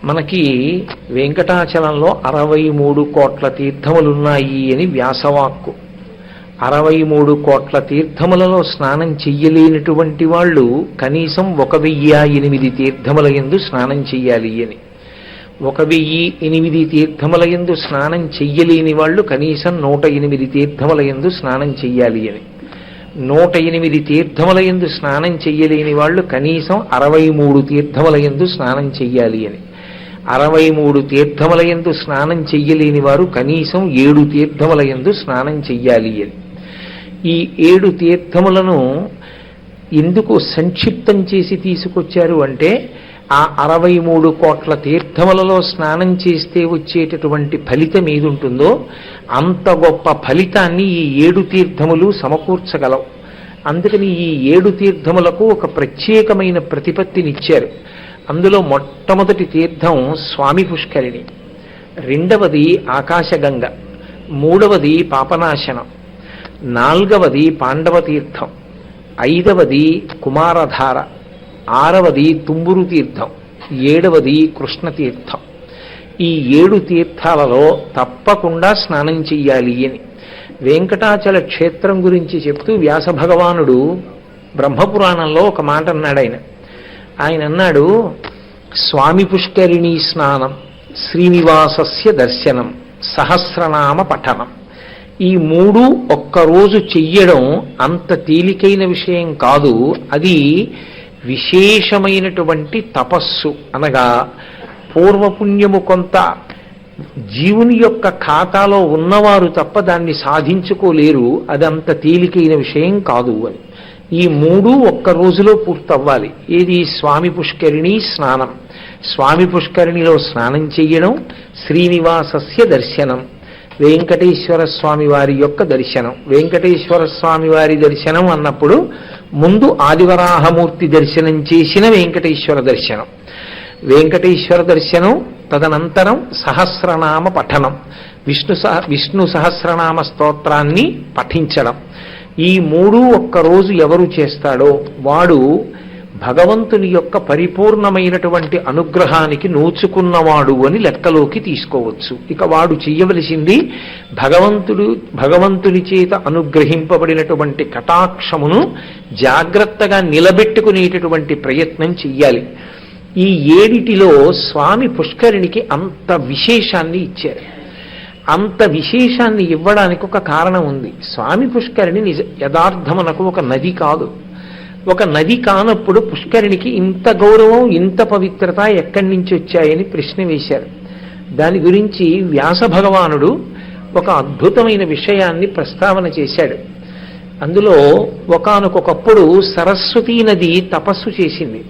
మనకి వెంకటాచలంలో 63 కోట్ల తీర్థములున్నాయి అని వ్యాసవాక్కు. 63 కోట్ల తీర్థములలో స్నానం చెయ్యలేనటువంటి వాళ్ళు కనీసం 1008 తీర్థముల యందు స్నానం చెయ్యాలి అని. 1008 తీర్థముల యందు స్నానం చెయ్యలేని వాళ్ళు కనీసం 108 తీర్థముల యందు స్నానం చెయ్యాలి అని. 108 తీర్థముల యందు స్నానం చెయ్యలేని వాళ్ళు కనీసం 63 తీర్థముల యందు స్నానం చెయ్యాలి అని. 63 తీర్థముల యందు స్నానం చెయ్యలేని వారు కనీసం 7 తీర్థముల యందు స్నానం చెయ్యాలి అని. ఈ 7 తీర్థములను ఎందుకు సంక్షిప్తం చేసి తీసుకొచ్చారు అంటే, ఆ 63 కోట్ల తీర్థములలో స్నానం చేస్తే వచ్చేటటువంటి ఫలితం ఏదుంటుందో అంత గొప్ప ఫలితాన్ని ఈ 7 తీర్థములు సమకూర్చగలవు. అందుకని ఈ 7 తీర్థములకు ఒక ప్రత్యేకమైన ప్రతిపత్తినిచ్చారు. అందులో మొట్టమొదటి తీర్థం స్వామి పుష్కరిణి, రెండవది ఆకాశగంగ, మూడవది పాపనాశనం, నాలుగవది పాండవ తీర్థం, ఐదవది కుమారధార, ఆరవది తుంబురు తీర్థం, ఏడవది కృష్ణతీర్థం. ఈ 7 తీర్థాలలో తప్పకుండా స్నానం చెయ్యాలి అని వెంకటాచల క్షేత్రం గురించి చెప్తూ వ్యాస భగవానుడు బ్రహ్మపురాణంలో ఒక మాట అన్నాడు. ఆయన అన్నాడు, స్వామి పుష్కరిణీ స్నానం, శ్రీనివాసస్య దర్శనం, సహస్రనామ పఠనం. ఈ 3 ఒక్కరోజు చెయ్యడం అంత తేలికైన విషయం కాదు. అది విశేషమైనటువంటి తపస్సు. అనగా పూర్వపుణ్యము కొంత జీవుని యొక్క ఖాతాలో ఉన్నవారు తప్ప దాన్ని సాధించుకోలేరు. అదంత తేలికైన విషయం కాదు అని. ఈ 3 ఒక్క రోజులో పూర్తవ్వాలి. ఏది? స్వామి పుష్కరిణి స్నానం, స్వామి పుష్కరిణిలో స్నానం చెయ్యడం, శ్రీనివాసస్య దర్శనం, వెంకటేశ్వర స్వామి వారి యొక్క దర్శనం. వెంకటేశ్వర స్వామి వారి దర్శనం అన్నప్పుడు ముందు ఆదివరాహమూర్తి దర్శనం చేసిన వెంకటేశ్వర దర్శనం, వెంకటేశ్వర దర్శనం, తదనంతరం సహస్రనామ పఠనం, విష్ణు సహస్రనామ స్తోత్రాన్ని పఠించడం. ఈ 3 ఒక్కరోజు ఎవరు చేస్తాడో వాడు భగవంతుని యొక్క పరిపూర్ణమైనటువంటి అనుగ్రహానికి నోచుకున్నవాడు అని లెక్కలోకి తీసుకోవచ్చు. ఇక వాడు చెయ్యవలసింది భగవంతుని చేత అనుగ్రహింపబడినటువంటి కటాక్షమును జాగ్రత్తగా నిలబెట్టుకునేటటువంటి ప్రయత్నం చెయ్యాలి. ఈ 7 స్వామి పుష్కరిణికి అంత విశేషాన్ని ఇచ్చారు. అంత విశేషాన్ని ఇవ్వడానికి ఒక కారణం ఉంది. స్వామి పుష్కరిణి యథార్థమునకు ఒక నది కాదు. ఒక నది కానప్పుడు పుష్కరిణికి ఇంత గౌరవం, ఇంత పవిత్రత ఎక్కడి నుంచి వచ్చాయని ప్రశ్న వేశారు. దాని గురించి వ్యాస భగవానుడు ఒక అద్భుతమైన విషయాన్ని ప్రస్తావన చేశాడు. అందులో ఒకానొకప్పుడు సరస్వతీ నది తపస్సు చేసింది.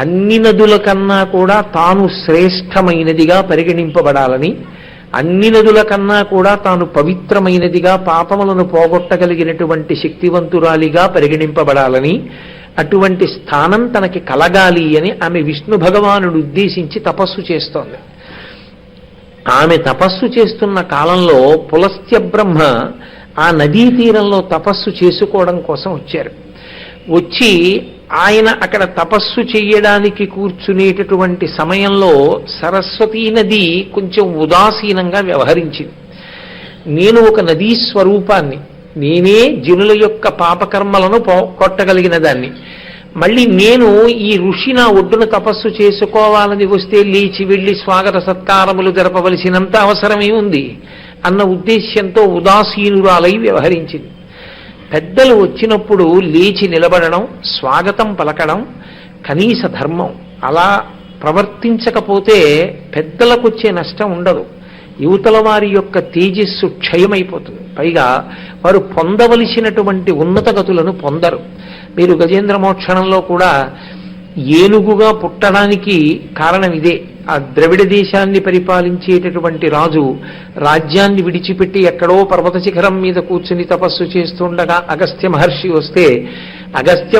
అన్ని నదుల కన్నా కూడా తాను శ్రేష్టమైనదిగా పరిగణింపబడాలని, అన్ని నదుల కన్నా కూడా తాను పవిత్రమైనదిగా, పాపములను పోగొట్టగలిగినటువంటి శక్తివంతురాలిగా పరిగణింపబడాలని, అటువంటి స్థానం తనకి కలగాలి అని ఆమె విష్ణు భగవానుడు ఉద్దేశించి తపస్సు చేస్తోంది. ఆమె తపస్సు చేస్తున్న కాలంలో పులస్త్య బ్రహ్మ ఆ నదీ తీరంలో తపస్సు చేసుకోవడం కోసం వచ్చారు. వచ్చి ఆయన అక్కడ తపస్సు చెయ్యడానికి కూర్చునేటటువంటి సమయంలో సరస్వతీ నది కొంచెం ఉదాసీనంగా వ్యవహరించింది. నేను ఒక నదీ స్వరూపాన్ని, నేనే జనుల యొక్క పాపకర్మలను కొట్టగలిగిన దాన్ని, మళ్ళీ నేను ఈ ఋషి నా ఒడ్డున తపస్సు చేసుకోవాలని వస్తే లేచి వెళ్ళి స్వాగత సత్కారములు జరపవలసినంత అవసరమే ఉంది అన్న ఉద్దేశ్యంతో ఉదాసీనురాలై వ్యవహరించింది. పెద్దలు వచ్చినప్పుడు లేచి నిలబడడం, స్వాగతం పలకడం కనీస ధర్మం. అలా ప్రవర్తించకపోతే పెద్దలకు వచ్చే నష్టం ఉండదు. యువతల వారి యొక్క తేజస్సు క్షయమైపోతుంది. పైగా వారు పొందవలసినటువంటి ఉన్నత గతులను పొందరు. మీరు గజేంద్ర మోక్షణంలో కూడా ఏనుగుగా పుట్టడానికి కారణం ఇదే. ఆ ద్రవిడ దేశాన్ని పరిపాలించేటటువంటి రాజు రాజ్యాన్ని విడిచిపెట్టి ఎక్కడో పర్వత శిఖరం మీద కూర్చుని తపస్సు చేస్తుండగా అగస్త్య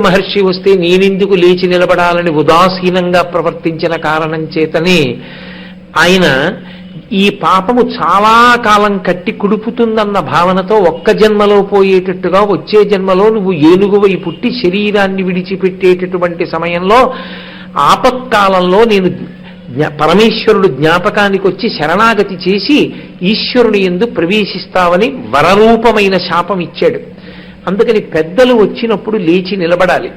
మహర్షి వస్తే నేనెందుకు లేచి నిలబడాలని ఉదాసీనంగా ప్రవర్తించిన కారణం చేతనే ఆయన ఈ పాపము చాలా కాలం కట్టి కుడుపుతుందన్న భావనతో ఒక్క జన్మలో పోయేటట్టుగా వచ్చే జన్మలో నువ్వు ఏనుగువై పుట్టి శరీరాన్ని విడిచిపెట్టేటటువంటి సమయంలో ఆపత్కాలంలో నేను పరమేశ్వరుడు జ్ఞాపకానికి వచ్చి శరణాగతి చేసి ఈశ్వరుని యందు ప్రవేశిస్తావని వరరూపమైన శాపం ఇచ్చాడు. అందుకని పెద్దలు వచ్చినప్పుడు లేచి నిలబడాలి.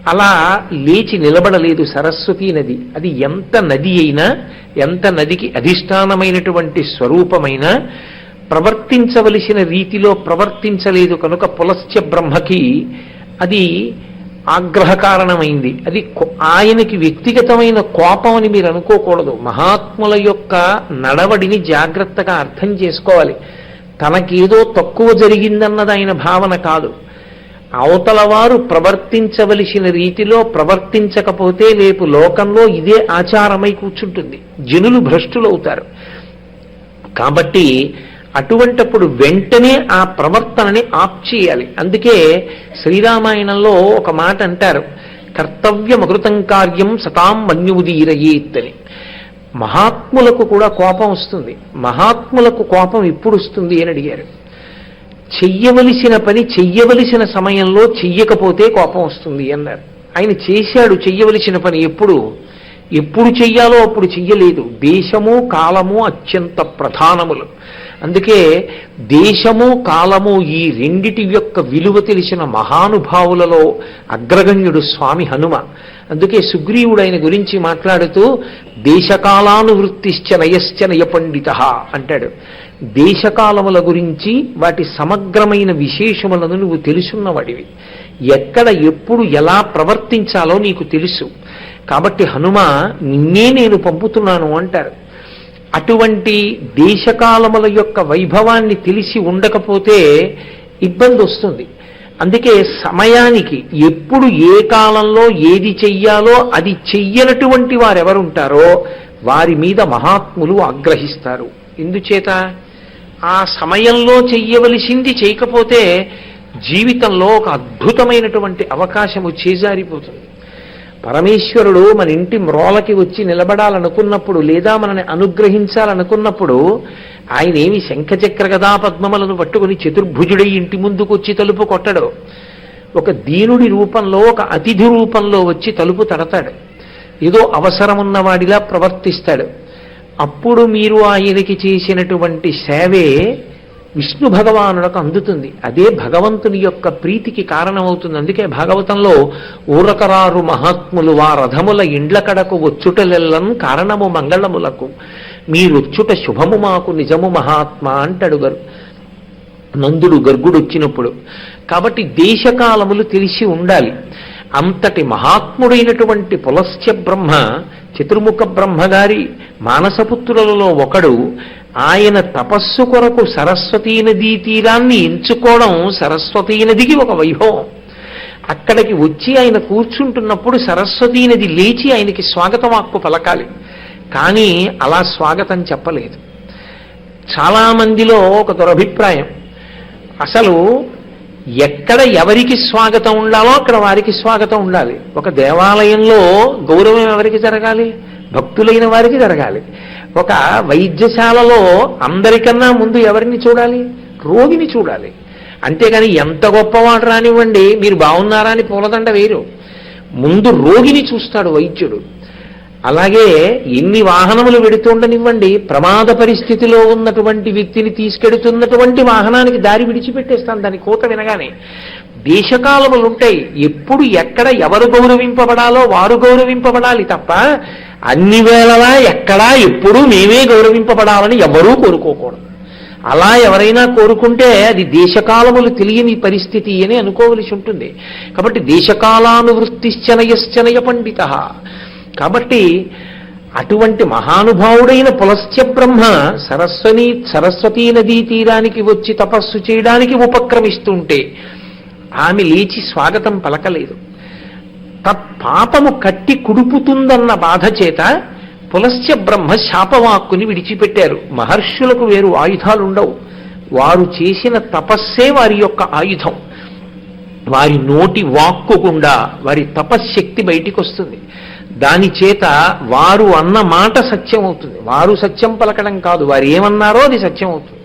అలా లేచి నిలబడలేదు సరస్వతీ నది. అది ఎంత నది అయినా, ఎంత నదికి అధిష్టానమైనటువంటి స్వరూపమైనా ప్రవర్తించవలసిన రీతిలో ప్రవర్తించలేదు కనుక పులస్త్య బ్రహ్మకి అది ఆగ్రహ కారణమైంది. అది ఆయనకి వ్యక్తిగతమైన కోపం అని మీరు అనుకోకూడదు. మహాత్ముల యొక్క నడవడిని జాగ్రత్తగా అర్థం చేసుకోవాలి. తనకేదో తక్కువ జరిగిందన్నది ఆయన భావన కాదు. అవతల వారు ప్రవర్తించవలసిన రీతిలో ప్రవర్తించకపోతే రేపు లోకంలో ఇదే ఆచారమై కూర్చుంటుంది, జనులు భ్రష్టులవుతారు. కాబట్టి అటువంటప్పుడు వెంటనే ఆ ప్రవర్తనని ఆప్ చేయాలి. అందుకే శ్రీరామాయణంలో ఒక మాట అంటారు, కర్తవ్యమకృతం కార్యం సతాం మన్యుదీరయేత్ అని. మహాత్ములకు కూడా కోపం వస్తుంది. మహాత్ములకు కోపం ఎప్పుడు వస్తుంది అని అడిగారు. చెయ్యవలసిన పని చెయ్యవలసిన సమయంలో చెయ్యకపోతే కోపం వస్తుంది అన్నారు. ఆయన చేశాడు చెయ్యవలసిన పని. ఎప్పుడు చెయ్యాలో అప్పుడు చెయ్యలేదు. దేశము కాలము అత్యంత ప్రధానములు. అందుకే దేశము కాలము ఈ రెండిటి యొక్క విలువ తెలిసిన మహానుభావులలో అగ్రగణ్యుడు స్వామి హనుమ. అందుకే సుగ్రీవుడు ఆయన గురించి మాట్లాడుతూ దేశకాలానువృత్తిశ్చ నయశ్చ నయ పండిత అంటాడు. దేశకాలముల గురించి వాటి సమగ్రమైన విశేషములను నువ్వు తెలుసున్నవాడివి. ఎక్కడ ఎప్పుడు ఎలా ప్రవర్తించాలో నీకు తెలుసు. కాబట్టి హనుమ నిన్నే నేను పంపుతున్నాను అంటారు. అటువంటి దేశకాలముల యొక్క వైభవాన్ని తెలిసి ఉండకపోతే ఇబ్బంది వస్తుంది. అందుకే సమయానికి ఎప్పుడు ఏ కాలంలో ఏది చెయ్యాలో అది చెయ్యనటువంటి వారెవరుంటారో వారి మీద మహాత్ములు ఆగ్రహిస్తారు. ఎందుచేత ఆ సమయంలో చెయ్యవలసింది చేయకపోతే జీవితంలో ఒక అద్భుతమైనటువంటి అవకాశము చేజారిపోతుంది. పరమేశ్వరుడు మన ఇంటి మ్రోలకి వచ్చి నిలబడాలనుకున్నప్పుడు లేదా మనని అనుగ్రహించాలనుకున్నప్పుడు ఆయన ఏమి శంఖచక్ర గదా పద్మములను పట్టుకుని చతుర్భుజుడై ఇంటి ముందుకు వచ్చి తలుపు కొట్టడు. ఒక దీనుడి రూపంలో, ఒక అతిథి రూపంలో వచ్చి తలుపు తడతాడు. ఏదో అవసరమున్నవాడిలా ప్రవర్తిస్తాడు. అప్పుడు మీరు ఆయనకి చేసినటువంటి సేవే విష్ణు భగవానులకు అందుతుంది. అదే భగవంతుని యొక్క ప్రీతికి కారణమవుతుంది. అందుకే భాగవతంలో ఊరకరారు మహాత్ములు వా రథముల ఇండ్ల కడకు వచ్చుటలెల్లం కారణము మంగళములకు మీరొచ్చుట శుభము మాకు నిజము మహాత్మా అంటాడు నందుడు గర్గుడు వచ్చినప్పుడు. కాబట్టి దేశకాలములు తెలిసి ఉండాలి. అంతటి మహాత్ముడైనటువంటి పులస్త్య బ్రహ్మ, చతుర్ముఖ బ్రహ్మగారి మానసపుత్రులలో ఒకడు. ఆయన తపస్సు కొరకు సరస్వతీ నదీ తీరాన్ని ఎంచుకోవడం సరస్వతీ నదికి ఒక వైభవం. అక్కడికి వచ్చి ఆయన కూర్చుంటున్నప్పుడు సరస్వతీ నది లేచి ఆయనకి స్వాగతవాక్కు పలకాలి. కానీ అలా స్వాగతం చెప్పలేదు. చాలామందిలో ఒక దురభిప్రాయం, అసలు ఎక్కడ ఎవరికి స్వాగతం ఉండాలో అక్కడ వారికి స్వాగతం ఉండాలి. ఒక దేవాలయంలో గౌరవం ఎవరికి జరగాలి? భక్తులైన వారికి జరగాలి. ఒక వైద్యశాలలో అందరికన్నా ముందు ఎవరిని చూడాలి? రోగిని చూడాలి. అంతేగాని ఎంత గొప్పవాడు రానివ్వండి, మీరు బాగున్నారా అని పూలదండ వేరు. ముందు రోగిని చూస్తాడు వైద్యుడు. అలాగే ఎన్ని వాహనములు వెడుతుండనివ్వండి, ప్రమాద పరిస్థితిలో ఉన్నటువంటి వ్యక్తిని తీసుకెడుతున్నటువంటి వాహనానికి దారి విడిచిపెట్టేస్తాను దాని కోత వినగానే. దేశకాలములు ఉంటాయి. ఎప్పుడు ఎక్కడ ఎవరు గౌరవింపబడాలో వారు గౌరవింపబడాలి తప్ప అన్ని వేళలా ఎక్కడా ఎప్పుడూ మేమే గౌరవింపబడాలని ఎవరూ కోరుకోకూడదు. అలా ఎవరైనా కోరుకుంటే అది దేశకాలములు తెలియని పరిస్థితి అని అనుకోవలసి ఉంటుంది. కాబట్టి దేశకాలానువృత్తిశ్చనయశ్చనయ పండిత. కాబట్టి అటువంటి మహానుభావుడైన పులస్త్య బ్రహ్మ సరస్వతీ నదీ తీరానికి వచ్చి తపస్సు చేయడానికి ఉపక్రమిస్తుంటే ఆమె లేచి స్వాగతం పలకలేదు. తత్పాపము కట్టి కుడుపుతుందన్న బాధ చేత పులస్త్య బ్రహ్మ శాపవాక్కుని విడిచిపెట్టారు. మహర్షులకు వేరు ఆయుధాలుండవు. వారు చేసిన తపస్సే వారి యొక్క ఆయుధం. వారి నోటి వాక్కు గుండా వారి తపశ్శక్తి బయటికి వస్తుంది. దాని చేత వారు అన్న మాట సత్యం అవుతుంది. వారు సత్యం పలకడం కాదు, వారు ఏమన్నారో అది సత్యం అవుతుంది.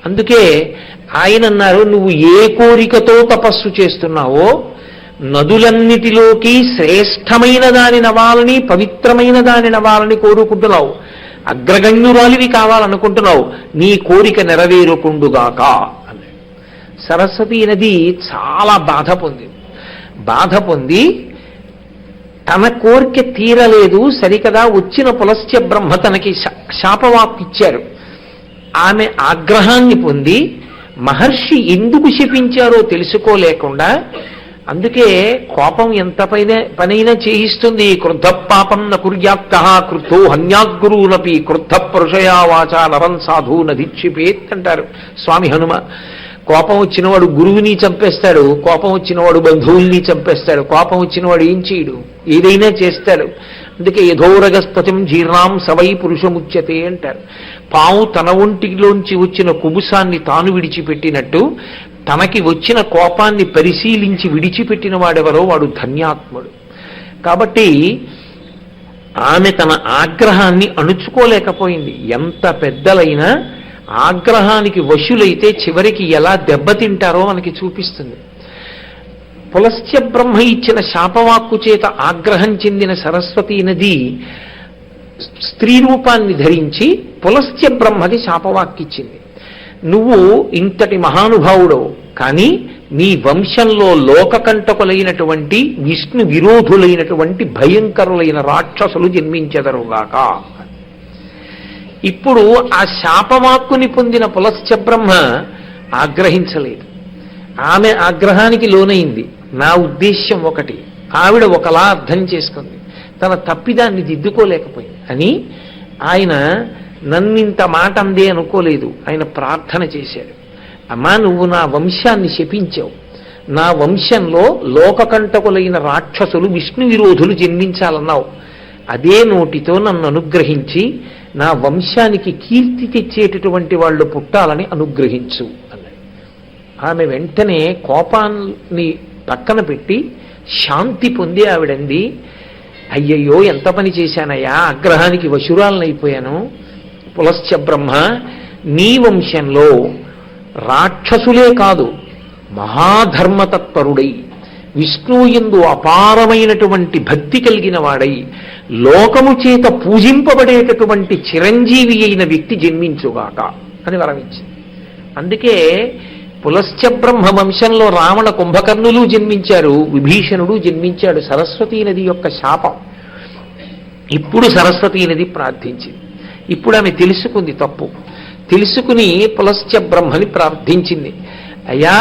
అందుకే ఆయన అన్నారు, నువ్వు ఏ కోరికతో తపస్సు చేస్తున్నావో నదులన్నిటిలోకి శ్రేష్టమైన దాని నవాలని, పవిత్రమైన దాని నవాలని కోరుకుంటున్నావు. అగ్రగణ్యురాలివి కావాలనుకుంటున్నావు. నీ కోరిక నెరవేరుకుండుగాక అన్నాడు. సరస్వతీ నది చాలా బాధ పొంది తన కోరిక తీరలేదు సరికదా, వచ్చిన పులస్త్య బ్రహ్మ తనకి శాపవాక్కు ఇచ్చారు. ఆమె ఆగ్రహాన్ని పొంది మహర్షి ఎందుకు శపించారో తెలుసుకోలేకుండా, అందుకే కోపం ఎంత పనైనా చేయిస్తుంది. క్రుద్ధ పాపం న కుర్యాత్క క్రుద్ధో హన్యాద్గురునపి క్రుద్ధ పురుషయా వాచ నరం సాధు నధిక్షిపేత్ అంటారు స్వామి హనుమ. కోపం వచ్చినవాడు గురువుని చంపేస్తాడు, కోపం వచ్చినవాడు బంధువుల్ని చంపేస్తాడు, కోపం వచ్చినవాడు ఏం చేయడు, ఏదైనా చేస్తాడు. అందుకే యథోరగస్పతిం జీర్ణాం సవై పురుషముచ్యతే అంటారు. పాము తన ఒంటిలోంచి వచ్చిన కుబుసాన్ని తాను విడిచిపెట్టినట్టు తనకి వచ్చిన కోపాన్ని పరిశీలించి విడిచిపెట్టిన వాడెవరో వాడు ధన్యాత్ముడు. కాబట్టి ఆమె తన ఆగ్రహాన్ని అణుచుకోలేకపోయింది. ఎంత పెద్దలైనా ఆగ్రహానికి వశులైతే చివరికి ఎలా దెబ్బతింటారో మనకి చూపిస్తుంది. పులస్త్య బ్రహ్మ ఇచ్చిన శాపవాక్కు చేత ఆగ్రహం చెందిన సరస్వతీ నది స్త్రీ రూపాన్ని ధరించి పులస్త్య బ్రహ్మకి శాపవాక్కిచ్చింది. నువ్వు ఇంతటి మహానుభావుడవు, కానీ నీ వంశంలో లోకకంటకులైనటువంటి విష్ణు విరోధులైనటువంటి భయంకరులైన రాక్షసులు జన్మించెదరుగాక. ఇప్పుడు ఆ శాపవాక్కుని పొందిన పులస్త్య బ్రహ్మ ఆగ్రహించలేదు. ఆమె ఆగ్రహానికి లోనైంది. నా ఉద్దేశ్యం ఒకటి, ఆవిడ ఒకలా అర్థం చేసుకుంది, తన తప్పిదాన్ని దిద్దుకోలేకపోయింది అని ఆయన నన్నింత మాట అందే అనుకోలేదు. ఆయన ప్రార్థన చేశాడు. అమ్మా, నువ్వు నా వంశాన్ని శపించావు, నా వంశంలో లోకకంటకులైన రాక్షసులు విష్ణు విరోధులు జన్మించాలన్నావు. అదే నోటితో నన్ను అనుగ్రహించి నా వంశానికి కీర్తి తెచ్చేటటువంటి వాళ్ళు పుట్టాలని అనుగ్రహించు అన్నాడు. ఆమె వెంటనే కోపాన్ని పక్కన పెట్టి శాంతి పొంది ఆవిడంది, అయ్యయ్యో ఎంత పని చేశానయ్యా, ఆగ్రహానికి వశురాలనైపోయాను. పులస్త్య బ్రహ్మ, నీ వంశంలో రాక్షసులే కాదు, మహాధర్మతత్పరుడై విష్ణువుయందు అపారమైనటువంటి భక్తి కలిగిన వాడై లోకము చేత పూజింపబడేటటువంటి చిరంజీవి అయిన వ్యక్తి జన్మించుగాక అని వరమించింది. అందుకే పులస్త్య బ్రహ్మ వంశంలో రావణ కుంభకర్ణులు జన్మించారు, విభీషణుడు జన్మించాడు. సరస్వతీ నది యొక్క శాపం. ఇప్పుడు సరస్వతీ నది ప్రార్థించింది. ఇప్పుడు ఆమె తెలుసుకుంది తప్పు. తెలుసుకుని పులస్త్య బ్రహ్మని ప్రార్థించింది. అయ్యా,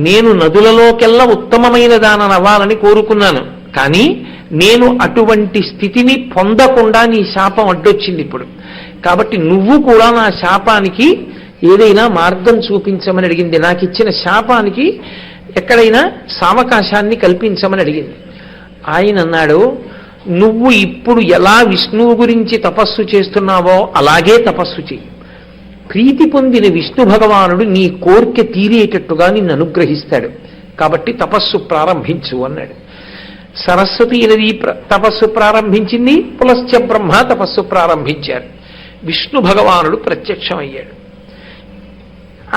నేను నదులలోకెల్లా ఉత్తమమైన దానవ్వాలని కోరుకున్నాను, కానీ నేను అటువంటి స్థితిని పొందకుండా నీ శాపం అడ్డొచ్చింది ఇప్పుడు. కాబట్టి నువ్వు కూడా నా శాపానికి ఏదైనా మార్గం చూపించమని అడిగింది. నాకు ఇచ్చిన శాపానికి ఎక్కడైనా సావకాశాన్ని కల్పించమని అడిగింది. ఆయన అన్నాడు, నువ్వు ఇప్పుడు ఎలా విష్ణువు గురించి తపస్సు చేస్తున్నావో అలాగే తపస్సు చెయ్యి. ప్రీతి పొందిన విష్ణు భగవానుడు నీ కోరిక తీరేటట్టుగా నిన్ను అనుగ్రహిస్తాడు. కాబట్టి తపస్సు ప్రారంభించు అన్నాడు. సరస్వతీ నది తపస్సు ప్రారంభించింది, పులస్త్య బ్రహ్మ తపస్సు ప్రారంభించారు. విష్ణు భగవానుడు ప్రత్యక్షమయ్యాడు.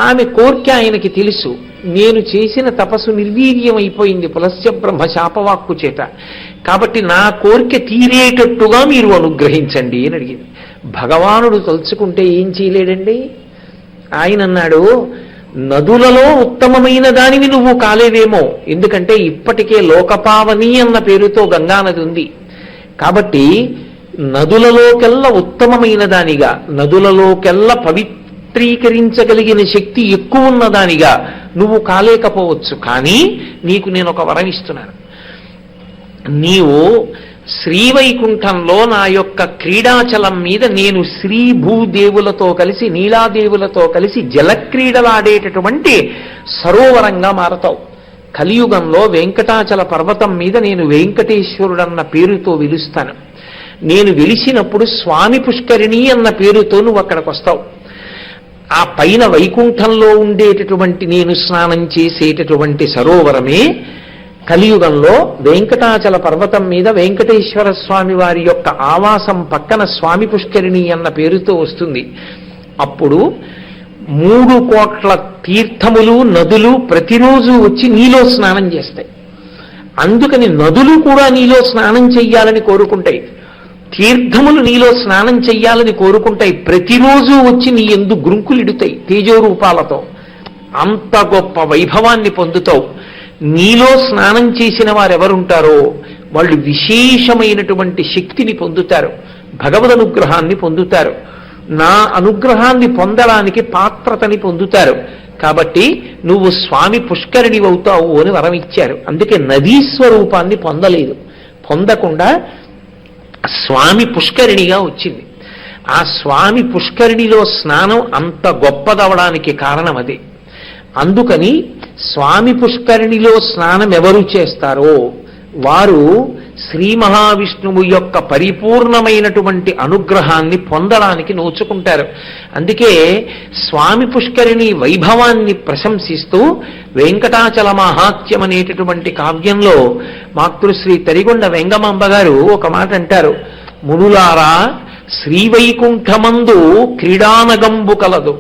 ఆమె కోరిక ఆయనకి తెలుసు. నేను చేసిన తపస్సు నిర్వీర్యమైపోయింది పులస్త్య బ్రహ్మ శాపవాక్కు చేత, కాబట్టి నా కోరిక తీరేటట్టుగా మీరు అనుగ్రహించండి అని అడిగింది. భగవానుడు తలుచుకుంటే ఏం చేయలేడండి. ఆయన అన్నాడు, నదులలో ఉత్తమమైన దానివి నువ్వు కాలేవేమో, ఎందుకంటే ఇప్పటికే లోకపావని అన్న పేరుతో గంగానది ఉంది. కాబట్టి నదులలోకెల్లా ఉత్తమమైన దానిగా, నదులలోకెల్లా పవిత్రీకరించగలిగిన శక్తి ఎక్కువ ఉన్నదానిగా నువ్వు కాలేకపోవచ్చు, కానీ నీకు నేను ఒక వరం ఇస్తున్నాను. నీవు శ్రీవైకుంఠంలో నా యొక్క క్రీడాచలం మీద నేను శ్రీ భూదేవులతో కలిసి నీలాదేవులతో కలిసి జలక్రీడలాడేటటువంటి సరోవరంగా మారతావు. కలియుగంలో వెంకటాచల పర్వతం మీద నేను వెంకటేశ్వరుడన్న పేరుతో వెలుస్తాను. నేను వెలిసినప్పుడు స్వామి పుష్కరిణి అన్న పేరుతో నువ్వు అక్కడికి వస్తావు. ఆ పైన వైకుంఠంలో ఉండేటటువంటి నేను స్నానం చేసేటటువంటి సరోవరమే కలియుగంలో వెంకటాచల పర్వతం మీద వెంకటేశ్వర స్వామి వారి యొక్క ఆవాసం పక్కన స్వామి పుష్కరిణి అన్న పేరుతో వస్తుంది. అప్పుడు 3 కోట్ల తీర్థములు నదులు ప్రతిరోజు వచ్చి నీలో స్నానం చేస్తాయి. అందుకని నదులు కూడా నీలో స్నానం చెయ్యాలని కోరుకుంటాయి, తీర్థములు నీలో స్నానం చెయ్యాలని కోరుకుంటాయి, ప్రతిరోజు వచ్చి నీ యందు గ్రుంకులిడుతాయి తేజోరూపాలతో. అంత గొప్ప వైభవాన్ని పొందుతావు. నీలో స్నానం చేసిన వారెవరుంటారో వాళ్ళు విశేషమైనటువంటి శక్తిని పొందుతారు, భగవద్ అనుగ్రహాన్ని పొందుతారు, నా అనుగ్రహాన్ని పొందడానికి పాత్రతని పొందుతారు. కాబట్టి నువ్వు స్వామి పుష్కరిణి అవుతావు అని వరం ఇచ్చారు. అందుకే నదీ స్వరూపాన్ని పొందలేదు, పొందకుండా స్వామి పుష్కరిణిగా వచ్చింది. ఆ స్వామి పుష్కరిణిలో స్నానం అంత గొప్పదవడానికి కారణం అదే. అందుకని స్వామి పుష్కరిణిలో స్నానం ఎవరు చేస్తారో వారు శ్రీ మహావిష్ణువు యొక్క పరిపూర్ణమైనటువంటి అనుగ్రహాన్ని పొందడానికి నోచుకుంటారు. అందుకే స్వామి పుష్కరిణి వైభవాన్ని ప్రశంసిస్తూ వెంకటాచల మహాత్యం అనేటటువంటి కావ్యంలో మాతృశ్రీ తరిగొండ వెంగమాంబ గారు ఒక మాట అంటారు, మునులారా శ్రీవైకుంఠమందు క్రీడానగంబు కలదు,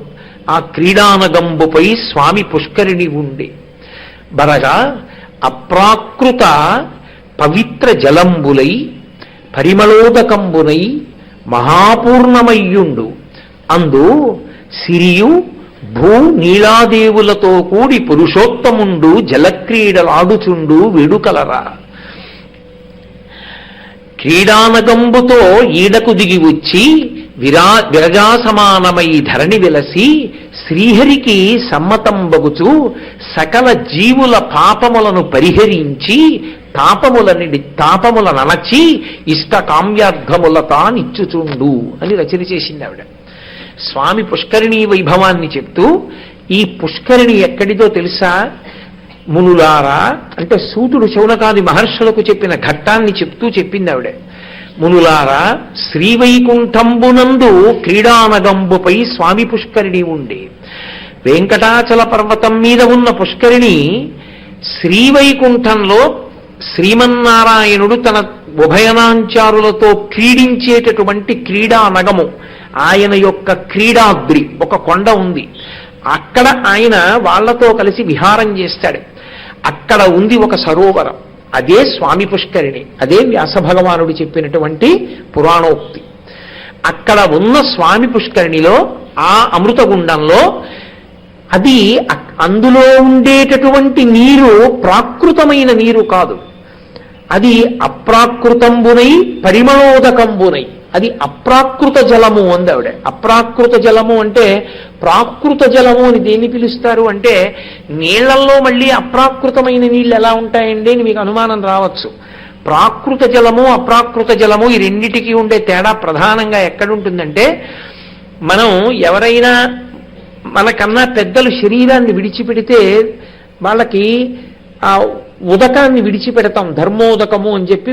ఆ క్రీడానగంబుపై స్వామి పుష్కరిణి ఉండి బరగా అప్రాకృత పవిత్ర జలంబులై పరిమళోదకంబునై మహాపూర్ణమయ్యుండు అందు సిరియు భూ నీలాదేవులతో కూడి పురుషోత్తముండు జలక్రీడలాడుచుండు వేడుకలరా. క్రీడానగంబుతో ఈడకు దిగి వచ్చి విరజాసమానమై ధరణి వెలసి శ్రీహరికి సమ్మతంబగుచు సకల జీవుల పాపములను పరిహరించి తాపముల ననచి ఇష్ట కామ్యార్థముల తానిచ్చుచుండు అని రచన చేసింది ఆవిడ. స్వామి పుష్కరిణీ వైభవాన్ని చెప్తూ ఈ పుష్కరిణి ఎక్కడిదో తెలుసా? మునులారా అంటే సూతుడు శౌనకాది మహర్షులకు చెప్పిన ఘట్టాన్ని చెప్తూ చెప్పింది ఆవిడ. మునులారా శ్రీవైకుంఠంబునందు క్రీడానగంబుపై స్వామి పుష్కరిణి ఉండే. వెంకటాచల పర్వతం మీద ఉన్న పుష్కరిణి శ్రీవైకుంఠంలో శ్రీమన్నారాయణుడు తన ఉభయనాంచారులతో క్రీడించేటటువంటి క్రీడానగము, ఆయన యొక్క క్రీడాద్రి ఒక కొండ ఉంది, అక్కడ ఆయన వాళ్లతో కలిసి విహారం చేస్తాడు. అక్కడ ఉంది ఒక సరోవరం, అదే స్వామి పుష్కరిణి, అదే వ్యాస భగవానుడు చెప్పినటువంటి పురాణోక్తి. అక్కడ ఉన్న స్వామి పుష్కరిణిలో ఆ అమృతగుండంలో అది అందులో ఉండేటటువంటి నీరు ప్రాకృతమైన నీరు కాదు, అది అప్రాకృతంబునై పరిమళోదకంబునై, అది అప్రాకృత జలము అంది ఆవిడ. అప్రాకృత జలము అంటే ప్రాకృత జలము అని దేన్ని పిలుస్తారు అంటే నీళ్లలో మళ్ళీ అప్రాకృతమైన నీళ్ళు ఎలా ఉంటాయండి అని మీకు అనుమానం రావచ్చు. ప్రాకృత జలము అప్రాకృత జలము ఈ రెండిటికి ఉండే తేడా ప్రధానంగా ఎక్కడుంటుందంటే, మనం ఎవరైనా మనకన్నా పెద్దలు శరీరాన్ని విడిచిపెడితే వాళ్ళకి ఆ ఉదకాన్ని విడిచిపెడతాం, ధర్మోదకము అని చెప్పి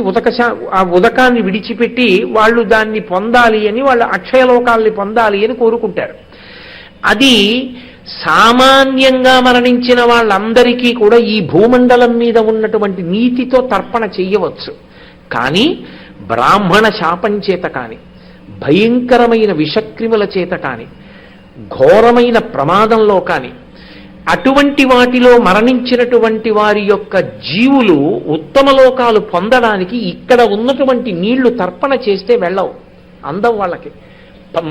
ఆ ఉదకాన్ని విడిచిపెట్టి వాళ్ళు దాన్ని పొందాలి అని, వాళ్ళు అక్షయలోకాల్ని పొందాలి అని కోరుకుంటారు. అది సామాన్యంగా మరణించిన వాళ్ళందరికీ కూడా ఈ భూమండలం మీద ఉన్నటువంటి నీతితో తర్పణ చెయ్యవచ్చు. కానీ బ్రాహ్మణ శాపం చేత కానీ, భయంకరమైన విషక్రిముల చేత కానీ, ఘోరమైన ప్రమాదంలో కానీ, అటువంటి వాటిలో మరణించినటువంటి వారి యొక్క జీవులు ఉత్తమ లోకాలు పొందడానికి ఇక్కడ ఉన్నటువంటి నీళ్లు తర్పణ చేస్తే వెళ్ళవు, అందం వాళ్ళకి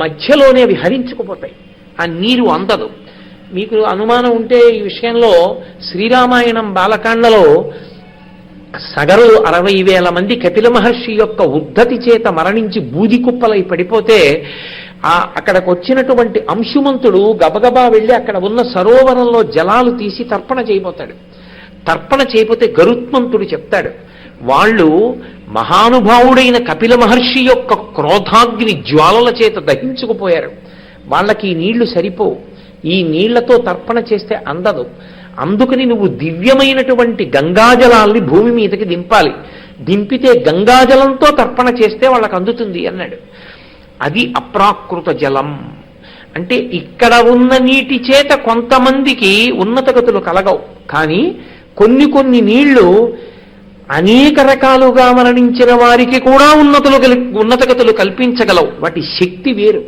మధ్యలోనే అవి హరించుకుపోతాయి, ఆ నీరు అందదు. మీకు అనుమానం ఉంటే ఈ విషయంలో శ్రీరామాయణం బాలకాండలో సగరులు 60,000 మంది కపిల మహర్షి యొక్క ఉద్ధతి చేత మరణించి బూది కుప్పలై పడిపోతే అక్కడికి వచ్చినటువంటి అంశుమంతుడు గబగబా వెళ్ళి అక్కడ ఉన్న సరోవరంలో జలాలు తీసి తర్పణ చేయబోతాడు. తర్పణ చేయబోతే గరుత్మంతుడు చెప్తాడు, వాళ్ళు మహానుభావుడైన కపిల మహర్షి యొక్క క్రోధాగ్ని జ్వాలల చేత దహించుకుపోయారు, వాళ్ళకి ఈ నీళ్లు సరిపోవు, ఈ నీళ్లతో తర్పణ చేస్తే అందదు, అందుకని నువ్వు దివ్యమైనటువంటి గంగాజలాల్ని భూమి మీదకి దింపాలి, దింపితే గంగాజలంతో తర్పణ చేస్తే వాళ్ళకి అందుతుంది అన్నాడు. అది అప్రాకృత జలం అంటే ఇక్కడ ఉన్న నీటి చేత కొంతమందికి ఉన్నతగతులు కలగవు, కానీ కొన్ని నీళ్లు అనేక రకాలుగా మరణించిన వారికి కూడా ఉన్నతగతులు కల్పించగలవు, వాటి శక్తి వేరు.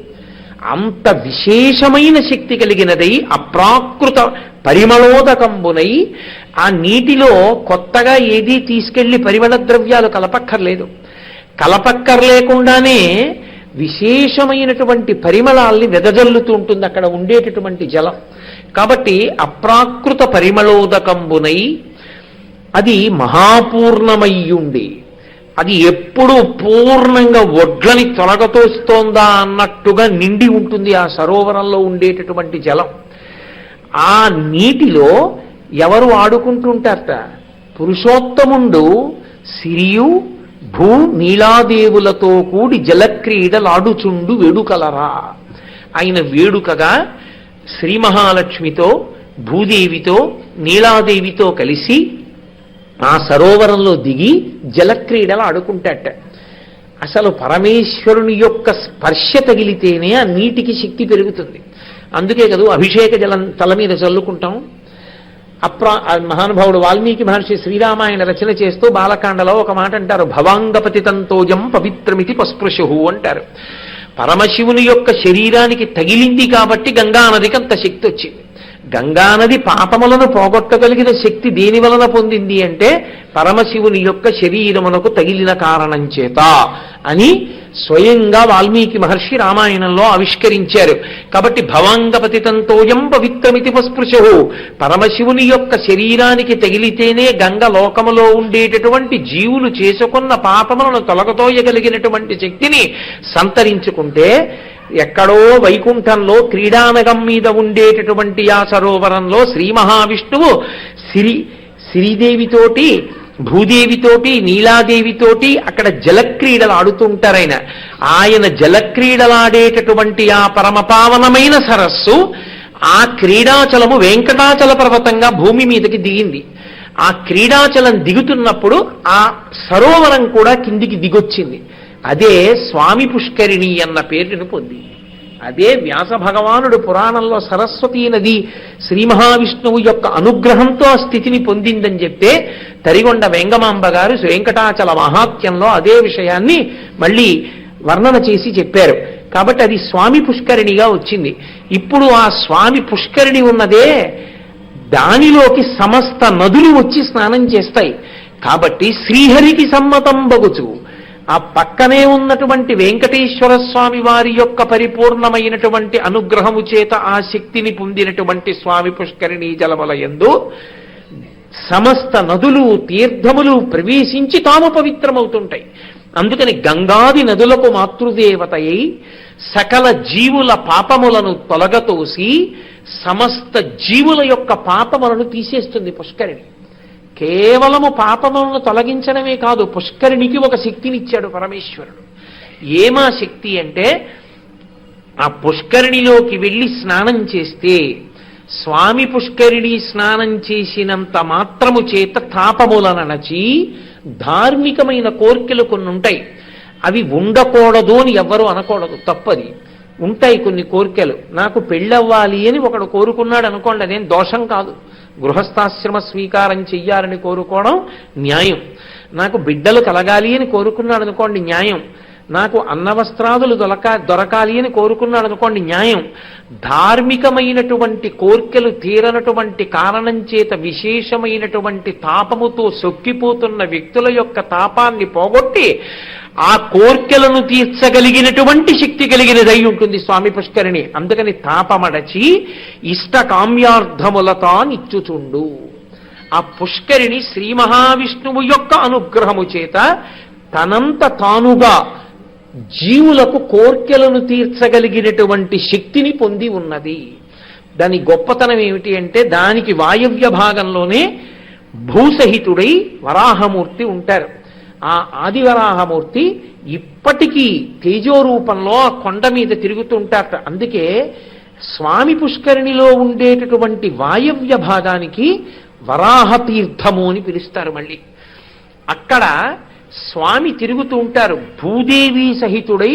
అంత విశేషమైన శక్తి కలిగినదై అప్రాకృత పరిమళోదకంబునై ఆ నీటిలో కొత్తగా ఏదీ తీసుకెళ్లి పరిమళ ద్రవ్యాలు కలపక్కర్లేకుండానే విశేషమైనటువంటి పరిమళాల్ని వెదజల్లుతూ ఉంటుంది అక్కడ ఉండేటటువంటి జలం. కాబట్టి అప్రాకృత పరిమళోదకంబునై అది మహాపూర్ణమయ్యుండి అది ఎప్పుడు పూర్ణంగా ఒడ్లని తొలగతోస్తోందా అన్నట్టుగా నిండి ఉంటుంది ఆ సరోవరంలో ఉండేటటువంటి జలం. ఆ నీటిలో ఎవరు ఆడుకుంటుంటారట? పురుషోత్తముండు సిరియు భూ నీలాదేవులతో కూడి జలక్రీడలాడుచుండు వేడుకలరా. ఆయన వేడుకగా శ్రీ మహాలక్ష్మితో భూదేవితో నీలాదేవితో కలిసి ఆ సరోవరంలో దిగి జలక్రీడలు ఆడుకుంటాట. అసలు పరమేశ్వరుని యొక్క స్పర్శ తగిలితేనే ఆ నీటికి శక్తి పెరుగుతుంది. అందుకే కదా అభిషేక జలం తల మీద చల్లుకుంటాం. మహానుభావుడు వాల్మీకి మహర్షి శ్రీరామాయణ రచన చేస్తూ బాలకాండలో ఒక మాట అంటారు, భవాంగపతితంతోజం పవిత్రమితి పస్పృశు అంటారు. పరమశివుని యొక్క శరీరానికి తగిలింది కాబట్టి గంగానదికి అంత శక్తి వచ్చింది. గంగానది పాపములను పోగొట్టగలిగిన శక్తి దేని వలన పొందింది అంటే పరమశివుని యొక్క శరీరమునకు తగిలిన కారణం చేత అని స్వయంగా వాల్మీకి మహర్షి రామాయణంలో ఆవిష్కరించారు. కాబట్టి భవాంగపతితంతోయం పవిత్రమితి పస్పృశు, పరమశివుని యొక్క శరీరానికి తగిలితేనే గంగ లోకములో ఉండేటటువంటి జీవులు చేసుకున్న పాపములను తొలగతోయగలిగినటువంటి శక్తిని సంతరించుకుంటే ఎక్కడో వైకుంఠంలో క్రీడానగం మీద ఉండేటటువంటి ఆ సరోవరంలో శ్రీ మహావిష్ణువు శ్రీదేవితోటి భూదేవితోటి నీలాదేవితోటి అక్కడ జలక్రీడలు ఆడుతుంటారు. ఆయన జలక్రీడలాడేటటువంటి ఆ పరమపావనమైన సరస్సు ఆ క్రీడాచలము వెంకటాచల పర్వతంగా భూమి మీదకి దిగింది. ఆ క్రీడాచలం దిగుతున్నప్పుడు ఆ సరోవరం కూడా కిందికి దిగొచ్చింది. అదే స్వామి పుష్కరిణి అన్న పేరును పొంది. అదే వ్యాస భగవానుడు పురాణంలో సరస్వతీ నది శ్రీ మహావిష్ణువు యొక్క అనుగ్రహంతో ఆ స్థితిని పొందిందని చెప్తే తరిగొండ వెంగమాంబ గారు వెంకటాచల మహాత్యంలో అదే విషయాన్ని మళ్ళీ వర్ణన చేసి చెప్పారు. కాబట్టి అది స్వామి పుష్కరిణిగా వచ్చింది. ఇప్పుడు ఆ స్వామి పుష్కరిణి ఉన్నదే దానిలోకి సమస్త నదులు వచ్చి స్నానం చేస్తాయి. కాబట్టి శ్రీహరికి సమ్మతం బగుచు ఆ పక్కనే ఉన్నటువంటి వెంకటేశ్వర స్వామి వారి యొక్క పరిపూర్ణమైనటువంటి అనుగ్రహము చేత ఆ శక్తిని పొందినటువంటి స్వామి పుష్కరిణీ జలములయందు సమస్త నదులు తీర్థములు ప్రవేశించి తాము పవిత్రమవుతుంటాయి. అందుకని గంగాది నదులకు మాతృదేవతయై సకల జీవుల పాపములను తొలగతోసి సమస్త జీవుల యొక్క పాపములను తీసేస్తుంది పుష్కరిణి. కేవలము పాపములను తొలగించడమే కాదు, పుష్కరిణికి ఒక శక్తినిచ్చాడు పరమేశ్వరుడు. ఏమా శక్తి అంటే ఆ పుష్కరిణిలోకి వెళ్ళి స్నానం చేస్తే స్వామి పుష్కరిణి స్నానం చేసినంత మాత్రము చేత తాపములను నచి ధార్మికమైన కోరికలు కొన్ని ఉంటాయి. అవి ఉండకూడదు అని ఎవ్వరూ అనకూడదు, తప్పది. ఉంటాయి కొన్ని కోరికలు. నాకు పెళ్ళవ్వాలి అని ఒకడు కోరుకున్నాడు అనుకోండి, అదేం దోషం కాదు. గృహస్థాశ్రమ స్వీకారం చెయ్యాలని కోరుకోవడం న్యాయం. నాకు బిడ్డలు కలగాలి అని కోరుకున్నాడు అనుకోండి, న్యాయం. నాకు అన్నవస్త్రాదులు దొరకాలి అని కోరుకున్నాడు అనుకోండి, న్యాయం. ధార్మికమైనటువంటి కోర్కెలు తీరనటువంటి కారణం చేత విశేషమైనటువంటి తాపముతో సొక్కిపోతున్న వ్యక్తుల యొక్క తాపాన్ని పోగొట్టి ఆ కోర్కెలను తీర్చగలిగినటువంటి శక్తి కలిగినదై ఉంటుంది స్వామి పుష్కరిణి. అందుకని తాపమడచి ఇష్టకామ్యార్థములతా నిచ్చుచుండు. ఆ పుష్కరిణి శ్రీ మహావిష్ణువు యొక్క అనుగ్రహము చేత తనంత తానుగా జీవులకు కోర్కెలను తీర్చగలిగినటువంటి శక్తిని పొంది ఉన్నది. దాని గొప్పతనం ఏమిటి అంటే దానికి వాయవ్య భాగంలోనే భూసహితుడై వరాహమూర్తి ఉంటారు. ఆ ఆదివరాహమూర్తి ఇప్పటికీ తేజోరూపంలో ఆ కొండ మీద తిరుగుతుంటారట. అందుకే స్వామి పుష్కరిణిలో ఉండేటటువంటి వాయవ్య భాగానికి వరాహతీర్థము అని పిలుస్తారు. మళ్ళీ అక్కడ స్వామి తిరుగుతూ ఉంటారు. భూదేవి సహితుడై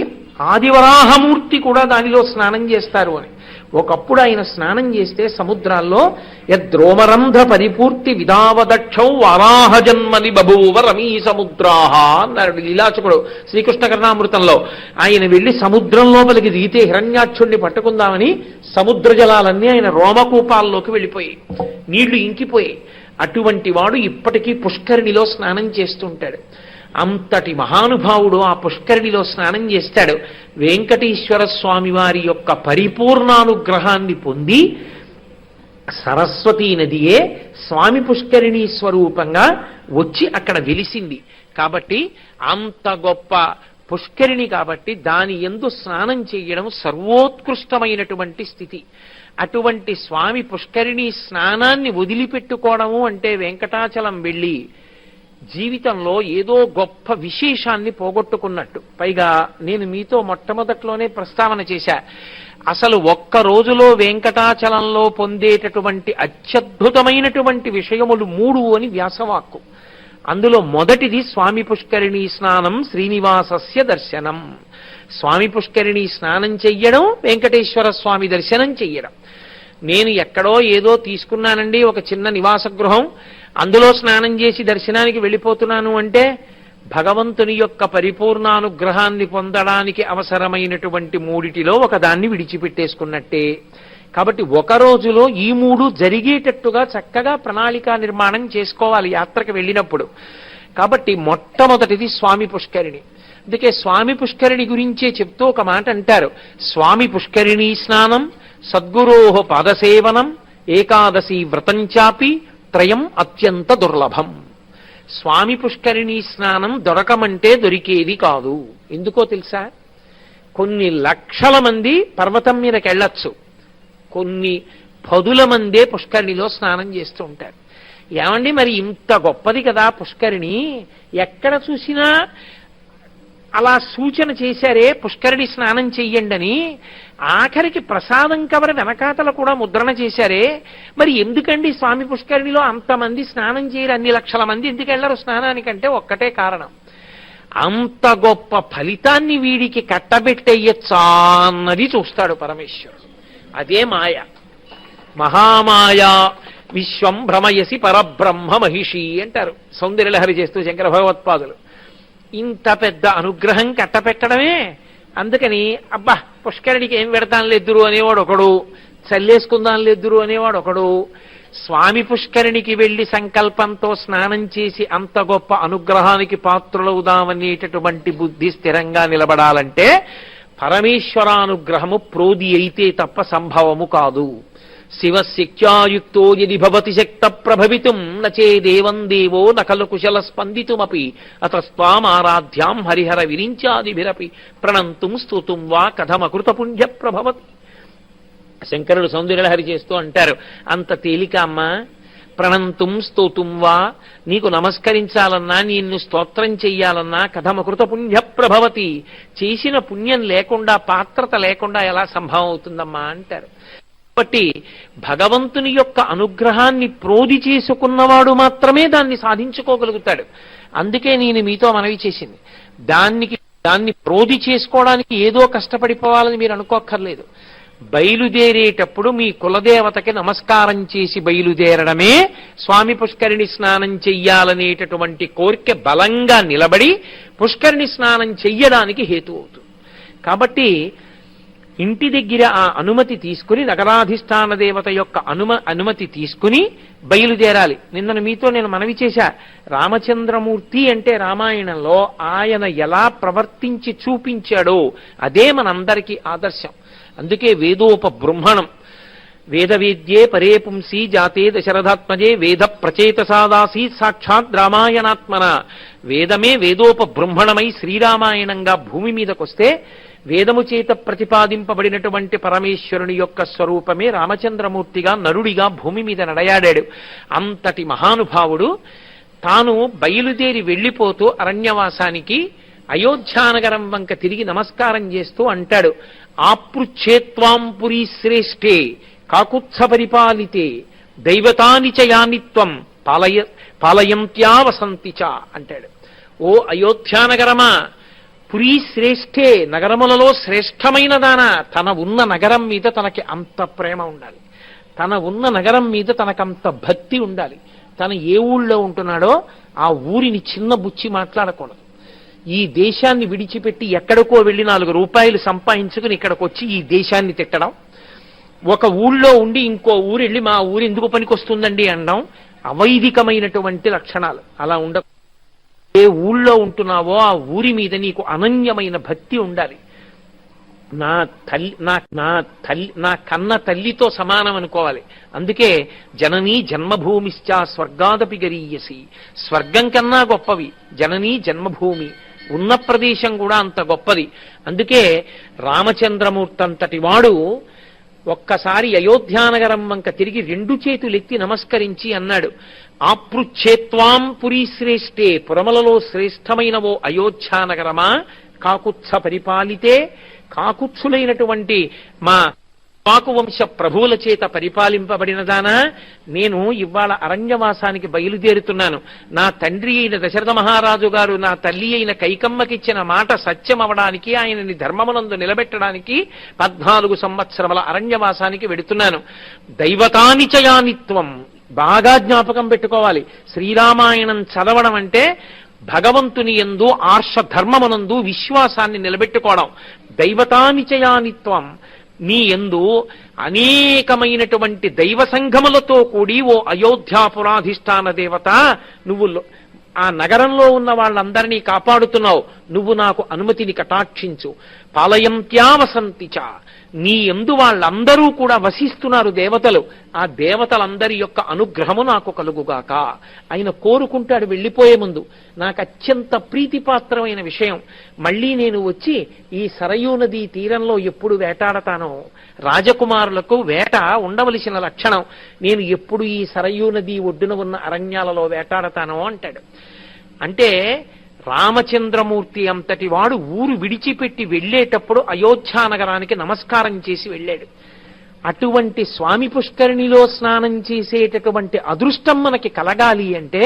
ఆదివరాహమూర్తి కూడా దానిలో స్నానం చేస్తారు అని. ఒకప్పుడు ఆయన స్నానం చేస్తే సముద్రాల్లో యద్రోమరంధ్ర పరిపూర్తి విధావదక్షౌ వారాహ జన్మని బభూవ రమీ సముద్రాహ అన్నాడు లీలాచకుడు శ్రీకృష్ణ కర్ణామృతంలో. ఆయన వెళ్లి సముద్రం లోపలికి దిగితే హిరణ్యాక్షుణ్ణి పట్టుకుందామని సముద్ర జలాలన్నీ ఆయన రోమకూపాల్లోకి వెళ్ళిపోయి నీళ్లు ఇంకిపోయి, అటువంటి వాడు ఇప్పటికీ పుష్కరిణిలో స్నానం చేస్తుంటాడు. అంతటి మహానుభావుడు ఆ పుష్కరిణిలో స్నానం చేస్తాడు. వెంకటేశ్వర స్వామి వారి యొక్క పరిపూర్ణానుగ్రహాన్ని పొంది సరస్వతీ నదియే స్వామి పుష్కరిణీ స్వరూపంగా వచ్చి అక్కడ వెలిసింది. కాబట్టి అంత గొప్ప పుష్కరిణి కాబట్టి దాని యందు స్నానం చేయడం సర్వోత్కృష్టమైనటువంటి స్థితి. అటువంటి స్వామి పుష్కరిణి స్నానాన్ని వదిలిపెట్టుకోవడము అంటే వెంకటాచలం వెళ్ళి జీవితంలో ఏదో గొప్ప విశేషాన్ని పోగొట్టుకున్నట్టు. పైగా నేను మీతో మొట్టమొదట్లోనే ప్రస్తావన చేశా, అసలు ఒక్క రోజులో వెంకటాచలంలో పొందేటటువంటి అత్యద్భుతమైనటువంటి విషయములు 3 అని వ్యాసవాక్కు. అందులో మొదటిది స్వామి పుష్కరిణీ స్నానం శ్రీనివాసస్య దర్శనం. స్వామి పుష్కరిణీ స్నానం చెయ్యడం, వెంకటేశ్వర స్వామి దర్శనం చెయ్యడం. నేను ఎక్కడో ఏదో తీసుకున్నానండి ఒక చిన్న నివాస గృహం, అందులో స్నానం చేసి దర్శనానికి వెళ్ళిపోతున్నాను అంటే భగవంతుని యొక్క పరిపూర్ణానుగ్రహాన్ని పొందడానికి అవసరమైనటువంటి 3టిలో ఒకదాన్ని విడిచిపెట్టేసుకున్నట్టే. కాబట్టి ఒక రోజులో ఈ 3 జరిగేటట్టుగా చక్కగా ప్రణాళికా నిర్మాణం చేసుకోవాలి యాత్రకు వెళ్ళినప్పుడు. కాబట్టి మొట్టమొదటిది స్వామి పుష్కరిణి. అందుకే స్వామి పుష్కరిణి గురించే చెప్తూ ఒక మాట అంటారు, స్వామి పుష్కరిణీ స్నానం సద్గురోః పాదసేవనం ఏకాదశి వ్రతంచాపి త్రయం అత్యంత దుర్లభం. స్వామి పుష్కరిణీ స్నానం దొరకమంటే దొరికేది కాదు. ఎందుకో తెలుసా? కొన్ని లక్షల మంది పర్వతం మీదకి వెళ్ళొచ్చు, కొన్ని 10ల మందే పుష్కరిణిలో స్నానం చేస్తూ ఉంటారు. ఏమండి మరి ఇంత గొప్పది కదా పుష్కరిణి, ఎక్కడ చూసినా అలా సూచన చేశారే పుష్కరిణి స్నానం చెయ్యండి అని, ఆఖరికి ప్రసాదం కవర్ వెనకాతల కూడా ముద్రణ చేశారే, మరి ఎందుకండి స్వామి పుష్కరిణిలో అంతమంది స్నానం చేయరు, అన్ని లక్షల మంది ఎందుకు వెళ్ళరు స్నానానికంటే ఒక్కటే కారణం, అంత గొప్ప ఫలితాన్ని వీడికి కట్టబెట్టేయచ్చా అన్నది చూస్తాడు పరమేశ్వరుడు. అదే మాయ. మహామాయా విశ్వం భ్రమయసి పరబ్రహ్మ మహిషి అంటారు సౌందర్యలహరి చేస్తూ శంకర భగవత్పాదులు. ఇంత పెద్ద అనుగ్రహం కట్టపెట్టడమే. అందుకని అబ్బా పుష్కరిణికి ఏం పెడతాను లేదురు అనేవాడు ఒకడు, చల్లేసుకుందాం లేదురు అనేవాడు ఒకడు. స్వామి పుష్కరిణికి వెళ్లి సంకల్పంతో స్నానం చేసి అంత గొప్ప అనుగ్రహానికి పాత్రులవుదామనేటటువంటి బుద్ధి స్థిరంగా నిలబడాలంటే పరమేశ్వరానుగ్రహము ప్రోది అయితే తప్ప సంభవము కాదు. శివశక్త్యాయుక్తో యది భవతి శక్త ప్రభవితుం నచేదేవం దేవో నకలు కుశల స్పందితుమపి అతస్త్వామారాధ్యాం హరిహర విరించాదిభిరపి ప్రణంతుం స్తుతుం వా కథమకృత పుణ్య ప్రభవతి. శంకరుడు సౌందర్యలహరి చేస్తూ అంటారు, అంత తేలిక అమ్మా, ప్రణంతుం స్తోతుం వా, నీకు నమస్కరించాలన్నా నిన్ను స్తోత్రం చెయ్యాలన్నా కథమకృత పుణ్య ప్రభవతి, చేసిన పుణ్యం లేకుండా పాత్రత లేకుండా ఎలా సంభవం అవుతుందమ్మా అంటారు. కాబట్టి భగవంతుని యొక్క అనుగ్రహాన్ని ప్రోది చేసుకున్నవాడు మాత్రమే దాన్ని సాధించుకోగలుగుతాడు. అందుకే నేను మీతో మనవి చేసింది, దాన్ని ప్రోది చేసుకోవడానికి ఏదో కష్టపడిపోవాలని మీరు అనుకోక్కర్లేదు. బయలుదేరేటప్పుడు మీ కులదేవతకి నమస్కారం చేసి బయలుదేరడమే స్వామి పుష్కరిణి స్నానం చెయ్యాలనేటటువంటి కోరిక బలంగా నిలబడి పుష్కరిణి స్నానం చెయ్యడానికి హేతు అవుతుంది. కాబట్టి ఇంటి దగ్గర ఆ అనుమతి తీసుకుని, నగరాధిష్టాన దేవత యొక్క అనుమతి తీసుకుని బయలుదేరాలి. నిన్న మీతో నేను మనవి చేశా, రామచంద్రమూర్తి అంటే రామాయణంలో ఆయన ఎలా ప్రవర్తించి చూపించాడో అదే మనందరికీ ఆదర్శం. అందుకే వేదోపబృంహణం, వేదవేద్యే పరే పుంసి జాతే దశరథాత్మజే వేద ప్రచేతసాదాసీ సాక్షాత్ రామాయణాత్మన. వేదమే వేదోపబృంహణమై శ్రీరామాయణంగా భూమి మీదకొస్తే వేదము చేత ప్రతిపాదింపబడినటువంటి పరమేశ్వరుని యొక్క స్వరూపమే రామచంద్రమూర్తిగా నరుడిగా భూమి మీద నడయాడాడు. అంతటి మహానుభావుడు తాను బయలుదేరి వెళ్ళిపోతూ అరణ్యవాసానికి అయోధ్యానగరం వంక తిరిగి నమస్కారం చేస్తూ అంటాడు, ఆపృచ్ఛేత్వాం పురీ శ్రేష్ఠే కాకుత్స పరిపాలితే దైవతాని చ యానిత్వం పాలయంత్యా వసంతి చ అంటాడు. ఓ అయోధ్యానగరమా, పురీ శ్రేష్ఠే, నగరములలో శ్రేష్టమైన దాన. తన ఉన్న నగరం మీద తనకి అంత ప్రేమ ఉండాలి, తన ఉన్న నగరం మీద తనకంత భక్తి ఉండాలి. తను ఏ ఊళ్ళో ఉంటున్నాడో ఆ ఊరిని చిన్న బుచ్చి మాట్లాడకూడదు. ఈ దేశాన్ని విడిచిపెట్టి ఎక్కడికో వెళ్ళి 4 రూపాయలు సంపాదించుకుని ఇక్కడికి వచ్చి ఈ దేశాన్ని తిట్టడం, ఒక ఊళ్ళో ఉండి ఇంకో ఊరు వెళ్ళి మా ఊరు ఎందుకు పనికొస్తుందండి అనడం అవైదికమైనటువంటి లక్షణాలు. అలా ఉండ, ఏ ఊళ్ళో ఉంటున్నావో ఆ ఊరి మీద నీకు అనన్యమైన భక్తి ఉండాలి. నా కన్న తల్లితో సమానం అనుకోవాలి. అందుకే జననీ జన్మభూమిశ్చ స్వర్గాదపి గరీయసి, స్వర్గం కన్నా గొప్పవి జననీ జన్మభూమి, ఉన్న ప్రదేశం కూడా అంత గొప్పది. అందుకే రామచంద్రమూర్తి అంతటి వాడు ఒక్కసారి అయోధ్యానగరం వంక తిరిగి 2 చేతులెత్తి నమస్కరించి అన్నాడు, ఆపృచ్ఛేత్వాం పురీ శ్రేష్ఠే, పురములలో శ్రేష్టమైనవో అయోధ్యానగరమా, కాకుత్స పరిపాలితే, కాకుత్సులైనటువంటి మా కాకువంశ ప్రభువుల చేత పరిపాలింపబడినదానా, నేను ఇవాళ అరణ్యవాసానికి బయలుదేరుతున్నాను. నా తండ్రి అయిన దశరథ మహారాజు గారు నా తల్లి అయిన కైకమ్మకిచ్చిన మాట సత్యమవడానికి, ఆయనని ధర్మమునందు నిలబెట్టడానికి 14 సంవత్సరముల అరణ్యవాసానికి వెడుతున్నాను. దైవతానిచయానిత్వం బాగా జ్ఞాపకం పెట్టుకోవాలి. శ్రీరామాయణం చదవడం అంటే భగవంతుని యందు ఆర్ష ధర్మమునందు విశ్వాసాన్ని నిలబెట్టుకోవడం. దైవతానిచయానిత్వం, నీ యందు అనేకమైనటువంటి దైవ సంఘములతో కూడి ఓ అయోధ్యాపురాధిష్టాన దేవత, నువ్వు ఆ నగరంలో ఉన్న వాళ్ళందరినీ కాపాడుతున్నావు, నువ్వు నాకు అనుమతిని కటాక్షించు. పాలయంత్యావసంతిచ, నీ యందు వాళ్ళందరూ కూడా వసిస్తున్నారు దేవతలు, ఆ దేవతలందరి యొక్క అనుగ్రహము నాకు కలుగుగాక. ఆయన కోరుకుంటాడు వెళ్ళిపోయే ముందు, నాకు అత్యంత ప్రీతిపాత్రమైన విషయం, మళ్ళీ నేను వచ్చి ఈ సరయూ నదీ తీరంలో ఎప్పుడు వేటాడతానో, రాజకుమారులకు వేట ఉండవలసిన లక్షణం, నేను ఎప్పుడు ఈ సరయూ నదీ ఒడ్డున ఉన్న అరణ్యాలలో వేటాడతానో అంటాడు. అంటే రామచంద్రమూర్తి అంతటి వాడు ఊరు విడిచిపెట్టి వెళ్ళేటప్పుడు అయోధ్యానగరానికి నమస్కారం చేసి వెళ్ళాడు. అటువంటి స్వామి పుష్కరిణిలో స్నానం చేసేటటువంటి అదృష్టం మనకి కలగాలి అంటే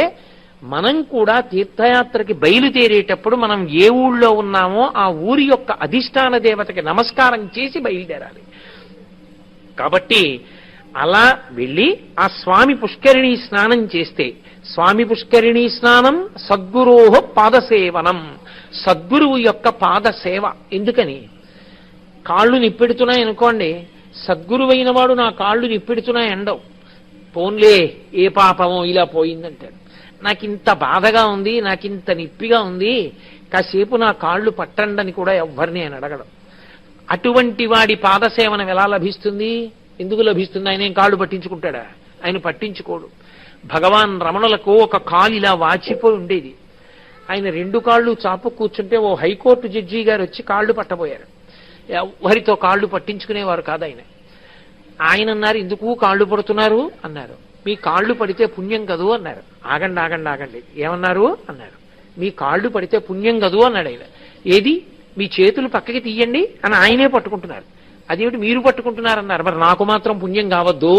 మనం కూడా తీర్థయాత్రకి బయలుదేరేటప్పుడు మనం ఏ ఊళ్ళో ఉన్నామో ఆ ఊరి యొక్క అధిష్టాన దేవతకి నమస్కారం చేసి బయలుదేరాలి. కాబట్టి అలా వెళ్ళి ఆ స్వామి పుష్కరిణి స్నానం చేస్తే, స్వామి పుష్కరిణీ స్నానం సద్గురోహ పాదసేవనం, సద్గురువు యొక్క పాదసేవ. ఎందుకని? కాళ్ళు నిప్పెడుతున్నాయి అనుకోండి, సద్గురువైన వాడు నా కాళ్ళు నిప్పెడుతున్నాయి అండవు, పోన్లే ఏ పాపమో ఇలా పోయిందంటాడు. నాకింత బాధగా ఉంది, నాకింత నిప్పిగా ఉంది, కాసేపు నా కాళ్ళు పట్టండని కూడా ఎవ్వరిని ఆయన అడగడం. అటువంటి వాడి పాదసేవనం ఎలా లభిస్తుంది? ఎందుకు లభిస్తుంది? ఆయన ఏం కాళ్ళు పట్టించుకుంటాడా? ఆయన పట్టించుకోడు. భగవాన్ రమణులకు ఒక కాలు ఇలా వాచిపోయి ఉండేది, ఆయన 2 కాళ్ళు చాపు కూర్చుంటే ఓ హైకోర్టు జడ్జి గారు వచ్చి కాళ్ళు పట్టబోయారు. ఎవరితో కాళ్ళు పట్టించుకునేవారు కాదు ఆయన. ఆయన అన్నారు, ఎందుకు కాళ్ళు పడుతున్నారు అన్నారు. మీ కాళ్ళు పడితే పుణ్యం కదూ అన్నారు. ఆగండి ఆగండి ఆగండి, ఏమన్నారు అన్నారు. మీ కాళ్ళు పడితే పుణ్యం కదూ అన్నాడు ఆయన. ఏది? మీ చేతులు పక్కకి తీయండి అని ఆయనే పట్టుకుంటున్నారు. అదేమిటి మీరు పట్టుకుంటున్నారన్నారు. మరి నాకు మాత్రం పుణ్యం కావద్దు,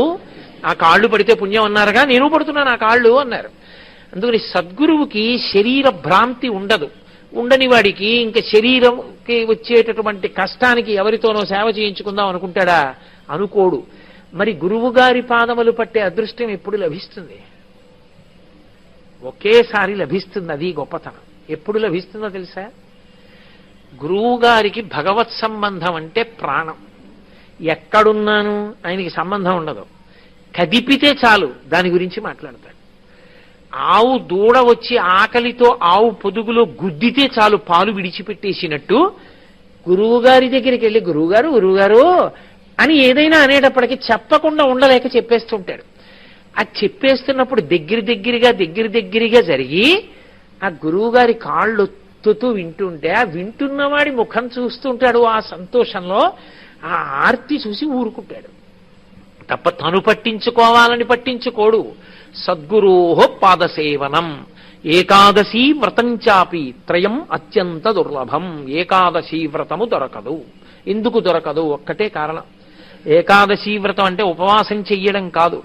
ఆ కాళ్ళు పడితే పుణ్యం అన్నారుగా, నేను పడుతున్నాను ఆ కాళ్ళు అన్నారు. అందుకని సద్గురువుకి శరీర భ్రాంతి ఉండదు. ఉండని వాడికి ఇంకా శరీరంకి వచ్చేటటువంటి కష్టానికి ఎవరితోనో సేవ చేయించుకుందాం అనుకుంటాడా? అనుకోడు. మరి గురువు గారి పాదములు పట్టే అదృష్టం ఎప్పుడు లభిస్తుంది? ఒకేసారి లభిస్తుంది. అది గొప్పతనం. ఎప్పుడు లభిస్తుందో తెలుసా? గురువు గారికి భగవత్ సంబంధం అంటే ప్రాణం. ఎక్కడున్నాను ఆయనకి సంబంధం ఉండదు, కదిపితే చాలు దాని గురించి మాట్లాడతాడు. ఆవు దూడ వచ్చి ఆకలితో ఆవు పొదుగులో గుద్దితే చాలు పాలు విడిచిపెట్టేసినట్టు గురువుగారి దగ్గరికి వెళ్ళి గురువుగారు గురువుగారు అని ఏదైనా అనేటప్పటికీ చెప్పకుండా ఉండలేక చెప్పేస్తుంటాడు. అది చెప్పేస్తున్నప్పుడు దగ్గరగా జరిగి ఆ గురువుగారి కాళ్ళు ఒత్తుతూ వింటుంటే ఆ వింటున్నవాడి ముఖం చూస్తుంటాడు. ఆ సంతోషంలో ఆ ఆర్తి చూసి ఊరుకుంటాడు తప్ప తను పట్టించుకోవాలని పట్టించుకోడు. సద్గురోహ పాదసేవనం. ఏకాదశీ వ్రతం చాపి త్రయం అత్యంత దుర్లభం. ఏకాదశీ వ్రతము దొరకదు. ఎందుకు దొరకదు? ఒక్కటే కారణం. ఏకాదశీ వ్రతం అంటే ఉపవాసం చెయ్యడం కాదు.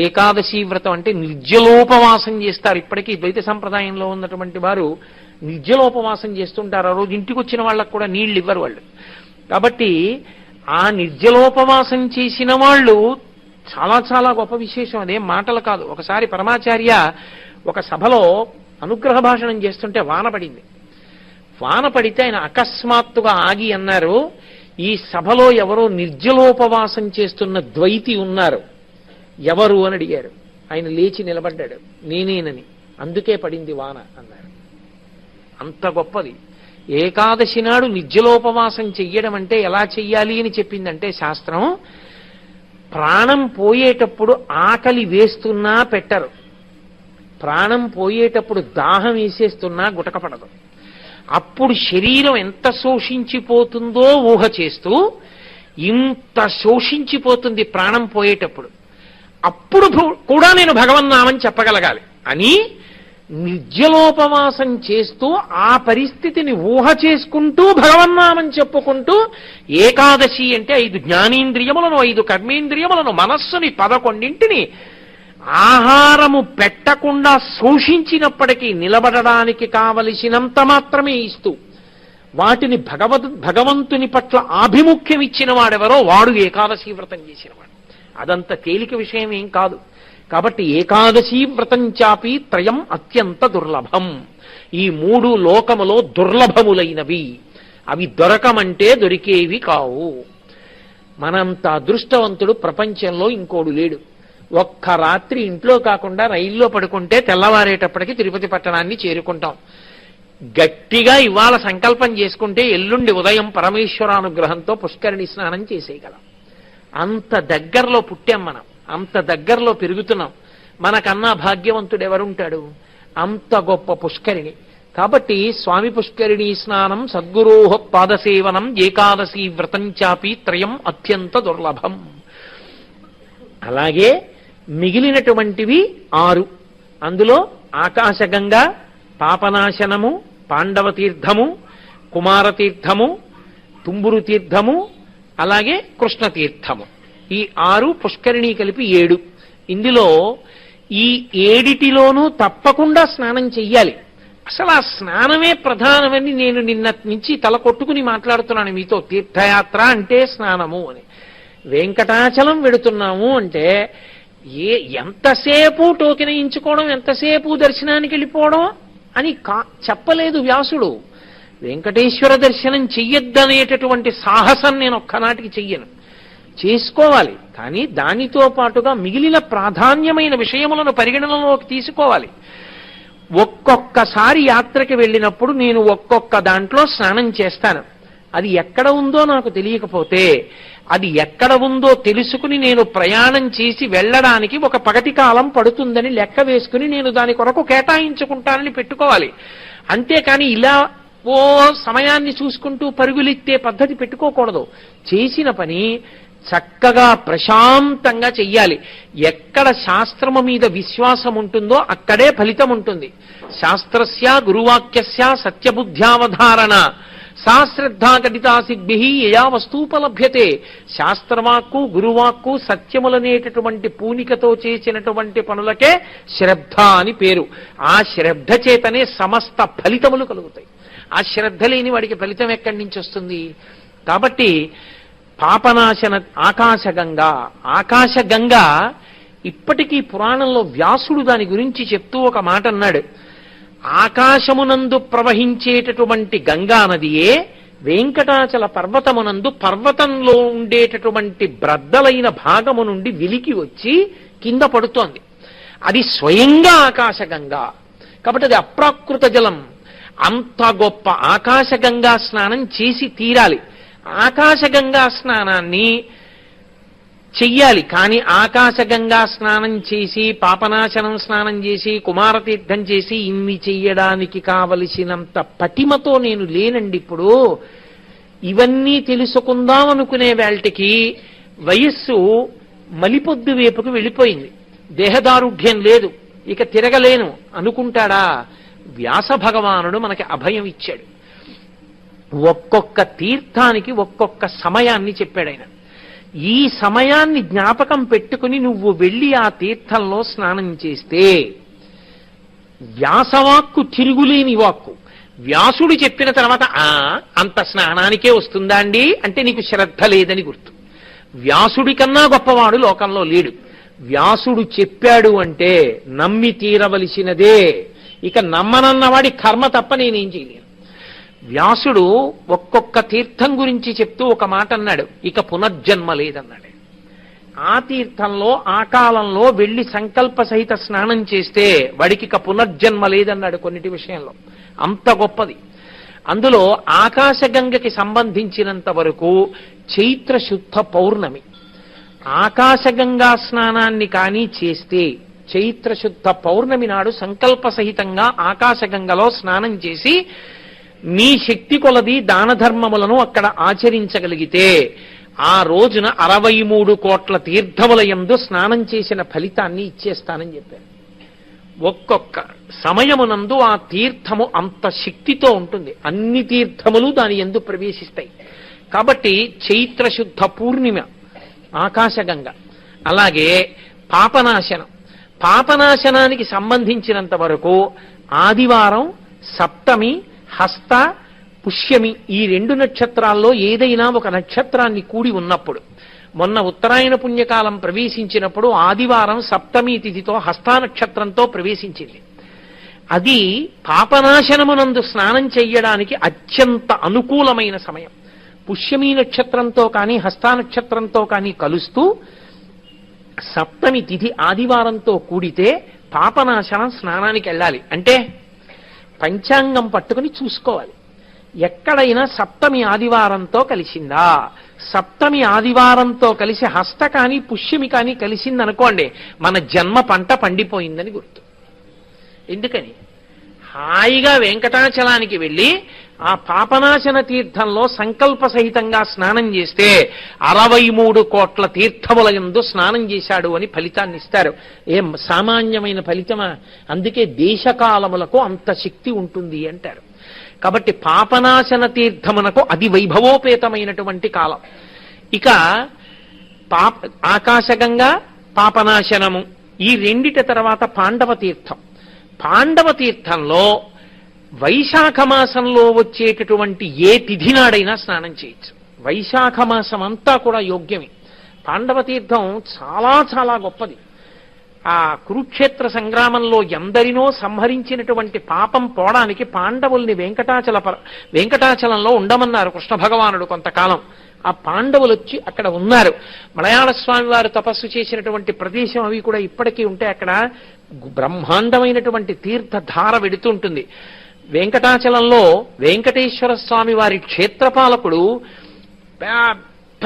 ఏకాదశీ వ్రతం అంటే నిర్జలోపవాసం చేస్తారు. ఇప్పటికీ ద్వైత సంప్రదాయంలో ఉన్నటువంటి వారు నిర్జలోపవాసం చేస్తుంటారు. ఆ రోజు ఇంటికి వచ్చిన వాళ్ళకు కూడా నీళ్లు ఇవ్వరు వాళ్ళు. కాబట్టి ఆ నిర్జలోపవాసం చేసిన వాళ్ళు చాలా చాలా గొప్ప విశేషం, అదేం మాటలు కాదు. ఒకసారి పరమాచార్య ఒక సభలో అనుగ్రహ భాషణం చేస్తుంటే వాన పడింది. వాన పడితే ఆయన అకస్మాత్తుగా ఆగి అన్నారు, ఈ సభలో ఎవరో నిర్జలోపవాసం చేస్తున్న ద్వైతి ఉన్నారు, ఎవరు అని అడిగారు. ఆయన లేచి నిలబడ్డాడు, నేనేనని. అందుకే పడింది వాన అన్నారు. అంత గొప్పది. ఏకాదశి నాడు నిర్జలోపవాసం చెయ్యడం అంటే ఎలా చెయ్యాలి అని చెప్పిందంటే శాస్త్రం, ప్రాణం పోయేటప్పుడు ఆకలి వేస్తున్నా పెట్టరు, ప్రాణం పోయేటప్పుడు దాహం వేసేస్తున్నా గుటకపడదు. అప్పుడు శరీరం ఎంత శోషించిపోతుందో ఊహ చేస్తూ, ఇంత శోషించిపోతుంది ప్రాణం పోయేటప్పుడు, అప్పుడు కూడా నేను భగవన్నామని చెప్పగలగాలి అని నిర్జలోపవాసం చేస్తూ ఆ పరిస్థితిని ఊహ చేసుకుంటూ భగవన్నామం చెప్పుకుంటూ, ఏకాదశి అంటే 5 జ్ఞానేంద్రియములను, 5 కర్మేంద్రియములను, మనస్సుని 11 ఆహారము పెట్టకుండా శోషించినప్పటికీ నిలబడడానికి కావలసినంత మాత్రమే ఇస్తూ, వాటిని భగవంతుని పట్ల ఆభిముఖ్యం ఇచ్చిన వాడెవరో వాడు ఏకాదశి వ్రతం చేసినవాడు. అదంత తేలిక విషయం ఏం కాదు. కాబట్టి ఏకాదశి వ్రతం చాపి త్రయం అత్యంత దుర్లభం. ఈ 3 లోకములో దుర్లభములైనవి, అవి దొరకమంటే దొరికేవి కావు. మనంత అదృష్టవంతుడు ప్రపంచంలో ఇంకోడు లేడు. ఒక్క రాత్రి ఇంట్లో కాకుండా రైల్లో పడుకుంటే తెల్లవారేటప్పటికి తిరుపతి పట్టణాన్ని చేరుకుంటాం. గట్టిగా ఇవాళ సంకల్పం చేసుకుంటే ఎల్లుండి ఉదయం పరమేశ్వరానుగ్రహంతో పుష్కరిణి స్నానం చేసేయగలం. అంత దగ్గరలో పుట్టాం మనం, అంత దగ్గరలో పెరుగుతున్నాం. మనకన్నా భాగ్యవంతుడు ఎవరుంటాడు? అంత గొప్ప పుష్కరిణి. కాబట్టి స్వామి పుష్కరిణీ స్నానం, సద్గురోః పాదసేవనం, ఏకాదశి వ్రతం చాపి త్రయం అత్యంత దుర్లభం. అలాగే మిగిలినటువంటివి 6. అందులో ఆకాశగంగా, పాపనాశనము, పాండవ తీర్థము, కుమారతీర్థము, తుంబురు తీర్థము, అలాగే కృష్ణ తీర్థము. ఈ 6 పుష్కరిణి కలిపి 7. ఇందులో ఈ 7 తప్పకుండా స్నానం చెయ్యాలి. అసలు ఆ స్నానమే ప్రధానమని నేను నిన్న నుంచి తల కొట్టుకుని మాట్లాడుతున్నాను మీతో. తీర్థయాత్ర అంటే స్నానము అని. వెంకటాచలం వెడుతున్నాము అంటే ఎంతసేపు టోకెనయించుకోవడం, ఎంతసేపు దర్శనానికి వెళ్ళిపోవడం అని చెప్పలేదు వ్యాసుడు. వెంకటేశ్వర దర్శనం చెయ్యొద్దనేటటువంటి సాహసం నేను ఒక్కనాటికి చెయ్యను. చేసుకోవాలి, కానీ దానితో పాటుగా మిగిలిన ప్రాధాన్యమైన విషయములను పరిగణనలోకి తీసుకోవాలి. ఒక్కొక్కసారి యాత్రకి వెళ్ళినప్పుడు నేను ఒక్కొక్క దాంట్లో స్నానం చేస్తాను. అది ఎక్కడ ఉందో నాకు తెలియకపోతే, అది ఎక్కడ ఉందో తెలుసుకుని నేను ప్రయాణం చేసి వెళ్ళడానికి ఒక పగటి కాలం పడుతుందని లెక్క వేసుకుని నేను దాని కొరకు కేటాయించుకుంటానని పెట్టుకోవాలి. అంతేకాని ఇలా సమయాన్ని చూసుకుంటూ పరుగులెత్తే పద్ధతి పెట్టుకోకూడదు. చేసిన పని చక్కగా ప్రశాంతంగా చెయ్యాలి. ఎక్కడ శాస్త్రము మీద విశ్వాసం ఉంటుందో అక్కడే ఫలితం ఉంటుంది. శాస్త్రస్య గురువాక్యస్య సత్యబుద్ధ్యావధారణ సా శ్రద్ధా గడితా సిద్భి యయా వస్తూపలభ్యతే. శాస్త్రవాక్కు గురువాక్కు సత్యములనేటటువంటి పూనికతో చేసినటువంటి పనులకే శ్రద్ధ అని పేరు. ఆ శ్రద్ధ చేతనే సమస్త ఫలితములు కలుగుతాయి. ఆ శ్రద్ధ లేని వాడికి ఫలితం ఎక్కడి నుంచి వస్తుంది? కాబట్టి పాపనాశన ఆకాశగంగా ఇప్పటికీ పురాణంలో వ్యాసుడు దాని గురించి చెప్తూ ఒక మాట అన్నాడు. ఆకాశమునందు ప్రవహించేటటువంటి గంగా నదియే వెంకటాచల పర్వతమునందు పర్వతంలో ఉండేటటువంటి బ్రద్దలైన భాగము నుండి విలికి వచ్చి కింద పడుతోంది. అది స్వయంగా ఆకాశగంగా. కాబట్టి అది అప్రాకృత జలం. అంత గొప్ప ఆకాశగంగా స్నానం చేసి తీరాలి. ఆకాశగంగా స్నానాన్ని చెయ్యాలి. కానీ ఆకాశగంగా స్నానం చేసి, పాపనాశనం స్నానం చేసి, కుమారతీర్థం చేసి ఇన్ని చెయ్యడానికి కావలసినంత పటిమతో నేను లేనండి. ఇప్పుడు ఇవన్నీ తెలుసుకుందాం అనుకునే వేళటికి వయస్సు మలిపొద్దు వైపుకు వెళ్ళిపోయింది. దేహదారుఢ్యం లేదు, ఇక తిరగలేను అనుకుంటాడా? వ్యాస భగవానుడు మనకి అభయం ఇచ్చాడు. ఒక్కొక్క తీర్థానికి ఒక్కొక్క సమయాన్ని చెప్పాడు ఆయన. ఈ సమయాన్ని జ్ఞాపకం పెట్టుకుని నువ్వు వెళ్ళి ఆ తీర్థంలో స్నానం చేస్తే, వ్యాసవాక్కు తిరుగులేని వాక్కు, వ్యాసుడు చెప్పిన తర్వాత అంత స్నానానికే వస్తుందా అండి అంటే నీకు శ్రద్ధ లేదని గుర్తు. వ్యాసుడి కన్నా గొప్పవాడు లోకంలో లేడు. వ్యాసుడు చెప్పాడు అంటే నమ్మి తీరవలసినదే. ఇక నమ్మనన్నవాడి కర్మ తప్ప నేనేం చేయలేను. వ్యాసుడు ఒక్కొక్క తీర్థం గురించి చెప్తూ ఒక మాట అన్నాడు, ఇక పునర్జన్మ లేదన్నాడు. ఆ తీర్థంలో ఆ కాలంలో వెళ్లి సంకల్ప సహిత స్నానం చేస్తే వాడికి ఇక పునర్జన్మ లేదన్నాడు కొన్నిటి విషయంలో. అంత గొప్పది. అందులో ఆకాశగంగకి సంబంధించినంత వరకు చైత్ర శుద్ధ పౌర్ణమి ఆకాశగంగా స్నానాన్ని కానీ చేస్తే చైత్ర శుద్ధ పౌర్ణమి నాడు సంకల్ప సహితంగా ఆకాశగంగలో స్నానం చేసి మీ శక్తి కొలది దాన ధర్మములను అక్కడ ఆచరించగలిగితే ఆ రోజున 63 కోట్ల తీర్థముల యందు స్నానం చేసిన ఫలితాన్ని ఇచ్చేస్తానని చెప్పారు. ఒక్కొక్క సమయమునందు ఆ తీర్థము అంత శక్తితో ఉంటుంది. అన్ని తీర్థములు దాని యందు ప్రవేశిస్తాయి. కాబట్టి చైత్ర శుద్ధ పూర్ణిమ ఆకాశగంగ. అలాగే పాపనాశనం. పాపనాశనానికి సంబంధించినంత వరకు ఆదివారం, సప్తమి, హస్త, పుష్యమి ఈ 2 నక్షత్రాల్లో ఏదైనా ఒక నక్షత్రాన్ని కూడి ఉన్నప్పుడు, మొన్న ఉత్తరాయణ పుణ్యకాలం ప్రవేశించినప్పుడు ఆదివారం సప్తమి తిథితో హస్తా నక్షత్రంతో ప్రవేశించింది. అది పాపనాశనమునందు స్నానం చెయ్యడానికి అత్యంత అనుకూలమైన సమయం. పుష్యమి నక్షత్రంతో కానీ హస్తా నక్షత్రంతో కానీ కలుస్తూ సప్తమి తిథి ఆదివారంతో కూడితే పాపనాశనం స్నానానికి వెళ్ళాలి. అంటే పంచాంగం పట్టుకుని చూసుకోవాలి. ఎక్కడైనా సప్తమి ఆదివారంతో కలిసిందా, సప్తమి ఆదివారంతో కలిసి హస్త కానీ పుష్యమి కానీ కలిసిందనుకోండి, మన జన్మ పంట పండిపోయిందని గుర్తు. ఎందుకని హాయిగా వెంకటాచలానికి వెళ్ళి ఆ పాపనాశన తీర్థంలో సంకల్ప సహితంగా స్నానం చేస్తే 63 కోట్ల తీర్థముల యందు స్నానం చేశాడు అని ఫలితాన్ని ఇస్తారు. ఏం సామాన్యమైన ఫలితమా? అందుకే దేశకాలములకు అంత శక్తి ఉంటుంది అంటారు. కాబట్టి పాపనాశన తీర్థమునకు అది వైభవోపేతమైనటువంటి కాలం. ఇక ఆకాశగంగా, పాపనాశనము ఈ రెండిటి తర్వాత పాండవ తీర్థం. పాండవ తీర్థంలో వైశాఖ మాసంలో వచ్చేటటువంటి ఏ తిథి నాడైనా స్నానం చేయొచ్చు. వైశాఖ మాసం అంతా కూడా యోగ్యమే. పాండవ తీర్థం చాలా చాలా గొప్పది. ఆ కురుక్షేత్ర సంగ్రామంలో ఎందరినో సంహరించినటువంటి పాపం పోవడానికి పాండవుల్ని వెంకటాచలంలో ఉండమన్నారు కృష్ణ భగవానుడు కొంతకాలం. ఆ పాండవులు వచ్చి అక్కడ ఉన్నారు. మలయాళ స్వామి వారు తపస్సు చేసినటువంటి ప్రదేశం అవి కూడా ఇప్పటికీ ఉంటే అక్కడ బ్రహ్మాండమైనటువంటి తీర్థధార వెడుతుంటుంది. వెంకటాచలంలో వెంకటేశ్వర స్వామి వారి క్షేత్రపాలకుడు పెద్ద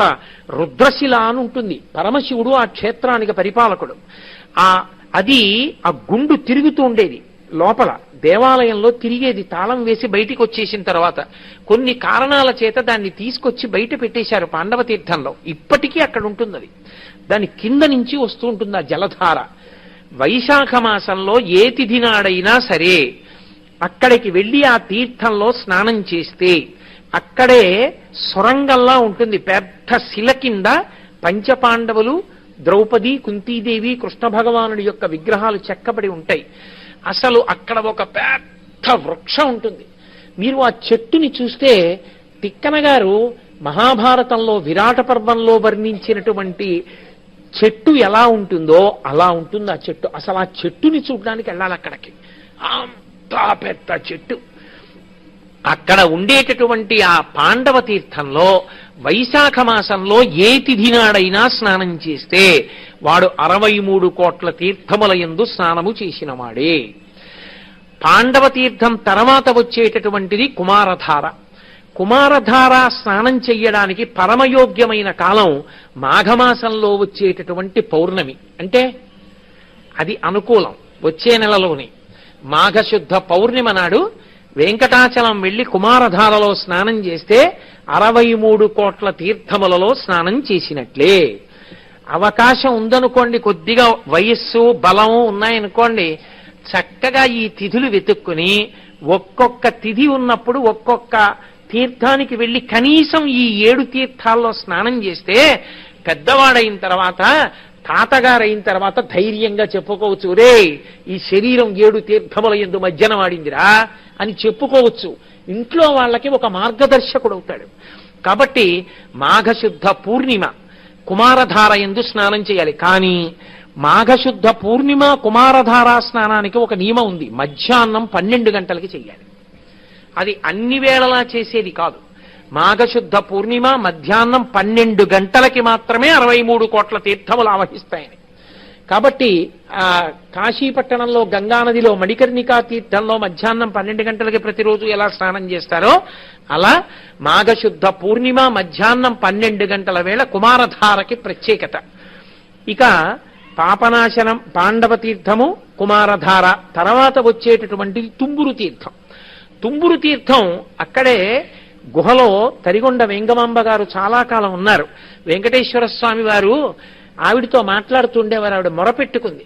రుద్రశిల అని ఉంటుంది. పరమశివుడు ఆ క్షేత్రానికి పరిపాలకుడు. అది ఆ గుండు తిరుగుతూ ఉండేది లోపల దేవాలయంలో తిరిగేది. తాళం వేసి బయటికి వచ్చేసిన తర్వాత కొన్ని కారణాల చేత దాన్ని తీసుకొచ్చి బయట పెట్టేశారు పాండవ తీర్థంలో. ఇప్పటికీ అక్కడ ఉంటుంది అది. దాని కింద నుంచి వస్తూ ఉంటుంది ఆ జలధార. వైశాఖ మాసంలో ఏ తిథి నాడైనా సరే అక్కడికి వెళ్ళి ఆ తీర్థంలో స్నానం చేస్తే అక్కడే సొరంగంలా ఉంటుంది. పెద్ద శిల కింద పంచపాండవులు, ద్రౌపది, కుంతీదేవి, కృష్ణ భగవానుడి యొక్క విగ్రహాలు చెక్కబడి ఉంటాయి. అసలు అక్కడ ఒక పెద్ద వృక్షం ఉంటుంది. మీరు ఆ చెట్టుని చూస్తే తిక్కన గారు మహాభారతంలో విరాట పర్వంలో వర్ణించినటువంటి చెట్టు ఎలా ఉంటుందో అలా ఉంటుంది ఆ చెట్టు. అసలు ఆ చెట్టుని చూడడానికి వెళ్ళాలి అక్కడికి. అంత పెద్ద చెట్టు. అక్కడ ఉండేటటువంటి ఆ పాండవ తీర్థంలో వైశాఖ మాసంలో ఏ తిథి నాడైనా స్నానం చేస్తే వాడు 63 కోట్ల తీర్థముల యందు స్నానము చేసిన వాడే. పాండవ తీర్థం తర్వాత వచ్చేటటువంటిది కుమారధార. కుమారధార స్నానం చెయ్యడానికి పరమయోగ్యమైన కాలం మాఘమాసంలో వచ్చేటటువంటి పౌర్ణమి. అంటే అది అనుకూలం. వచ్చే నెలలోనే మాఘశుద్ధ పౌర్ణిమ నాడు వెంకటాచలం వెళ్లి కుమారధారలో స్నానం చేస్తే 63 కోట్ల తీర్థములలో స్నానం చేసినట్లే. అవకాశం ఉందనుకోండి, కొద్దిగా వయస్సు బలము ఉన్నాయనుకోండి, చక్కగా ఈ తిథులు వెతుక్కుని ఒక్కొక్క తిథి ఉన్నప్పుడు ఒక్కొక్క తీర్థానికి వెళ్ళి కనీసం ఈ 7 తీర్థాల్లో స్నానం చేస్తే పెద్దవాడైన తర్వాత తాతగారు అయిన తర్వాత ధైర్యంగా చెప్పుకోవచ్చు, రే ఈ శరీరం 7 తీర్థముల యందు మజ్జనం ఆడిందిరా అని చెప్పుకోవచ్చు. ఇంట్లో వాళ్ళకి ఒక మార్గదర్శకుడు అవుతాడు. కాబట్టి మాఘశుద్ధ పూర్ణిమ కుమారధార యందు స్నానం చేయాలి. కానీ మాఘశుద్ధ పూర్ణిమ కుమారధారా స్నానానికి ఒక నియమం ఉంది. మధ్యాహ్నం 12 గంటలకి చెయ్యాలి. అది అన్ని వేళలా చేసేది కాదు. మాఘశుద్ధ పూర్ణిమ మధ్యాహ్నం 12 గంటలకి మాత్రమే 63 కోట్ల తీర్థములు ఆవహిస్తాయని. కాబట్టి కాశీపట్టణంలో గంగానదిలో మణికర్ణికా తీర్థంలో మధ్యాహ్నం 12 గంటలకి ప్రతిరోజు ఎలా స్నానం చేస్తారో అలా మాఘశుద్ధ పూర్ణిమ మధ్యాహ్నం 12 గంటల వేళ కుమారధారకి ప్రత్యేకత. ఇక పాపనాశనం పాండవ తీర్థము కుమారధార తర్వాత వచ్చేటటువంటిది తుంబురు తీర్థం. తుంబురు తీర్థం అక్కడే గుహలో తరిగొండ వెంగమాంబ గారు చాలా కాలం ఉన్నారు. వెంకటేశ్వర స్వామి వారు ఆవిడతో మాట్లాడుతుండేవారు. ఆవిడ మొరపెట్టుకుంది,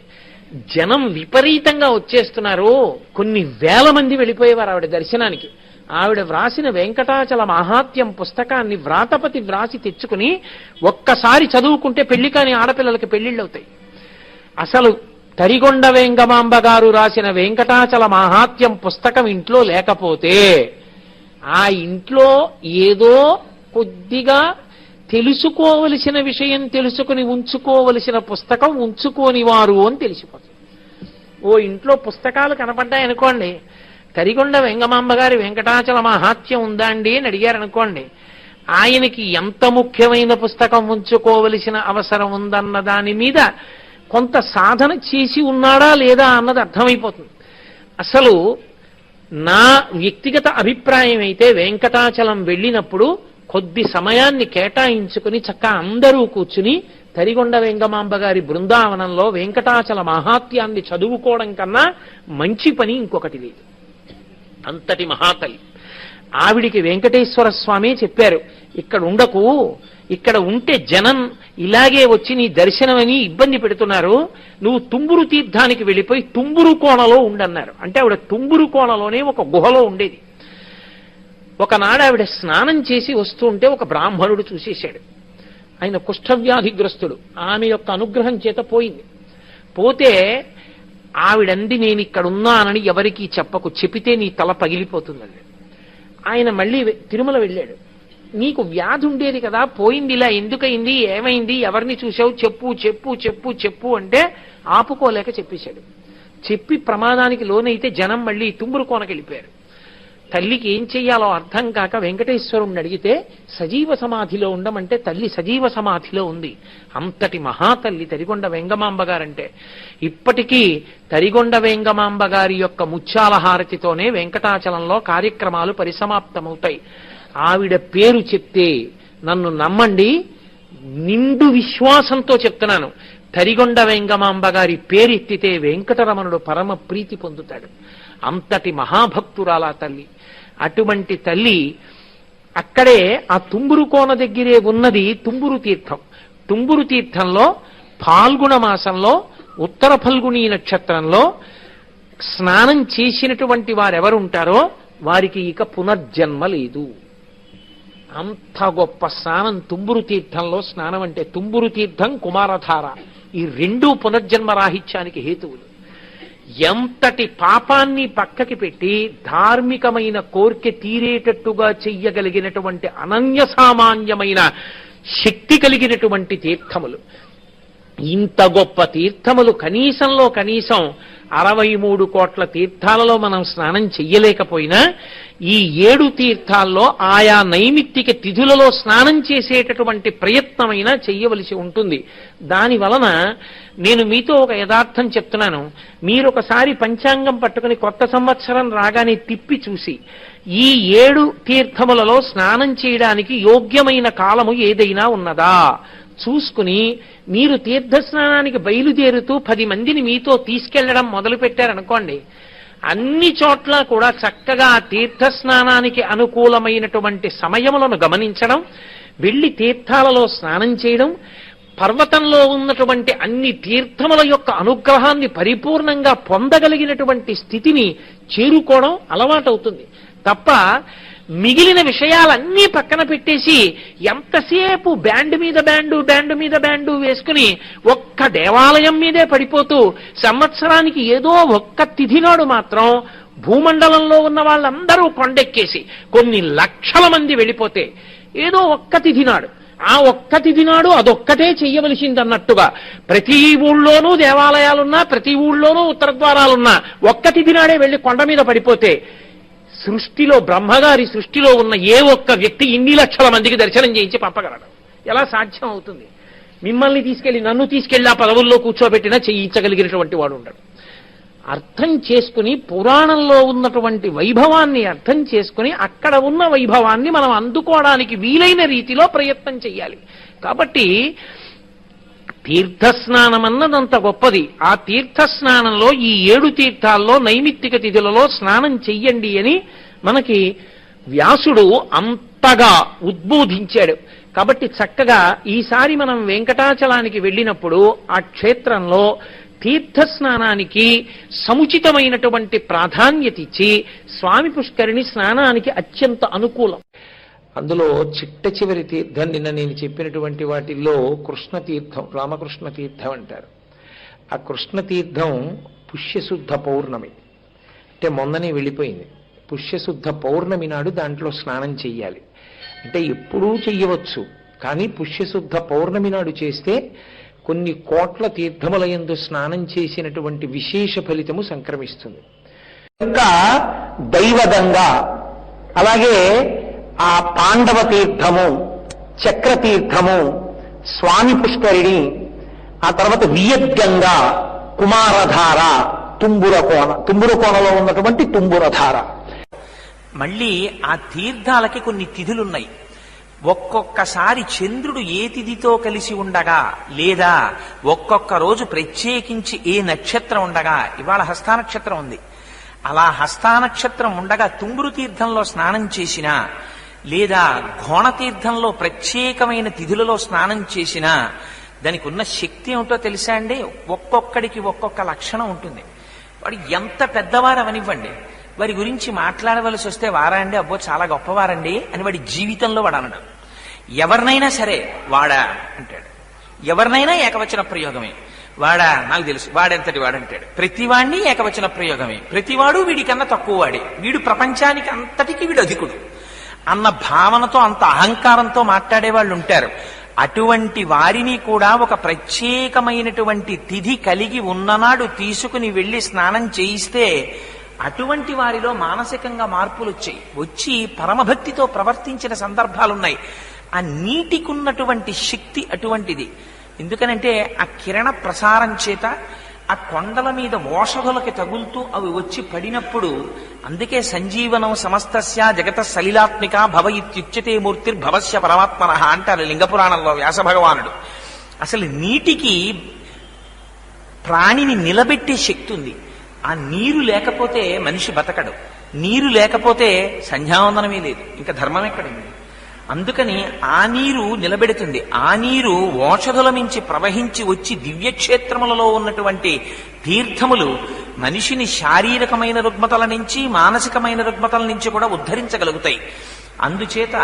జనం విపరీతంగా వచ్చేస్తున్నారు, కొన్ని వేల మంది వెళ్ళిపోయేవారు ఆవిడ దర్శనానికి. ఆవిడ వ్రాసిన వెంకటాచల మహాత్యం పుస్తకాన్ని వ్రాతపతి వ్రాసి తెచ్చుకుని ఒక్కసారి చదువుకుంటే పెళ్లి కాని ఆడపిల్లలకి పెళ్లిళ్ళు అవుతాయి. అసలు తరిగొండ వెంగమాంబ గారు రాసిన వెంకటాచల మహాత్యం పుస్తకం ఇంట్లో లేకపోతే ఆ ఇంట్లో ఏదో కొద్దిగా తెలుసుకోవలసిన విషయం తెలుసుకుని ఉంచుకోవలసిన పుస్తకం ఉంచుకోని వారు అని తెలిసిపోతుంది. ఓ ఇంట్లో పుస్తకాలు కనపడ్డాయనుకోండి, తరిగొండ వెంగమాంబ గారి వెంకటాచల మహాత్యం ఉందా అండి అని అడిగారనుకోండి, ఆయనకి ఎంత ముఖ్యమైన పుస్తకం ఉంచుకోవలసిన అవసరం ఉందన్న దాని మీద కొంత సాధన చేసి ఉన్నాడా లేదా అన్నది అర్థమైపోతుంది. అసలు నా వ్యక్తిగత అభిప్రాయం అయితే వెంకటాచలం వెళ్ళినప్పుడు కొద్ది సమయాన్ని కేటాయించుకుని చక్కగా అందరూ కూర్చుని తరిగొండ వెంగమాంబ గారి బృందావనంలో వెంకటాచల మహాత్యాన్ని చదువుకోవడం కన్నా మంచి పని ఇంకొకటి లేదు. అంతటి మహాతల్లి. ఆవిడికి వెంకటేశ్వర స్వామి చెప్పారు, ఇక్కడ ఉండకు, ఇక్కడ ఉంటే జనం ఇలాగే వచ్చి నీ దర్శనమని ఇబ్బంది పెడుతున్నారు, నువ్వు తుంబురు తీర్థానికి వెళ్ళిపోయి తుంబురు కోణలో ఉండన్నారు. అంటే ఆవిడ తుంబురు కోణలోనే ఒక గుహలో ఉండేది. ఒకనాడు ఆవిడ స్నానం చేసి వస్తూ ఉంటే ఒక బ్రాహ్మణుడు చూసేశాడు. ఆయన కుష్ఠవ్యాధిగ్రస్తుడు. ఆమె యొక్క అనుగ్రహం చేత పోయింది. పోతే ఆవిడంది, నేను ఇక్కడ ఉన్నానని ఎవరికీ చెప్పకు, చెపితే నీ తల పగిలిపోతుందండి. ఆయన మళ్ళీ తిరుమల వెళ్ళాడు. నీకు వ్యాధి ఉండేది కదా, పోయింది, ఇలా ఎందుకయింది, ఏమైంది, ఎవరిని చూసావు, చెప్పు చెప్పు చెప్పు చెప్పు అంటే ఆపుకోలేక చెప్పేశాడు. చెప్పి ప్రమాదానికి లోనైతే జనం మళ్ళీ తుంబురు కోనకి వెళ్ళిపోయారు. తల్లికి ఏం చెయ్యాలో అర్థం కాక వెంకటేశ్వరుణ్ణి అడిగితే సజీవ సమాధిలో ఉండమంటే తల్లి సజీవ సమాధిలో ఉంది. అంతటి మహాతల్లి తరిగొండ వెంగమాంబ గారంటే. ఇప్పటికీ తరిగొండ వెంగమాంబ గారి యొక్క ముత్యాల హారతితోనే వెంకటాచలంలో కార్యక్రమాలు పరిసమాప్తమవుతాయి. ఆవిడ పేరు చెప్తే నన్ను నమ్మండి, నిండు విశ్వాసంతో చెప్తున్నాను, తరిగొండ వెంగమాంబ గారి పేరెత్తితే వెంకటరమణుడు పరమ ప్రీతి పొందుతాడు. అంతటి మహాభక్తురాల తల్లి. అటువంటి తల్లి అక్కడే ఆ తుంబురు కోన దగ్గరే ఉన్నది తుంబురు తీర్థం. తుంబురు తీర్థంలో ఫాల్గుణ మాసంలో ఉత్తర ఫల్గుణీ నక్షత్రంలో స్నానం చేసినటువంటి వారెవరుంటారో వారికి ఇక పునర్జన్మ లేదు. అంత గొప్ప స్నానం తుంబురు తీర్థంలో స్నానం అంటే. తుంబురు తీర్థం కుమారధార ఈ రెండూ పునర్జన్మ రాహిత్యానికి హేతువులు. ఎంతటి పాపాన్ని పక్కకి పెట్టి ధార్మికమైన కోరిక తీరేటట్టుగా చెయ్యగలిగినటువంటి అనన్య సామాన్యమైన శక్తి కలిగినటువంటి తీర్థములు. ఇంత గొప్ప తీర్థములు కనీసంలో కనీసం 63 కోట్ల తీర్థాలలో మనం స్నానం చెయ్యలేకపోయినా ఈ 7 తీర్థాల్లో ఆయా నైమిత్తిక తిథులలో స్నానం చేసేటటువంటి ప్రయత్నమైనా చెయ్యవలసి ఉంటుంది. దాని వలన నేను మీతో ఒక యథార్థం చెప్తున్నాను. మీరు ఒకసారి పంచాంగం పట్టుకుని కొత్త సంవత్సరం రాగానే తిప్పి చూసి ఈ 7 తీర్థములలో స్నానం చేయడానికి యోగ్యమైన కాలము ఏదైనా ఉన్నదా చూసుకుని మీరు తీర్థస్నానానికి బయలుదేరుతూ 10 మందిని మీతో తీసుకెళ్లడం మొదలు పెట్టారనుకోండి, అన్ని చోట్ల కూడా చక్కగా తీర్థస్నానానికి అనుకూలమైనటువంటి సమయములను గమనించడం, వెళ్లి తీర్థాలలో స్నానం చేయడం, పర్వతంలో ఉన్నటువంటి అన్ని తీర్థముల యొక్క అనుగ్రహాన్ని పరిపూర్ణంగా పొందగలిగినటువంటి స్థితిని చేరుకోవడం అలవాటవుతుంది. తప్ప మిగిలిన విషయాలన్నీ పక్కన పెట్టేసి ఎంతసేపు బ్యాండ్ మీద బ్యాండు వేసుకుని ఒక్క ఒక్క దేవాలయం మీదే పడిపోతూ సంవత్సరానికి ఏదో ఒక్క తిథి నాడు మాత్రం భూమండలంలో ఉన్న వాళ్ళందరూ కొండెక్కేసి కొన్ని లక్షల మంది వెళ్ళిపోతే ఏదో ఒక్క తిథి నాడు, ఆ ఒక్క తిథి నాడు అదొక్కటే చెయ్యవలసిందన్నట్టుగా ప్రతి ఊళ్ళోనూ దేవాలయాలున్నా, ప్రతి ఊళ్ళోనూ ఉత్తరద్వారాలున్నా ఒక్క తిథి నాడే వెళ్ళి కొండ మీద పడిపోతే సృష్టిలో, బ్రహ్మగారి సృష్టిలో ఉన్న ఏ ఒక్క వ్యక్తి ఇన్ని లక్షల మందికి దర్శనం చేయించి పంపగలడు? ఎలా సాధ్యం అవుతుంది? మిమ్మల్ని తీసుకెళ్లి, నన్ను తీసుకెళ్లి ఆ పదవుల్లో కూర్చోబెట్టినా చేయించగలిగినటువంటి వాడు ఉండడు. అర్థం చేసుకుని, పురాణంలో ఉన్నటువంటి వైభవాన్ని అర్థం చేసుకుని, అక్కడ ఉన్న వైభవాన్ని మనం అందుకోవడానికి వీలైన రీతిలో ప్రయత్నం చెయ్యాలి. కాబట్టి తీర్థస్నానం అన్నదంత గొప్పది. ఆ తీర్థస్నానంలో ఈ 7 తీర్థాల్లో నైమిత్తిక తిథులలో స్నానం చెయ్యండి అని మనకి వ్యాసుడు అంతగా ఉద్బోధించాడు. కాబట్టి చక్కగా ఈసారి మనం వెంకటాచలానికి వెళ్ళినప్పుడు ఆ క్షేత్రంలో తీర్థస్నానానికి సముచితమైనటువంటి ప్రాధాన్యత ఇచ్చి స్వామి పుష్కరిణి స్నానానికి అత్యంత అనుకూలం. అందులో చిట్ట చివరి తీర్థం నిన్న నేను చెప్పినటువంటి వాటిల్లో కృష్ణతీర్థం, రామకృష్ణ తీర్థం అంటారు. ఆ కృష్ణతీర్థం పుష్యశుద్ధ పౌర్ణమి, అంటే మొన్ననే వెళ్ళిపోయింది. పుష్యశుద్ధ పౌర్ణమి నాడు దాంట్లో స్నానం చెయ్యాలి. అంటే ఎప్పుడూ చెయ్యవచ్చు, కానీ పుష్యశుద్ధ పౌర్ణమి నాడు చేస్తే కొన్ని కోట్ల తీర్థములయందు స్నానం చేసినటువంటి విశేష ఫలితము సంక్రమిస్తుంది. ఇంకా దైవదంగా, అలాగే ఆ పాండవ తీర్థము, చక్రతీర్థము, స్వామి పుష్కరిణి, ఆ తర్వాత వియద్గంగా, కుమారధార, తుంబురకోనలో ఉన్నటువంటి తుంబురధార. మళ్ళీ ఆ తీర్థాలకి కొన్ని తిథులున్నాయి. ఒక్కొక్కసారి చంద్రుడు ఏ తిథితో కలిసి ఉండగా, లేదా ఒక్కొక్క రోజు ప్రత్యేకించి ఏ నక్షత్రం ఉండగా, ఇవాళ హస్తానక్షత్రం ఉంది, అలా హస్తానక్షత్రం ఉండగా తుంబురు తీర్థంలో స్నానం చేసినా, లేదా ఘోణతీర్థంలో ప్రత్యేకమైన తిథులలో స్నానం చేసినా దానికి ఉన్న శక్తి ఏమిటో తెలుసా అండి? ఒక్కొక్కడికి ఒక్కొక్క లక్షణం ఉంటుంది. వాడు ఎంత పెద్దవారు అవనివ్వండి, వారి గురించి మాట్లాడవలసి వస్తే వారా అండి, అబ్బో చాలా గొప్పవారండి అని వాడి జీవితంలో వాడు అనడం. ఎవరినైనా సరే వాడా అంటాడు, ఎవరినైనా ఏకవచన ప్రయోగమే. వాడా, నాకు తెలుసు వాడెంతటి వాడంటాడు. ప్రతివాడిని ఏకవచన ప్రయోగమే. ప్రతివాడు వీడికన్నా తక్కువ వాడే, వీడు ప్రపంచానికి అంతటికి వీడు అధికుడు అన్న భావనతో, అంత అహంకారంతో మాట్లాడే వాళ్ళు ఉంటారు. అటువంటి వారిని కూడా ఒక ప్రత్యేకమైనటువంటి తిథి కలిగి ఉన్ననాడు తీసుకుని వెళ్లి స్నానం చేయిస్తే అటువంటి వారిలో మానసికంగా మార్పులు వచ్చి పరమభక్తితో ప్రవర్తించిన సందర్భాలున్నాయి. ఆ నీటికున్నటువంటి శక్తి అటువంటిది. ఎందుకనంటే ఆ కిరణ ప్రసారం చేత ఆ కొండల మీద ఓషధులకి తగులుతూ అవి వచ్చి పడినప్పుడు, అందుకే సంజీవనం సమస్తస్య జగత సలిలాత్మిక భవ ఇత్యుచ్యతే మూర్తిర్భవస్య పరమాత్మన అంటారు లింగపురాణంలో వ్యాస భగవానుడు. అసలు నీటికి ప్రాణిని నిలబెట్టే శక్తి ఉంది. ఆ నీరు లేకపోతే మనిషి బతకడు. నీరు లేకపోతే సంధ్యావందనమే లేదు, ఇంకా ధర్మం ఎక్కడుంది? అందుకని ఆ నీరు నిలబెడుతుంది. ఆ నీరు ఓషధుల మించి ప్రవహించి వచ్చి దివ్యక్షేత్రములలో ఉన్నటువంటి తీర్థములు మనిషిని శారీరకమైన రుగ్మతల నుంచి, మానసికమైన రుగ్మతల నుంచి కూడా ఉద్ధరించగలుగుతాయి. అందుచేత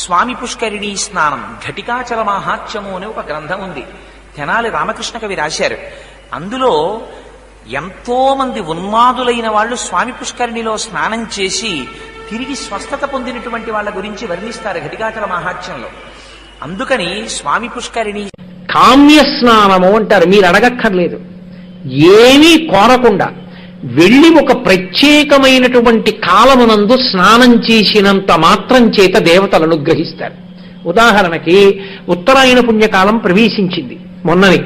స్వామి పుష్కరిణీ స్నానం, ఘటికాచల మాహాత్మ్యము అనే ఒక గ్రంథం ఉంది, తెనాలి రామకృష్ణ కవి రాశారు. అందులో ఎంతో మంది ఉన్మాదులైన వాళ్ళు స్వామి పుష్కరిణిలో స్నానం చేసి తిరిగి స్వస్థత పొందినటువంటి వాళ్ళ గురించి వర్ణిస్తారు ఘటికాచల మహాత్మ్యంలో. అందుకని స్వామి పుష్కరిణి కామ్య స్నానము అంటారు. మీరు అడగక్కర్లేదు, ఏమీ కోరకుండా వెళ్ళి ఒక ప్రత్యేకమైనటువంటి కాలమునందు స్నానం చేసినంత మాత్రం చేత దేవతలు అనుగ్రహిస్తారు. ఉదాహరణకి ఉత్తరాయణ పుణ్యకాలం ప్రవేశించింది మొన్ననే.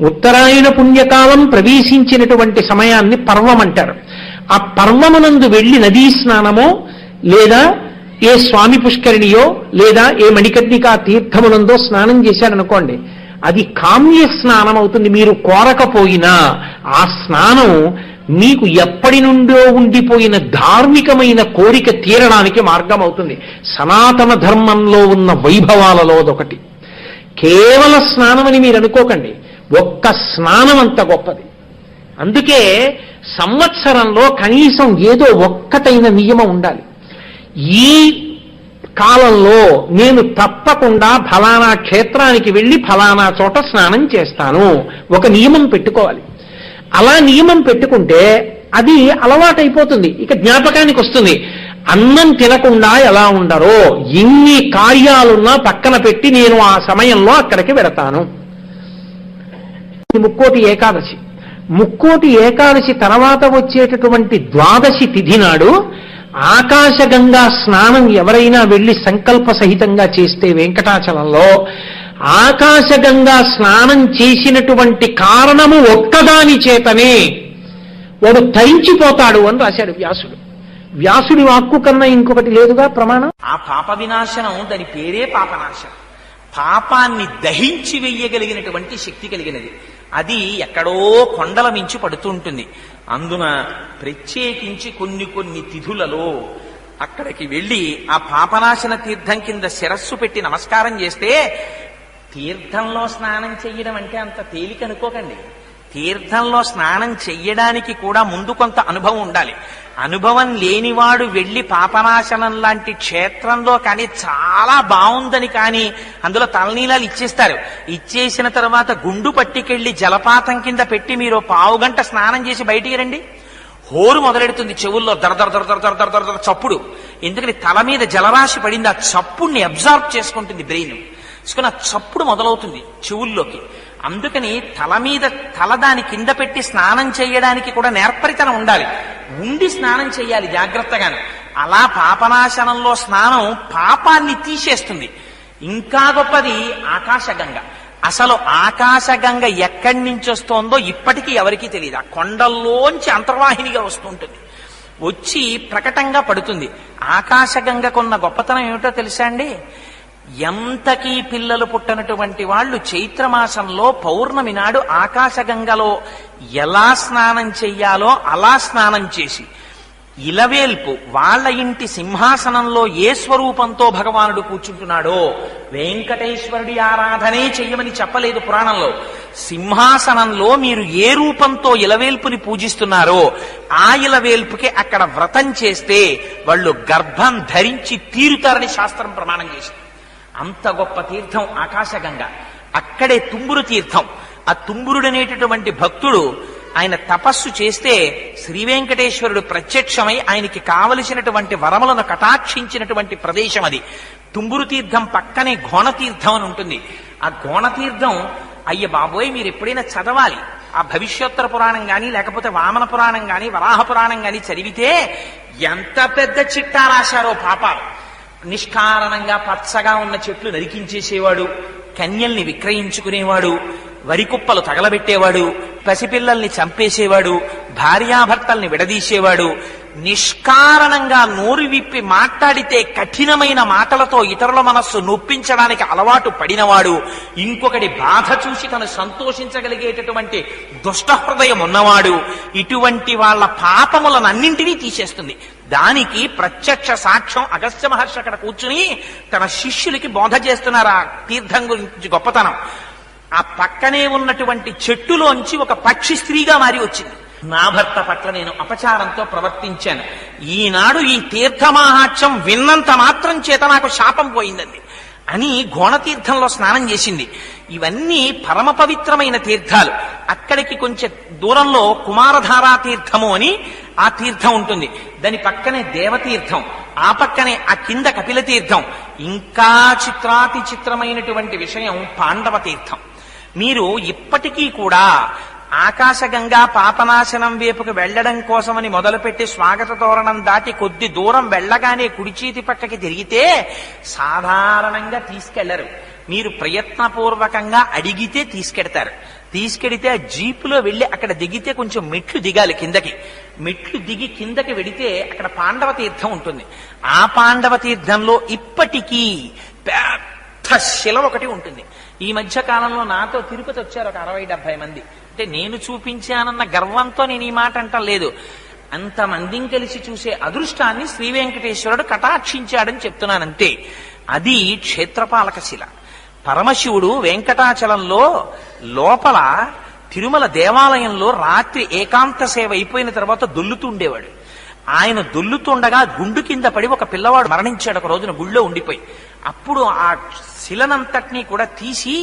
ఉత్తరాయణ పుణ్యకాలం ప్రవేశించినటువంటి సమయాన్ని పర్వం అంటారు. ఆ పర్వమునందు వెళ్లి నదీ స్నానమో, లేదా ఏ స్వామి పుష్కరిణియో, లేదా ఏ మణికర్ణికా తీర్థమునందో స్నానం చేశారనుకోండి, అది కామ్య స్నానం అవుతుంది. మీరు కోరకపోయినా ఆ స్నానం మీకు ఎప్పటి నుండో ఉండిపోయిన ధార్మికమైన కోరిక తీరడానికి మార్గం అవుతుంది. సనాతన ధర్మంలో ఉన్న వైభవాలలో అదొకటి. కేవల స్నానం అని మీరు అనుకోకండి, ఒక్క స్నానం అంత గొప్పది. అందుకే సంవత్సరంలో కనీసం ఏదో ఒక్కటైన నియమం ఉండాలి. ఈ కాలంలో నేను తప్పకుండా ఫలానా క్షేత్రానికి వెళ్ళి ఫలానా చోట స్నానం చేస్తాను, ఒక నియమం పెట్టుకోవాలి. అలా నియమం పెట్టుకుంటే అది అలవాటైపోతుంది, ఇక జ్ఞాపకానికి వస్తుంది. అన్నం తినకుండా ఎలా ఉండరో ఎన్ని కార్యాలున్నా పక్కన పెట్టి నేను ఆ సమయంలో అక్కడికి వెడతాను. ముక్కోటి ఏకాదశి. ముక్కోటి ఏకాదశి తర్వాత వచ్చేటటువంటి ద్వాదశి తిథి నాడు ఆకాశగంగా స్నానం ఎవరైనా వెళ్ళి సంకల్ప సహితంగా చేస్తే వెంకటాచలంలో ఆకాశగంగా స్నానం చేసినటువంటి కారణము ఒక్కదాని చేతనే వాడు తరించిపోతాడు అని రాశాడు వ్యాసుడు. వ్యాసుడి వాక్కు కన్నా ఇంకొకటి లేదుగా ప్రమాణం. ఆ పాప వినాశనం, దాని పేరే పాపనాశనం. పాపాన్ని దహించి వెయ్యగలిగినటువంటి శక్తి కలిగినది. అది ఎక్కడో కొండల మించి పడుతుంటుంది. అందున ప్రత్యేకించి కొన్ని తిథులలో అక్కడికి వెళ్ళి ఆ పాపనాశన తీర్థం కింద శిరస్సు పెట్టి నమస్కారం చేస్తే, తీర్థంలో స్నానం చెయ్యడం అంటే అంత తేలిక అనుకోకండి. తీర్థంలో స్నానం చెయ్యడానికి కూడా ముందు కొంత అనుభవం ఉండాలి. అనుభవం లేనివాడు వెళ్ళి పాపనాశనం లాంటి క్షేత్రంలో కానీ చాలా బాగుందని కానీ అందులో తలనీలాలు ఇచ్చేస్తారు. ఇచ్చేసిన తర్వాత గుండు పట్టికెళ్ళి జలపాతం కింద పెట్టి మీరు పావుగంట స్నానం చేసి బయటికి రండి, హోరు మొదలెడుతుంది చెవుల్లో దర దర దర దర దర దర దర దర చప్పుడు. ఎందుకని తల మీద జలరాశి పడింది, ఆ చప్పుడిని అబ్జార్బ్ చేసుకుంటుంది బ్రెయిన్. తీసుకుని ఆ చప్పుడు మొదలవుతుంది చెవుల్లోకి. అందుకని తల దాని కింద పెట్టి స్నానం చేయడానికి కూడా నేర్పరితనం ఉండాలి, ఉండి స్నానం చేయాలి జాగ్రత్తగాను. అలా పాపనాశనంలో స్నానం పాపాన్ని తీసేస్తుంది. ఇంకా గొప్పది ఆకాశగంగ. అసలు ఆకాశగంగ ఎక్కడి నుంచి వస్తోందో ఇప్పటికీ ఎవరికీ తెలియదు. ఆ కొండల్లోంచి అంతర్వాహినిగా వస్తుంటుంది, వచ్చి ప్రకటంగా పడుతుంది. ఆకాశగంగకున్న గొప్పతనం ఏమిటో తెలుసా అండి? ఎంతకీ పిల్లలు పుట్టనటువంటి వాళ్ళు చైత్రమాసంలో పౌర్ణమి నాడు ఆకాశగంగలో ఎలా స్నానం చెయ్యాలో అలా స్నానం చేసి, ఇలవేల్పు వాళ్ళ ఇంటి సింహాసనంలో ఏ స్వరూపంతో భగవానుడు కూర్చుంటున్నాడో, వెంకటేశ్వరుడి ఆరాధనే చెయ్యమని చెప్పలేదు పురాణంలో. సింహాసనంలో మీరు ఏ రూపంతో ఇలవేల్పుని పూజిస్తున్నారో ఆ ఇలవేల్పుకి అక్కడ వ్రతం చేస్తే వాళ్ళు గర్భం ధరించి తీరుతారని శాస్త్రం ప్రమాణం చేసింది. అంత గొప్ప తీర్థం ఆకాశగంగ. అక్కడే తుంబురు తీర్థం. ఆ తుంబురుడనేటటువంటి భక్తుడు ఆయన తపస్సు చేస్తే శ్రీ వెంకటేశ్వరుడు ప్రత్యక్షమై ఆయనకి కావలసినటువంటి వరములను కటాక్షించినటువంటి ప్రదేశం అది. తుంబురు తీర్థం పక్కనే ఘోణతీర్థం అని ఉంటుంది. ఆ ఘోణతీర్థం అయ్య బాబోయ్ మీరు ఎప్పుడైనా చదవాలి. ఆ భవిష్యోత్తర పురాణం గాని లేకపోతే వామన పురాణం గాని వరాహ పురాణం గాని చదివితే ఎంత పెద్ద చిట్టా రాశారో పాపాలు. నిష్కారణంగా పచ్చగా ఉన్న చెట్లు నరికించేసేవాడు, కన్యల్ని విక్రయించుకునేవాడు, వరి కుప్పలు తగలబెట్టేవాడు, పసిపిల్లల్ని చంపేసేవాడు, భార్యాభర్తల్ని విడదీసేవాడు, నిష్కారణంగా నోరు విప్పి మాట్లాడితే కఠినమైన మాటలతో ఇతరుల మనస్సు నొప్పించడానికి అలవాటు పడినవాడు, ఇంకొకటి బాధ చూసి తను సంతోషించగలిగేటటువంటి దుష్ట హృదయం ఉన్నవాడు, ఇటువంటి వాళ్ళ పాపములనన్నింటినీ తీసేస్తుంది. దానికి ప్రత్యక్ష సాక్ష్యం అగస్త్య మహర్షి అక్కడ కూర్చుని తన శిష్యులకి బోధ చేస్తున్నారు ఆ తీర్థం గురించి గొప్పతనం. ఆ పక్కనే ఉన్నటువంటి చెట్టులోంచి ఒక పక్షి స్త్రీగా మారి వచ్చింది. నా భర్త పట్ల నేను అపచారంతో ప్రవర్తించాను, ఈనాడు ఈ తీర్థమాహాత్యం విన్నంత మాత్రం చేత నాకు శాపం పోయిందండి అని ఘోణతీర్థంలో స్నానం చేసింది. ఇవన్నీ పరమ పవిత్రమైన తీర్థాలు. అక్కడికి కొంచెం దూరంలో కుమారధారా తీర్థము అని ఆ తీర్థం ఉంటుంది. దాని పక్కనే దేవతీర్థం, ఆ పక్కనే ఆ కింద కపిల తీర్థం. ఇంకా చిత్రాతి చిత్రమైనటువంటి విషయం పాండవ తీర్థం. మీరు ఇప్పటికీ కూడా ఆకాశగంగా పాపనాశనం వైపుకు వెళ్లడం కోసమని మొదలుపెట్టి స్వాగత తోరణం దాటి కొద్ది దూరం వెళ్ళగానే కుడి చేతి పక్కకి తిరిగితే సాధారణంగా తీసుకెళ్లరు. మీరు ప్రయత్నపూర్వకంగా అడిగితే తీసుకెడతారు. తీసుకెడితే ఆ జీపులో వెళ్లి అక్కడ దిగితే కొంచెం మెట్లు దిగాలి కిందకి. మెట్లు దిగి కిందకి వెడితే అక్కడ పాండవ తీర్థం ఉంటుంది. ఆ పాండవ తీర్థంలో ఇప్పటికీ పెద్ద శిల ఒకటి ఉంటుంది. ఈ మధ్య కాలంలో నాతో తిరుపతి వచ్చారు ఒక 60-70 మంది. అంటే నేను చూపించానన్న గర్వంతో నేను ఈ మాట అంటలేదు. అంతమందిని కలిసి చూసే అదృష్టాన్ని శ్రీ వెంకటేశ్వరుడు కటాక్షించాడని చెప్తున్నానంతే. అది క్షేత్రపాలక శిల. పరమశివుడు వెంకటాచలంలో లోపల తిరుమల దేవాలయంలో రాత్రి ఏకాంత సేవ అయిపోయిన తర్వాత దొల్లుతుండేవాడు. ఆయన దొల్లుతుండగా గుండు కింద పడి ఒక పిల్లవాడు మరణించాడు ఒక రోజున గుళ్ళో ఉండిపోయి. అప్పుడు ఆ శిలనంతటినీ కూడా తీసి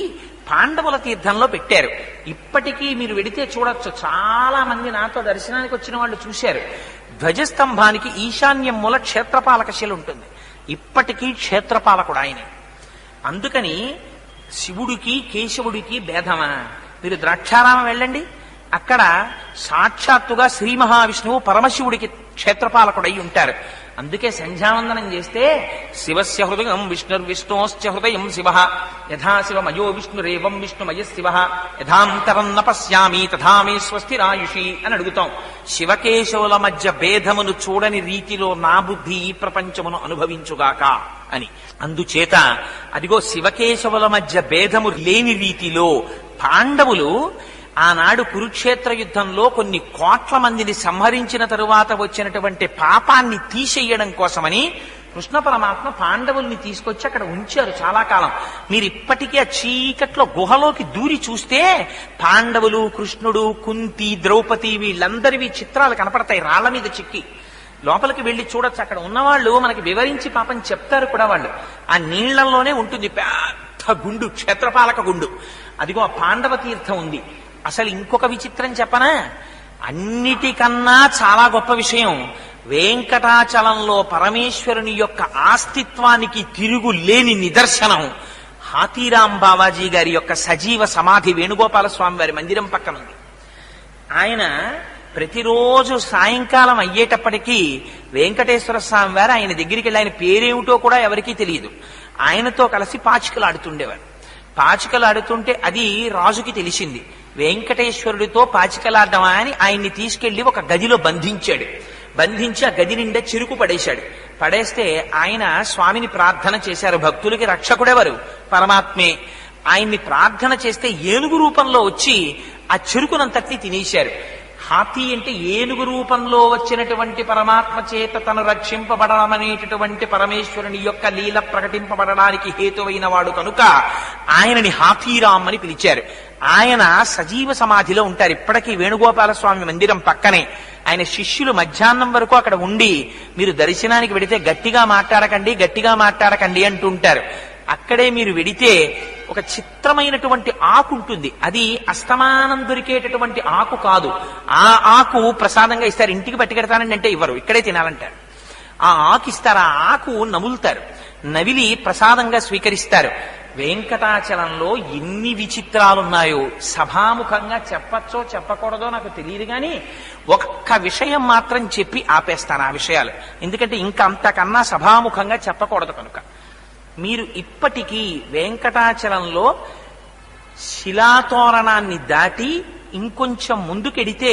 పాండవుల తీర్థంలో పెట్టారు. ఇప్పటికీ మీరు వెడితే చూడొచ్చు, చాలా మంది నాతో దర్శనానికి వచ్చిన వాళ్ళు చూశారు. ధ్వజస్తంభానికి ఈశాన్యం మూల క్షేత్రపాలక శిల ఉంటుంది. ఇప్పటికీ క్షేత్రపాలకుడు ఆయనే. అందుకని శివుడికి కేశవుడికి భేదమా? మీరు ద్రాక్షారామం వెళ్ళండి, అక్కడ సాక్షాత్తుగా శ్రీ మహావిష్ణువు పరమశివుడికి క్షేత్రపాలకుడై ఉంటారు. అందుకే సంధ్యావందనం చేస్తే శివస్య హృదయం విష్ణుర్విష్ణోశ్చ హృదయం శివ యథా శివమయో విష్ణురేవం విష్ణుమయ శివ యథాంతరం న పశ్యామి తథా మే స్వస్తిరాయుషి అని అడుగుతాం. శివకేశవుల మధ్య భేదమును చూడని రీతిలో నా బుద్ధి ఈ ప్రపంచమును అనుభవించుగాక అని. అందుచేత అదిగో శివకేశవుల మధ్య భేదము లేని రీతిలో పాండవులు ఆనాడు కురుక్షేత్ర యుద్ధంలో కొన్ని కోట్ల మందిని సంహరించిన తరువాత వచ్చినటువంటి పాపాన్ని తీసేయడం కోసమని కృష్ణ పరమాత్మ పాండవుల్ని తీసుకొచ్చి అక్కడ ఉంచారు చాలా కాలం. మీరు ఇప్పటికీ ఆ చీకట్లో గుహలోకి దూరి చూస్తే పాండవులు, కృష్ణుడు, కుంతి, ద్రౌపది వీళ్ళందరివి చిత్రాలు కనపడతాయి రాళ్ల మీద చిక్కి. లోపలికి వెళ్లి చూడొచ్చు. అక్కడ ఉన్నవాళ్ళు మనకి వివరించి పాపం చెప్తారు కూడా. వాళ్ళు ఆ నీళ్లలోనే ఉంటుంది పెద్ద గుండు, క్షేత్రపాలక గుండు. అదిగో ఆ పాండవ తీర్థం ఉంది. అసలు ఇంకొక విచిత్రం చెప్పనా? అన్నిటికన్నా చాలా గొప్ప విషయం, వెంకటాచలంలో పరమేశ్వరుని యొక్క ఆస్తిత్వానికి తిరుగు లేని నిదర్శనం హాతీరాం బావాజీ గారి యొక్క సజీవ సమాధి వేణుగోపాల స్వామి వారి మందిరం పక్కనుంది. ఆయన ప్రతిరోజు సాయంకాలం అయ్యేటప్పటికీ వెంకటేశ్వర స్వామి వారు ఆయన దగ్గరికి వెళ్ళి, ఆయన పేరేమిటో కూడా ఎవరికీ తెలియదు, ఆయనతో కలిసి పాచికలు ఆడుతుండేవారు. పాచికలు ఆడుతుంటే అది రాజుకి తెలిసింది. వెంకటేశ్వరుడితో పాచికలాడమా అని ఆయన్ని తీసుకెళ్లి ఒక గదిలో బంధించాడు. బంధించి ఆ గది నిండా చెరుకు పడేశాడు. పడేస్తే ఆయన స్వామిని ప్రార్థన చేశారు. భక్తులకి రక్షకుడెవరు? పరమాత్మే. ఆయన్ని ప్రార్థన చేస్తే ఏనుగు రూపంలో వచ్చి ఆ చెరుకునంతటినీ తినేశారు. హాతీ అంటే ఏనుగు రూపంలో వచ్చినటువంటి పరమాత్మ చేత తను రక్షింపబడమనేటటువంటి పరమేశ్వరుని యొక్క లీల ప్రకటింపబడడానికి హేతువైన వాడు కనుక ఆయనని హాతీరాం అని పిలిచారు. ఆయన సజీవ సమాధిలో ఉంటారు ఇప్పటికీ వేణుగోపాల స్వామి మందిరం పక్కనే. ఆయన శిష్యులు మధ్యాహ్నం వరకు అక్కడ ఉండి, మీరు దర్శనానికి వెడితే గట్టిగా మాట్లాడకండి, గట్టిగా మాట్లాడకండి అంటుంటారు. అక్కడే మీరు వెడితే ఒక చిత్రమైనటువంటి ఆకు ఉంటుంది. అది అస్తమానం దొరికేటటువంటి ఆకు కాదు. ఆ ఆకు ప్రసాదంగా ఇస్తారు. ఇంటికి పట్టుకెడతానండి అంటే ఇవ్వరు, ఇక్కడే తినాలంటారు. ఆ ఆకు ఇస్తారు. ఆ ఆకు నములుతారు, నవిలి ప్రసాదంగా స్వీకరిస్తారు. వెంకటాచలంలో ఎన్ని విచిత్రాలున్నాయో సభాముఖంగా చెప్పచ్చో చెప్పకూడదో నాకు తెలియదు, కానీ ఒక్క విషయం మాత్రం చెప్పి ఆపేస్తాను ఆ విషయాలు. ఎందుకంటే ఇంకా అంతకన్నా సభాముఖంగా చెప్పకూడదు కనుక. మీరు ఇప్పటికీ వెంకటాచలంలో శిలాతోరణాన్ని దాటి ఇంకొంచెం ముందుకెడితే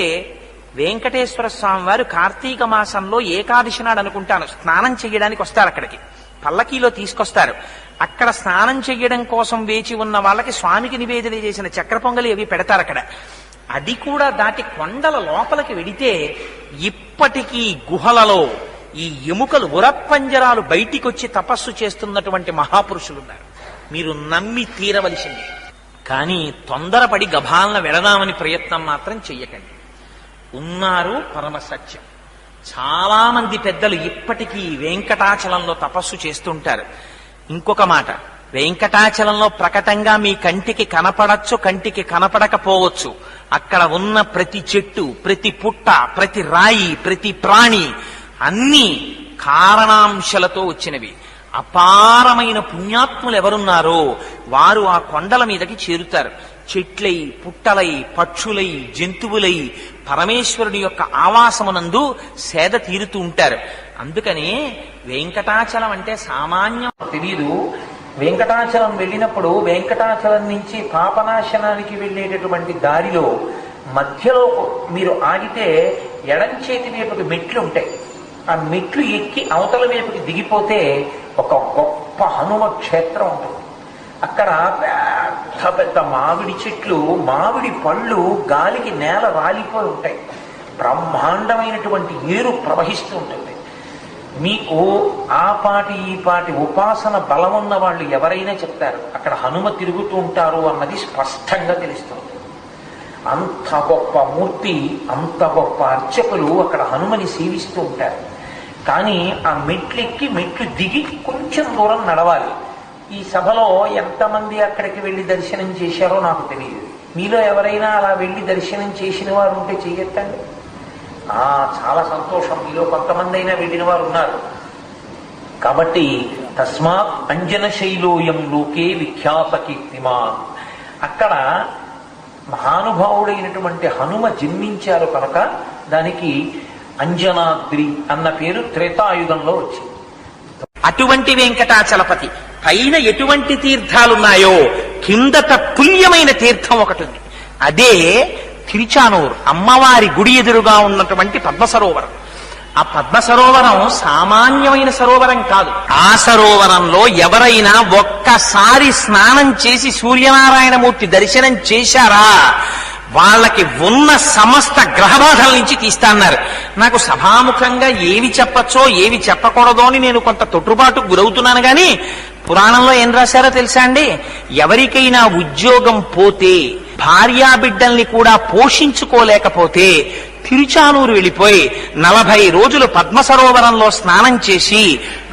వెంకటేశ్వర స్వామి వారు కార్తీక మాసంలో ఏకాదశి నాడు అనుకుంటాను స్నానం చెయ్యడానికి వస్తారు. అక్కడికి పల్లకీలో తీసుకొస్తారు. అక్కడ స్నానం చెయ్యడం కోసం వేచి ఉన్న వాళ్ళకి స్వామికి నివేదన చేసిన చక్ర పొంగలి అవి పెడతారు అక్కడ. అది కూడా దాటి కొండల లోపలికి వెడితే ఇప్పటికీ గుహలలో ఈ ఎముకలు ఉరప్పంజరాలు బయటికి వచ్చి తపస్సు చేస్తున్నటువంటి మహాపురుషులున్నారు. మీరు నమ్మి తీరవలసింది. కానీ తొందరపడి గభాలన వెళదామని ప్రయత్నం మాత్రం చెయ్యకండి. ఉన్నారు పరమ సత్యం. చాలా మంది పెద్దలు ఇప్పటికీ వెంకటాచలంలో తపస్సు చేస్తుంటారు. ఇంకొక మాట, వెంకటాచలంలో ప్రకటంగా మీ కంటికి కనపడచ్చు, కంటికి కనపడకపోవచ్చు. అక్కడ ఉన్న ప్రతి చెట్టు, ప్రతి పుట్ట, ప్రతి రాయి, ప్రతి ప్రాణి అన్ని కారణాంశాలతో వచ్చినవి. అపారమైన పుణ్యాత్ములు ఎవరున్నారో వారు ఆ కొండల మీదకి చేరుతారు. చెట్లై, పుట్టలై, పక్షులై, జంతువులై పరమేశ్వరుడి యొక్క ఆవాసమునందు సేద తీరుతూ ఉంటారు. అందుకనే వెంకటాచలం అంటే సామాన్యం తెలియదు. వెంకటాచలం వెళ్ళినప్పుడు వెంకటాచలం నుంచి పాపనాశనానికి వెళ్ళేటటువంటి దారిలో మధ్యలో మీరు ఆగితే ఎడం చేతి వైపుకి మెట్లు ఉంటాయి. ఆ మెట్లు ఎక్కి అవతల వైపుకి దిగిపోతే ఒక గొప్ప హనుమ క్షేత్రం ఉంటుంది. అక్కడ పెద్ద పెద్ద మామిడి చెట్లు, మామిడి పళ్ళు గాలికి నేల రాలిపోయి ఉంటాయి. బ్రహ్మాండమైనటువంటి ఏరు ప్రవహిస్తూ ఉంటుంది. మీకు ఆ పాటి ఈ పాటి ఉపాసన బలమున్న వాళ్ళు ఎవరైనా చెప్తారు అక్కడ హనుమ తిరుగుతూ ఉంటారు అన్నది స్పష్టంగా తెలుస్తుంది. అంత గొప్ప మూర్తి, అంత గొప్ప అర్చకులు అక్కడ హనుమని సేవిస్తూ ఉంటారు. కానీ ఆ మెట్లెక్కి మెట్లు దిగి కొంచెం దూరం నడవాలి. ఈ సభలో ఎంతమంది అక్కడికి వెళ్ళి దర్శనం చేశారో నాకు తెలియదు. మీలో ఎవరైనా అలా వెళ్ళి దర్శనం చేసిన వారు ఉంటే చెయ్యొద్దండి. చాలా సంతోషం, మీలో కొంతమంది అయినా వెళ్ళిన వారు ఉన్నారు. కాబట్టి తస్మాత్ అంజన శైలోయం లోకే విఖ్యాత కీర్తిమాన్. అక్కడ మహానుభావుడైనటువంటి హనుమ జన్మించారు కనుక దానికి అంజనాద్రి అన్న పేరు త్రేతాయుగంలో వచ్చింది. అటువంటి వెంకటాచలపతి పైన ఎటువంటి తీర్థాలున్నాయో కిందట తుల్యమైన తీర్థం ఒకటి ఉంది. అదే తిరుచానూరు అమ్మవారి గుడి ఎదురుగా ఉన్నటువంటి పద్మసరోవరం. ఆ పద్మసరోవరం సామాన్యమైన సరోవరం కాదు. ఆ సరోవరంలో ఎవరైనా ఒక్కసారి స్నానం చేసి సూర్యనారాయణమూర్తి దర్శనం చేశారా వాళ్ళకి ఉన్న సమస్త గ్రహబాధల నుంచి తీస్తాన్నారు. నాకు సభాముఖంగా ఏవి చెప్పచ్చో ఏవి చెప్పకూడదో అని నేను కొంత తొట్టుబాటుకు గురవుతున్నాను. కానీ పురాణంలో ఏం రాశారో తెలుసా అండి? ఎవరికైనా ఉద్యోగం పోతే, భార్యాబిడ్డల్ని కూడా పోషించుకోలేకపోతే తిరుచానూరు వెళ్ళిపోయి 40 రోజులు పద్మసరోవరంలో స్నానం చేసి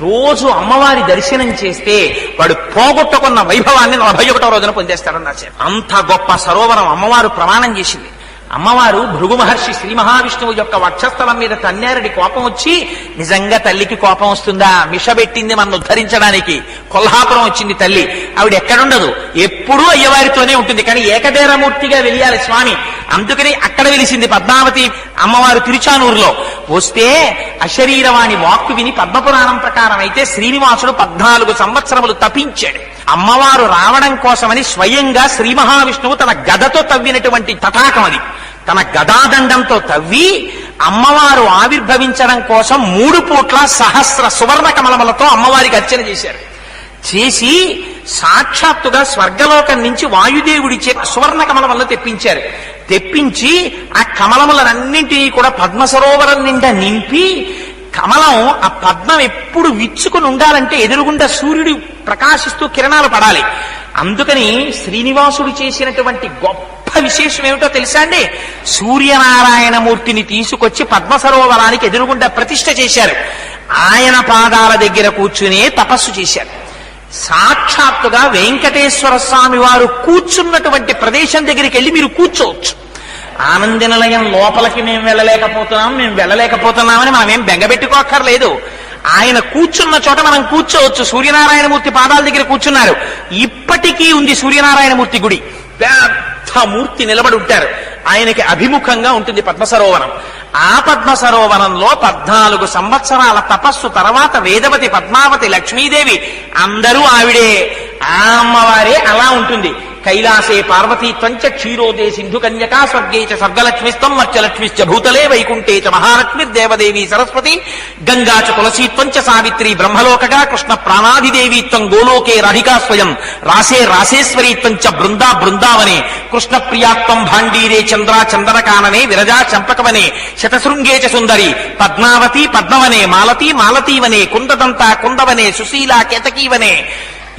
రోజు అమ్మవారి దర్శనం చేస్తే వాడు పోగొట్టుకున్న వైభవాన్ని 41వ రోజున పొందేస్తాడని రాశారు. అంత గొప్ప సరోవరం అమ్మవారు ప్రమాణం చేసింది. అమ్మవారు భృగు మహర్షి శ్రీ మహావిష్ణువు యొక్క వక్షస్థలం మీద తన్నేరడి కోపం వచ్చి, నిజంగా తల్లికి కోపం వస్తుందా? మిషబెట్టింది మనం ఉద్ధరించడానికి. కొల్హాపురం వచ్చింది తల్లి. ఆవిడ ఎక్కడుండదు, ఎప్పుడూ అయ్యవారితోనే ఉంటుంది. కానీ ఏకదేరమూర్తిగా వెలియాలి స్వామి. అందుకని అక్కడ వెలిసింది పద్మావతి అమ్మవారు తిరుచానూరులో. వస్తే అశరీరవాణి వాక్కు విని పద్మపురాణం ప్రకారం అయితే శ్రీనివాసుడు 14 సంవత్సరములు తపించాడు. అమ్మవారు రావడం కోసమని స్వయంగా శ్రీ మహావిష్ణువు తన గదతో తవ్వినటువంటి తటాకం అది. తన గదాదండంతో తవ్వి అమ్మవారు ఆవిర్భవించడం కోసం 3 పూట్ల సహస్ర సువర్ణ కమలములతో అమ్మవారికి అర్చన చేశారు. చేసి సాక్షాత్తుగా స్వర్గలోకం నుంచి వాయుదేవుడిచే సువర్ణ కమలములను తెప్పించారు. తెప్పించి ఆ కమలములన్నింటినీ కూడా పద్మసరోవరం నిండా నింపి, కమలం ఆ పద్మం ఎప్పుడు విచ్చుకుని ఉండాలంటే ఎదురుగుండా సూర్యుడు ప్రకాశిస్తూ కిరణాలు పడాలి. అందుకని శ్రీనివాసుడు చేసినటువంటి గొప్ప విశేషం ఏమిటో తెలుసా అండి? సూర్యనారాయణమూర్తిని తీసుకొచ్చి పద్మసరోవరానికి ఎదురుగుండా ప్రతిష్ఠ చేశారు. ఆయన పాదాల దగ్గర కూర్చునే తపస్సు చేశారు. సాక్షాత్తుగా వెంకటేశ్వర స్వామి వారు కూర్చున్నటువంటి ప్రదేశం దగ్గరికి వెళ్ళి మీరు కూర్చోవచ్చు. ఆనంద నిలయం లోపలికి మేము వెళ్ళలేకపోతున్నామని మనం ఏం బెంగబెట్టుకోక్కర్లేదు. ఆయన కూర్చున్న చోట మనం కూర్చోవచ్చు. సూర్యనారాయణమూర్తి పాదాల దగ్గర కూర్చున్నారు. ఇప్పటికీ ఉంది సూర్యనారాయణమూర్తి గుడి. పెద్ద మూర్తి నిలబడి ఉంటారు. ఆయనకి అభిముఖంగా ఉంటుంది పద్మసరోవరం. ఆ పద్మసరోవరంలో 14 సంవత్సరాల తపస్సు తర్వాత వేదవతి, పద్మావతి, లక్ష్మీదేవి అందరూ ఆవిడే. ఆ అమ్మవారే అలా ఉంటుంది. కైలాసే పార్వతీత్వంచ క్షీరోదే సింధు కన్యకా స్వర్గే చ స్వర్గలక్ష్మిస్తం మత్స్యలక్ష్మిశ్చ భూతలే వైకుంఠే చ మహాలక్ష్మిర్దేవదేవి సరస్వతి గంగా చ తులసీత్వంచ సావిత్రి బ్రహ్మలోకగా కృష్ణ ప్రాణాదిదేవీత్వం గోలోకే రాధికా స్వయం రాసే రాసేశ్వరీత్వంచ బృందా బృందావనే కృష్ణ ప్రియాత్వం భాండీరే చంద్రా చందనకాననే విరజా చంపకవనే శతశృంగే చ సుందరి పద్మావతి పద్మవనే మాలతీ మాలతీవనే కుందదంతా కుందవనే సుశీలా కేతకీవనే.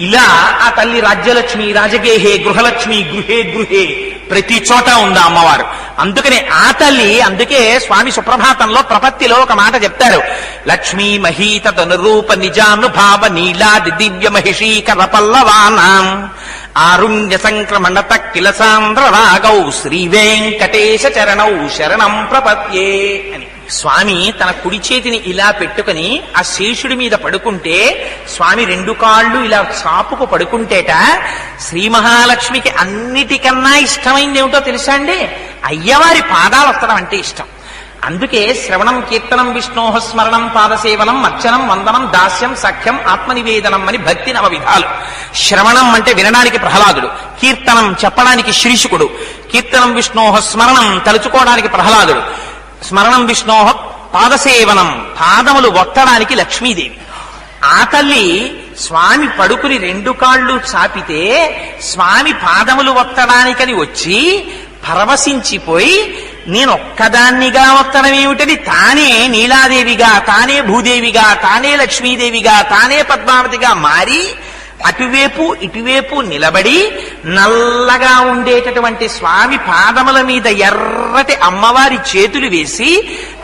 ఇలా ఆ తల్లి రాజ్యలక్ష్మి రాజగేహే గృహలక్ష్మి గృహే గృహే ప్రతి చోట ఉందా అమ్మవారు. అందుకనే ఆ తల్లి, అందుకే స్వామి సుప్రభాతంలో ప్రపత్తిలో ఒక మాట చెప్తారు. లక్ష్మీ మహీత తనురూప నిజానుభావ నీలాది దివ్య మహిషీకర పల్లవానాం ఆరుణ్య సంక్రమణత కిల సాంద్ర రాగౌ శ్రీ వెంకటేశ చరణౌ శరణం ప్రపత్యే అని. స్వామి తన కుడి చేతిని ఇలా పెట్టుకుని ఆ శేషుడి మీద పడుకుంటే, స్వామి 2 కాళ్ళు ఇలా చాపుకు పడుకుంటేట శ్రీ మహాలక్ష్మికి అన్నిటికన్నా ఇష్టమైంది ఏమిటో తెలుసా అండి? అయ్యవారి పాదాలు వస్తడం అంటే ఇష్టం. అందుకే శ్రవణం కీర్తనం విష్ణోహ స్మరణం పాదసేవనం అర్చనం వందనం దాస్యం సఖ్యం ఆత్మనివేదనం అని భక్తి 9 విధాలు. శ్రవణం అంటే వినడానికి ప్రహ్లాదుడు, కీర్తనం చెప్పడానికి శ్రీశుకుడు, కీర్తనం విష్ణోహ స్మరణం తలుచుకోవడానికి ప్రహ్లాదుడు, స్మరణం విష్ణోహ పాదసేవనం పాదములు ఒత్తడానికి లక్ష్మీదేవి. ఆ తల్లి స్వామి పడుకుని 2 కాళ్ళు చాపితే స్వామి పాదములు ఒత్తడానికని వచ్చి పరవశించిపోయి నేనొక్కదాన్నిగా ఒత్తడం ఏమిటని తానే నీలాదేవిగా, తానే భూదేవిగా, తానే లక్ష్మీదేవిగా, తానే పద్మావతిగా మారి అటువైపు ఇటువైపు నిలబడి నల్లగా ఉండేటటువంటి స్వామి పాదముల మీద ఎర్రటి అమ్మవారి చేతులు వేసి,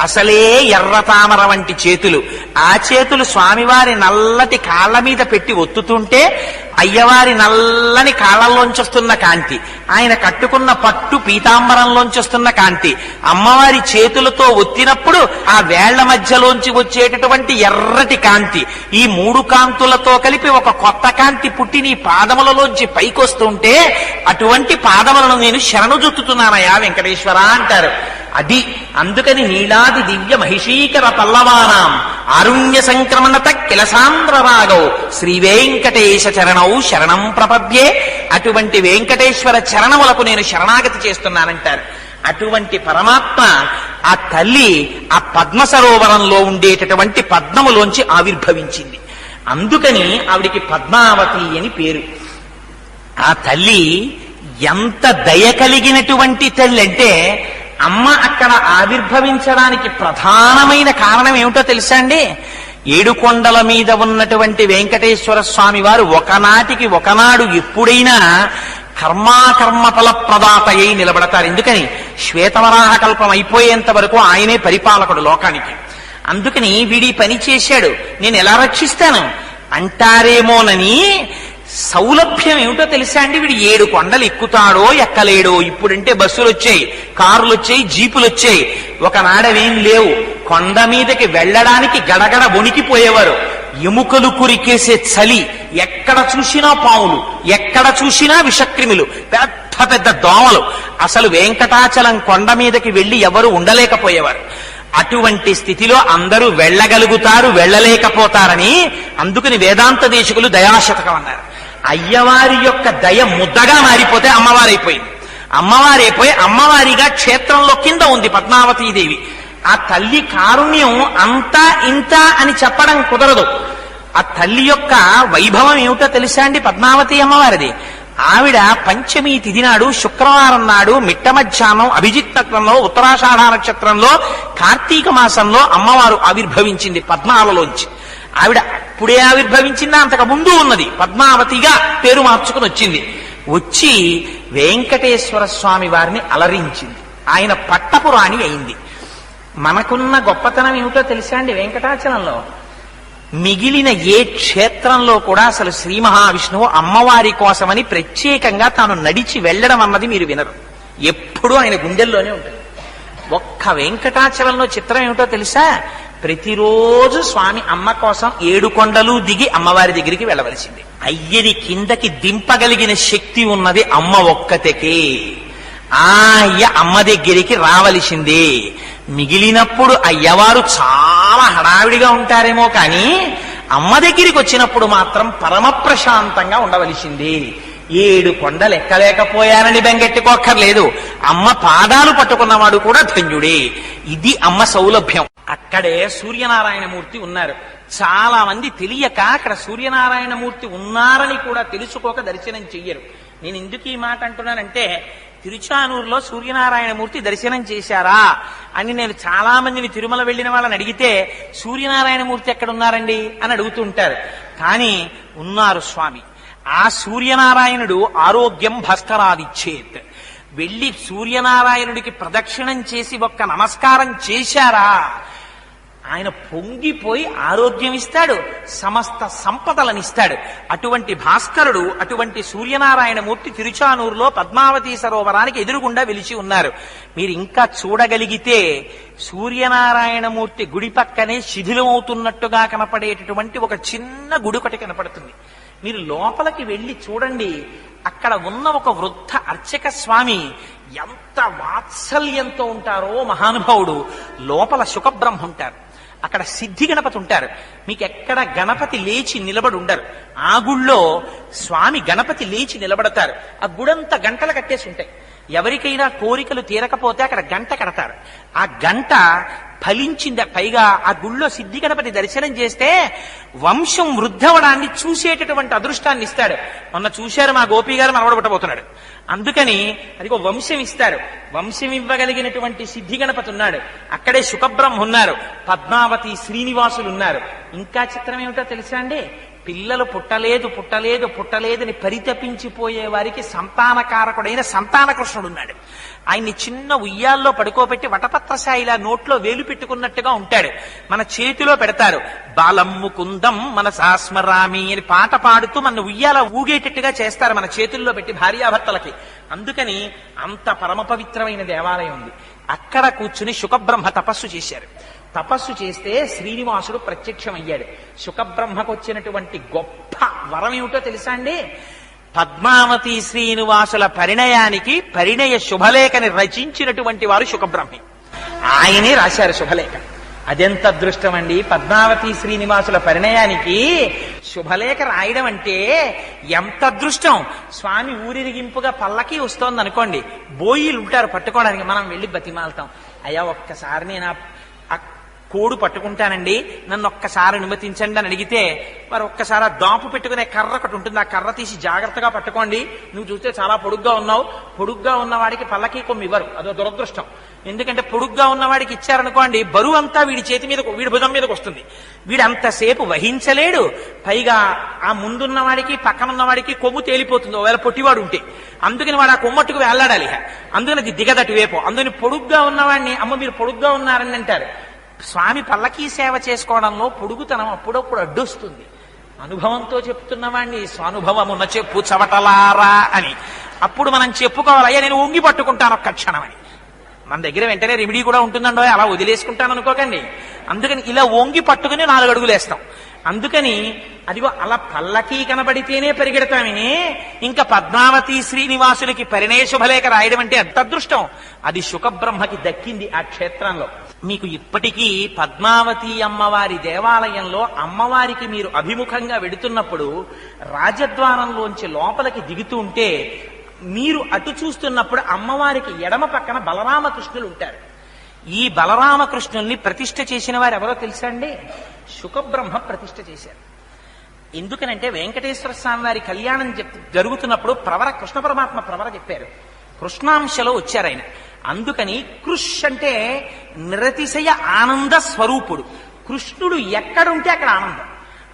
అసలే ఎర్ర తామర వంటి చేతులు, ఆ చేతులు స్వామివారి నల్లటి కాళ్ళ మీద పెట్టి ఒత్తుతుంటే అయ్యవారి నల్లని కాళ్ళల్లోంచొస్తున్న కాంతి, ఆయన కట్టుకున్న పట్టు పీతాంబరంలోంచొస్తున్న కాంతి, అమ్మవారి చేతులతో ఒత్తినప్పుడు ఆ వేళ్ల మధ్యలోంచి వచ్చేటటువంటి ఎర్రటి కాంతి, ఈ మూడు కాంతులతో కలిపి ఒక కొత్త కాంతి పుట్టి నీ పాదములలోంచి పైకొస్తుంటే అటువంటి పాదములను నేను శరణుజొత్తుతున్నానయా వెంకటేశ్వర అంటారు. అది అందుకని నీలాది దివ్య మహిషీకర పల్లవానాం ఆరుణ్య సంక్రమణత కిలసాంద్ర రాగౌ శ్రీ వెంకటేశ చరణౌ శరణం ప్రపద్యే. అటువంటి వెంకటేశ్వర చరణములకు నేను శరణాగతి చేస్తున్నానంటారు. అటువంటి పరమాత్మ ఆ తల్లి ఆ పద్మ సరోవరంలో ఉండేటటువంటి పద్మములోంచి ఆవిర్భవించింది. అందుకని ఆవిడికి పద్మావతి అని పేరు. ఆ తల్లి ఎంత దయ కలిగినటువంటి తల్లి అంటే, అమ్మ అక్కడ ఆవిర్భవించడానికి ప్రధానమైన కారణం ఏమిటో తెలుసా అండి? ఏడుకొండల మీద ఉన్నటువంటి వెంకటేశ్వర స్వామి వారు ఒకనాటికి ఒకనాడు ఎప్పుడైనా కర్మాకర్మ ఫల ప్రదాత అయి నిలబడతారు. ఎందుకని? శ్వేతవరాహ కల్పం అయిపోయేంత వరకు ఆయనే పరిపాలకుడు లోకానికి. అందుకని వీడి పని చేశాడు, నేను ఎలా రక్షిస్తాను అంటారేమోనని సౌలభ్యం ఏమిటో తెలుసా అండి? వీడు 7 కొండలు ఎక్కుతాడో ఎక్కలేడో. ఇప్పుడంటే బస్సులు వచ్చాయి, కారులు వచ్చాయి, జీపులు వచ్చాయి. ఒకనాడవేం లేవు. కొండ మీదకి వెళ్ళడానికి గడగడ వణికిపోయేవారు. ఎముకలు కురికేసే చలి, ఎక్కడ చూసినా పాములు, ఎక్కడ చూసినా విషక్రిములు, పెద్ద పెద్ద దోమలు. అసలు వెంకటాచలం కొండ మీదకి వెళ్లి ఎవరు ఉండలేకపోయేవారు. అటువంటి స్థితిలో అందరూ వెళ్ళగలుగుతారు, వెళ్ళలేకపోతారని అందుకని వేదాంత దేశికులు దయాశతకం అన్నారు. అయ్యవారి యొక్క దయ ముద్దగా మారిపోతే అమ్మవారైపోయింది. అమ్మవారైపోయి అమ్మవారిగా క్షేత్రంలో కింద ఉంది పద్మావతీదేవి. ఆ తల్లి కారుణ్యం అంతా ఇంత అని చెప్పడం కుదరదు. ఆ తల్లి యొక్క వైభవం ఏమిటో తెలుసా అండి? పద్మావతి అమ్మవారిది. ఆవిడ పంచమి తిథి నాడు శుక్రవారం నాడు మిట్ట మధ్యాహ్నం అభిజిత్ నక్షత్రంలో ఉత్తరాషాఢ నక్షత్రంలో కార్తీక మాసంలో అమ్మవారు ఆవిర్భవించింది పద్మాలలోంచి. ఆవిడ అప్పుడే ఆవిర్భవించిందా? అంతకు ముందు ఉన్నది. పద్మావతిగా పేరు మార్చుకుని వచ్చింది. వచ్చి వెంకటేశ్వర స్వామి వారిని అలరించింది. ఆయన పట్టపురాణి అయింది. మనకున్న గొప్పతనం ఏమిటో తెలుసా అండి? వెంకటాచలంలో మిగిలిన ఏ క్షేత్రంలో కూడా అసలు శ్రీ మహావిష్ణువు అమ్మవారి కోసమని ప్రత్యేకంగా తాను నడిచి వెళ్ళడం అన్నది మీరు వినరు. ఎప్పుడూ ఆయన గుండెల్లోనే ఉంటుంది. ఒక్క వెంకటాచలంలో చిత్రం ఏమిటో తెలుసా? ప్రతిరోజు స్వామి అమ్మ కోసం 7 కొండలు దిగి అమ్మవారి దగ్గరికి వెళ్ళవలసింది. అయ్యని కిందకి దింపగలిగిన శక్తి ఉన్నది అమ్మ ఒక్కతకే. అయ్య అమ్మ దగ్గరికి రావలసిందే. మిగిలినప్పుడు అయ్యవారు చాలా హడావిడిగా ఉంటారేమో కానీ అమ్మ దగ్గరికి వచ్చినప్పుడు మాత్రం పరమ ప్రశాంతంగా ఉండవలసిందే. 7 కొండలు ఎక్కలేకపోయానని బెంగెట్టుకోక్కర్లేదు. అమ్మ పాదాలు పట్టుకున్నవాడు కూడా ధన్యుడే. ఇది అమ్మ సౌలభ్యం. అక్కడే సూర్యనారాయణమూర్తి ఉన్నారు. చాలా మంది తెలియక అక్కడ సూర్యనారాయణమూర్తి ఉన్నారని కూడా తెలుసుకోక దర్శనం చెయ్యరు. నేను ఎందుకు ఈ మాట అంటున్నానంటే, తిరుచానూరులో సూర్యనారాయణమూర్తి దర్శనం చేశారా అని నేను చాలా మందిని తిరుమల వెళ్ళిన వాళ్ళని అడిగితే సూర్యనారాయణమూర్తి ఎక్కడున్నారండి అని అడుగుతుంటారు. కానీ ఉన్నారు స్వామి. ఆ సూర్యనారాయణుడు ఆరోగ్యం భాస్కరాదిచ్చేత్. వెళ్ళి సూర్యనారాయణుడికి ప్రదక్షిణం చేసి ఒక్క నమస్కారం చేశారా, ఆయన పొంగిపోయి ఆరోగ్యం ఇస్తాడు, సమస్త సంపదలనిస్తాడు. అటువంటి భాస్కరుడు, అటువంటి సూర్యనారాయణమూర్తి తిరుచానూరులో పద్మావతీ సరోవరానికి ఎదురుగుండా వెలిచి ఉన్నారు. మీరు ఇంకా చూడగలిగితే సూర్యనారాయణమూర్తి గుడి పక్కనే శిథిలమవుతున్నట్టుగా కనపడేటటువంటి ఒక చిన్న గుడి ఒకటి కనపడుతుంది. మీరు లోపలికి వెళ్ళి చూడండి. అక్కడ ఉన్న ఒక వృద్ధ అర్చక స్వామి ఎంత వాత్సల్యంతో ఉంటారో మహానుభావుడు. లోపల శుకబ్రహ్మ ఉంటారు, అక్కడ సిద్ధి గణపతి ఉంటారు. మీకు ఎక్కడ గణపతి లేచి నిలబడి ఉండరు. ఆ గుళ్ళో స్వామి గణపతి లేచి నిలబడతారు. ఆ గుడంతా గంటలు కట్టేసి ఉంటాయి. ఎవరికైనా కోరికలు తీరకపోతే అక్కడ గంట కడతారు. ఆ గంట ఫలించింది. పైగా ఆ గుళ్ళో సిద్ధి గణపతి దర్శనం చేస్తే వంశం వృద్ధవడాన్ని చూసేటటువంటి అదృష్టాన్ని ఇస్తాడు. మొన్న చూశారు మా గోపి గారు మనవడబట్టబోతున్నాడు. అందుకని అదిగో వంశం ఇస్తారు. వంశం ఇవ్వగలిగినటువంటి సిద్ధి గణపతి ఉన్నాడు. అక్కడే శుకబ్రహ్మ ఉన్నారు, పద్మావతి శ్రీనివాసులు ఉన్నారు. ఇంకా చిత్రం ఏమిటో తెలుసా అండి? పిల్లలు పుట్టలేదని పరితపించిపోయే వారికి సంతానకారకుడైన సంతాన కృష్ణుడున్నాడు. ఆయన్ని చిన్న ఉయ్యాల్లో పడుకోబెట్టి వటపత్రశాయిలా నోట్లో వేలు పెట్టుకున్నట్టుగా ఉంటాడు. మన చేతిలో పెడతారు. బాలమ్ము కుందం మన సాస్మరామి అని పాట పాడుతూ మన ఉయ్యాల ఊగేటట్టుగా చేస్తారు మన చేతుల్లో పెట్టి భార్యాభర్తలకి. అందుకని అంత పరమ పవిత్రమైన దేవాలయం ఉంది. అక్కడ కూర్చుని శుకబ్రహ్మ తపస్సు చేశారు. తపస్సు చేస్తే శ్రీనివాసుడు ప్రత్యక్షమయ్యాడు. శుకబ్రహ్మకు వచ్చినటువంటి గొప్ప వరం ఏమిటో తెలుసా అండి? పద్మావతి శ్రీనివాసుల పరిణయానికి పరిణయ శుభలేఖని రచించినటువంటి వారు శుకబ్రహ్మి. ఆయనే రాశారు శుభలేఖ. అదెంత అదృష్టం అండి! పద్మావతి శ్రీనివాసుల పరిణయానికి శుభలేఖ రాయడం అంటే ఎంత అదృష్టం! స్వామి ఊరిరిగింపుగా పల్లకి వస్తోంది అనుకోండి, బోయిలు ఉంటారు పట్టుకోవడానికి. మనం వెళ్ళి బతిమాలతాం, అయ్యా ఒక్కసారి నేను ఆ కోడు పట్టుకుంటానండి, నన్ను ఒక్కసారి అనుమతించండి అని అడిగితే వారు ఒక్కసారి ఆ దాపు పెట్టుకునే కర్ర ఒకటి ఉంటుంది, ఆ కర్ర తీసి జాగ్రత్తగా పట్టుకోండి, నువ్వు చూస్తే చాలా పొడుగ్గా ఉన్నావు, పొడుగ్గా ఉన్నవాడికి పల్లకి కొమ్మి ఇవ్వరు, అదో దురదృష్టం. ఎందుకంటే పొడుగ్గా ఉన్నవాడికి ఇచ్చారనుకోండి, బరువు అంతా వీడి చేతి మీద వీడి భుజం మీదకి వస్తుంది, వీడు అంతసేపు వహించలేడు. పైగా ఆ ముందున్నవాడికి పక్కనున్నవాడికి కొమ్ము తేలిపోతుంది ఒకవేళ పొట్టివాడు ఉంటే. అందుకని వాడు ఆ కొమ్మట్టుకు వేళ్లాడాలి. అందుకని అది దిగదటి వేపు. అందుకని పొడుగ్గా ఉన్నవాడిని అమ్మ మీరు పొడుగ్గా ఉన్నారని అంటారు. స్వామి పల్లకీ సేవ చేసుకోవడంలో పొడుగుతనం అప్పుడప్పుడు అడ్డొస్తుంది. అనుభవంతో చెప్తున్నవాడిని స్వానుభవమున చెప్పు చవటలారా అని. అప్పుడు మనం చెప్పుకోవాలి, అయ్యా నేను వంగి పట్టుకుంటాను ఒక్క క్షణం అని. మన దగ్గర వెంటనే రెమెడీ కూడా ఉంటుందండో, అలా వదిలేసుకుంటాను అనుకోకండి. అందుకని ఇలా వంగి పట్టుకుని 4 అడుగులు వేస్తాం. అందుకని అదిగో అలా పల్లకీ కనబడితేనే పరిగెడతామని ఇంకా పద్మావతి శ్రీనివాసులకి పరిణయ శుభలేఖ రాయడం అంటే అంత అదృష్టం. అది శుకబ్రహ్మకి దక్కింది ఆ క్షేత్రంలో. మీకు ఇప్పటికీ పద్మావతి అమ్మవారి దేవాలయంలో అమ్మవారికి మీరు అభిముఖంగా వెడుతున్నప్పుడు రాజద్వారంలోంచి లోపలికి దిగుతూ ఉంటే మీరు అటు చూస్తున్నప్పుడు అమ్మవారికి ఎడమ పక్కన బలరామకృష్ణులు ఉంటారు. ఈ బలరామకృష్ణుల్ని ప్రతిష్ఠ చేసిన వారు ఎవరో తెలుసా అండి? శుకబ్రహ్మ ప్రతిష్ఠ చేశారు. ఎందుకనంటే వెంకటేశ్వర స్వామి వారి కళ్యాణం జరుగుతున్నప్పుడు ప్రవర కృష్ణ పరమాత్మ ప్రవర చెప్పారు, కృష్ణాంశలో వచ్చారు ఆయన. అందుకని కృష్ అంటే నిరతిశయ ఆనంద స్వరూపుడు. కృష్ణుడు ఎక్కడుంటే అక్కడ ఆనందం.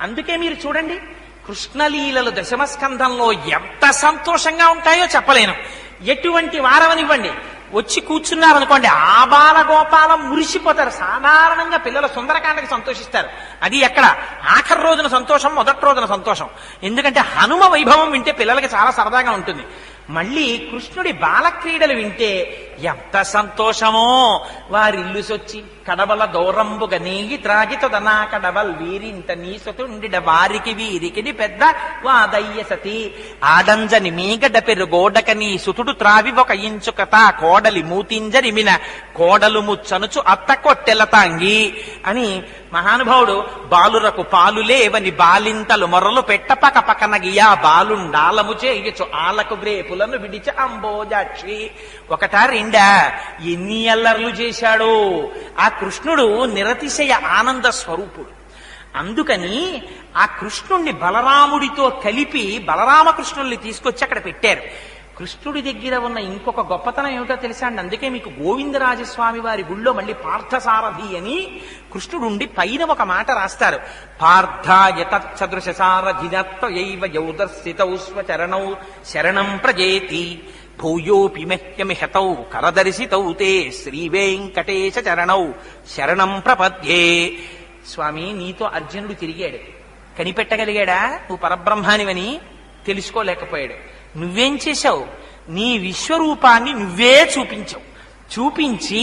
అందుకే మీరు చూడండి, కృష్ణలీలలు దశమస్కంధంలో ఎంత సంతోషంగా ఉంటాయో చెప్పలేను. ఎటువంటి వారవనివ్వండి, వచ్చి కూర్చున్నారనుకోండి, ఆ బాల గోపాలం మురిసిపోతారు. సాధారణంగా పిల్లలు సుందరకాండకి సంతోషిస్తారు. అది ఎక్కడ ఆఖరి రోజున సంతోషం, మొదటి రోజున సంతోషం. ఎందుకంటే హనుమ వైభవం వింటే పిల్లలకి చాలా సరదాగా ఉంటుంది. మళ్ళీ కృష్ణుడి బాలక్రీడలు వింటే ఎంత సంతోషమో. వారిల్లు సొచ్చి కడవల దౌరంబుగ నీగి త్రాగితొదనా కడవల్ వీరింట నీసొతుండిడ వారికి వీరికిది పెద్ద వాదయ్య సతి ఆడంజని మీగడ పెరుగోడక నీ సుతుడు త్రావి ఒక ఇంచుకత కోడలి మూతింజరిమిన కోడలు ముచ్చనుచు అత్త కొట్టెల తాంగి అని మహానుభావుడు బాలురకు పాలు లేవని బాలింతలు మొరలు పెట్ట పక పకనగియా బాలుండాలము చేయొచ్చు ఆలకు గ్రేపులను విడిచ అంబోజాక్షి. ఒకటా రెండా ఎన్ని అల్లర్లు చేశాడో. ఆ కృష్ణుడు నిరతిశయ ఆనంద స్వరూపుడు. అందుకని ఆ కృష్ణుణ్ణి బలరాముడితో కలిపి బలరామకృష్ణుల్ని తీసుకొచ్చి అక్కడ పెట్టారు. కృష్ణుడి దగ్గర ఉన్న ఇంకొక గొప్పతనం ఏమిటో తెలుసా అండి? అందుకే మీకు గోవిందరాజస్వామి వారి గుళ్ళో మళ్ళీ పార్థసారథి అని కృష్ణుడు ఉండి పైన ఒక మాట రాస్తారు, పార్థాయతదృశ సారథినత్వయైవ యౌదర్శితౌ స్వచరణౌ శరణం ప్రజేతి భూయోపి మహ్యమిహతౌ కరదర్శితౌ తే శ్రీ వెంకటేశ చరణౌ శరణం ప్రపద్యే. స్వామి నీతో అర్జునుడు తిరిగాడు, కనిపెట్టగలిగాడా నువ్వు పరబ్రహ్మానివని? తెలుసుకోలేకపోయాడు. నువ్వేం చేశావు? నీ విశ్వరూపాన్ని నువ్వే చూపించావు. చూపించి